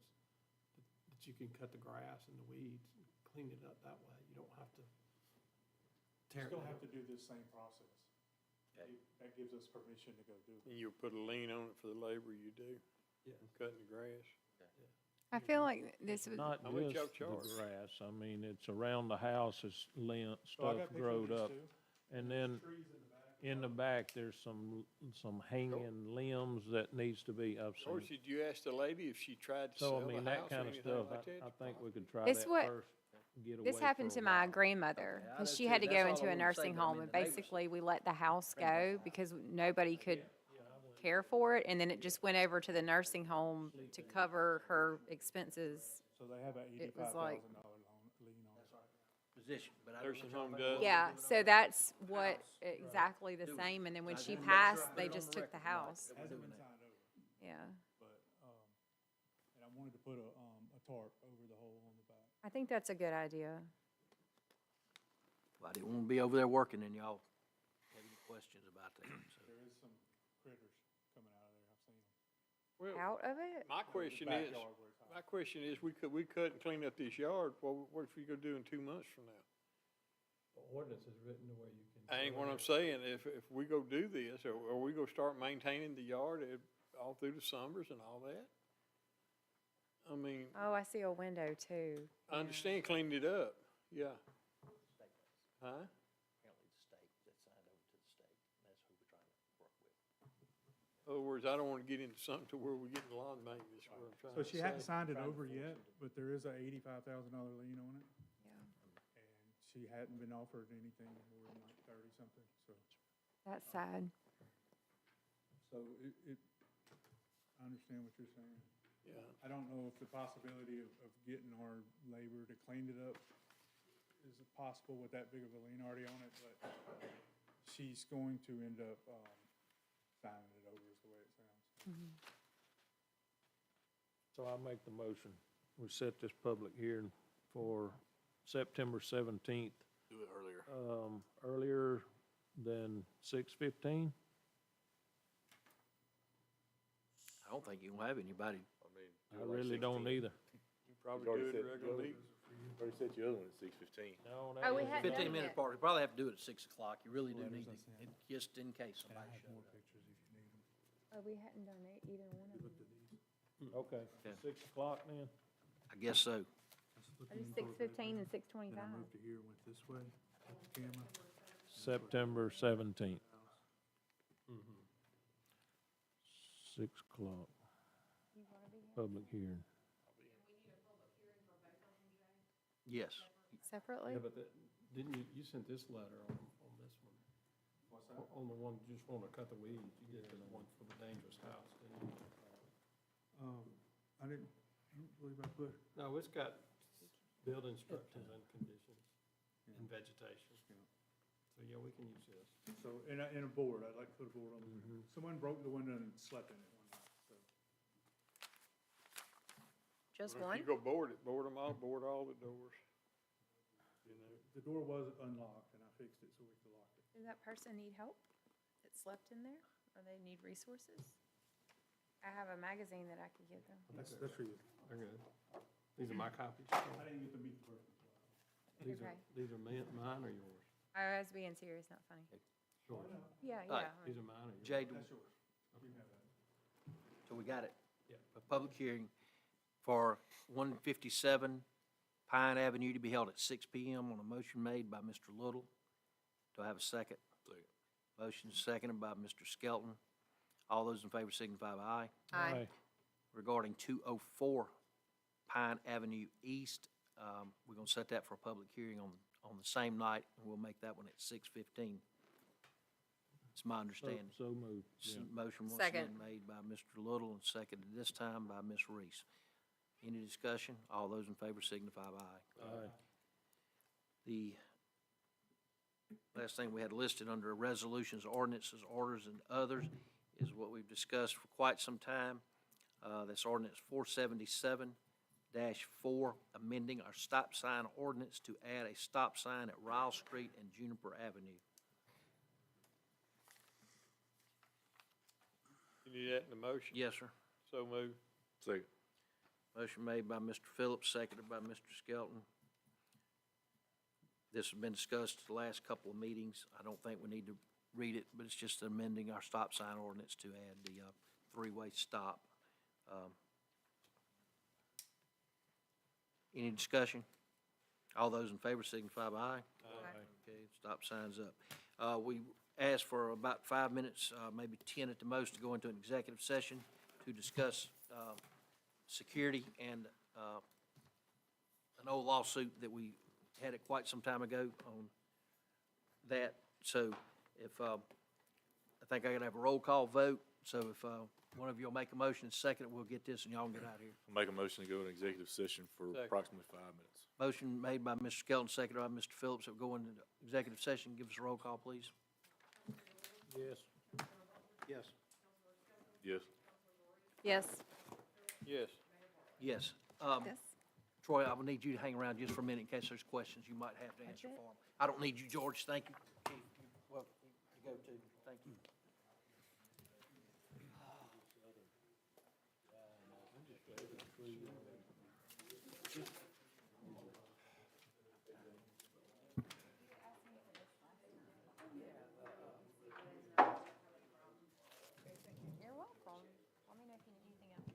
that you can cut the grass and the weeds and clean it up that way. You don't have to tear it Still down. have to do this same process. Okay. That gives us permission to go do it. And you'll put a lien on it for the labor you do, Yeah. cutting the grass. I feel like this was, Not How much just y'all the charge? grass, I mean, it's around the house, it's lint, So I stuff got pictures of growed these up. too. And then Trees in the back. in the back, there's some hanging limbs that needs to be, I've Or seen. did you ask the lady if she tried to So, sell I the mean, house that or kind of anything stuff, like that? I think we could try This that what- first, get away this happened for to a my while. grandmother, Okay, I because know she too. had to That's go all I into a wanted to say, nursing but I home, mean, and the neighbors- basically we let the house go because nobody could care for it, and then it just went over to the nursing home to cover her expenses. So they have an It was like- $85,000 lien on it. position, but I. Nursing home does? Yeah, so that's what, exactly the same, and then when I she just wanna make sure I passed, put they it on just the took the record, Mike, house. that we're Hasn't doing been that. signed over, Yeah, but, and I wanted to put a tarp over the hole on the back. I think that's a good idea. I didn't want to be over there working and y'all have any questions about that, so. There is some critters coming out of there, I've seen them. Well, Out of it? my question is, we cut and clean up this yard, what if you go do in 2 months from now? The ordinance is written the way you can. That ain't what I'm saying, if we go do this, or we go start maintaining the yard all through the summers and all that? I mean, Oh, I see a window too. I understand cleaning it up, yeah. Huh? Apparently the state, that signed over to the state, and that's who we're trying to work with. In other words, I don't wanna get into something to where we get in lawn maintenance, is what I'm trying So to she hadn't say. signed it over yet, but there is a $85,000 lien on it, Yeah, and she hadn't been offered anything more than like 30-something, so. that's sad. So I understand what you're saying. Yeah. I don't know if the possibility of getting our labor to clean it up is possible with that big of a lien already on it, but she's going to end up signing it over is the way it sounds. So I make the motion, we set this public hearing for September 17th, Do it earlier. earlier than 6:15. I don't think you can have anybody. I mean. I really don't either. You probably already do it said at regular go. meeting. Already set the other one at 6:15. No, Oh, we is- hadn't done 15-minute it. part, you probably have to do it at 6 o'clock, you really do Letters need I to, sent. just in case And I somebody have shows more up. pictures if you need them. Oh, we hadn't done either one of them. Okay, Okay. 6 o'clock then? I guess so. I just 6:15 and 6:25. Then I moved to here, went this way, with the camera. September 17th. 6 o'clock, You wanna be here? public hearing. Yes. Separately? Yeah, but didn't you sent this letter on this one? What's that? On the one, just want to cut the weeds, you did the one for the dangerous house, didn't you? I don't believe I put, No, it's got building structures and conditions and vegetation. So, yeah, we can use this. so, in a board, I'd like to put a board on the window. Someone broke the window and slept in it one night, so. Just If one? you go board it, board them all, board all the doors. You know, The door was unlocked, and I fixed it so we could lock it. Does that person need help that slept in there, or they need resources? I have a magazine that I could give them. That's for you. They're good. These are my copies. I didn't get to meet the person, so. Okay. These are mine or yours? I was being serious, not funny. Yours. Yeah, All right. yeah. These are mine or yours? Jade, That's yours. You can have that. so we got it. Yeah. A public hearing for 157 Pine Avenue to be held at 6 PM on a motion made by Mr. Little. Do I have a second? Second. Motion seconded by Mr. Skelton. All those in favor signify by aye. Aye. Regarding 204 Pine Avenue East, we're going to set that for a public hearing on the same night, and we'll make that one at 6:15. It's my understanding. So moved, yeah. Motion once Second. again made by Mr. Little and seconded this time by Ms. Reese. Any discussion? All those in favor signify by aye. Aye. The last thing we had listed under resolutions, ordinances, orders, and others is what we've discussed for quite some time. That's ordinance 477-4, amending our stop sign ordinance to add a stop sign at Ryle Street and Juniper Avenue. You need that in the motion? Yes, sir. So moved. Second. Motion made by Mr. Phillips, seconded by Mr. Skelton. This has been discussed the last couple of meetings. I don't think we need to read it, but it's just amending our stop sign ordinance to add the three-way stop. Any discussion? All those in favor signify by aye. Aye. Okay, stop signs up. We asked for about 5 minutes, maybe 10 at the most, to go into an executive session to discuss security and an old lawsuit that we had it quite some time ago on that. So if, I think I gotta have a roll call vote, so if one of you will make a motion and second it, we'll get this and y'all can get out of here. I'll make a motion to go into executive session for Second. approximately 5 minutes. Motion made by Mr. Skelton, seconded by Mr. Phillips, that we'll go into executive session. Give us a roll call, please. Yes. Yes. Yes. Yes. Yes. Yes. Yes. Troy, I will need you to hang around just for a minute in case there's questions you might have to answer it. for them. I don't need you, George, thank you. Well, you go too, thank you. You're welcome. Let me know if you need anything else.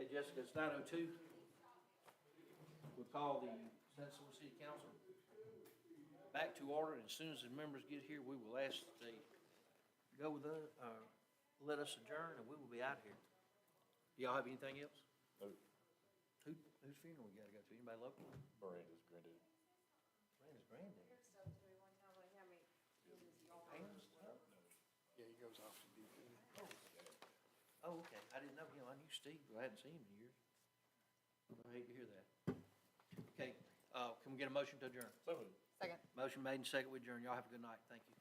Okay, Jessica, it's 9:02. We'll call the Satsuma City Council back to order, and as soon as the members get here, we will ask that they go with us, let us adjourn, and we will be out of here. Y'all have anything else? No. Whose funeral we gotta go to? Anybody local? Miranda's granddad. Miranda's granddad. Pam's? Yeah, he goes off to do that. Oh, okay, I didn't know him, I knew Steve, but I hadn't seen him in years. I hate to hear that. Okay, can we get a motion to adjourn? So moved. Second. Motion made and second, we adjourn. Y'all have a good night, thank you.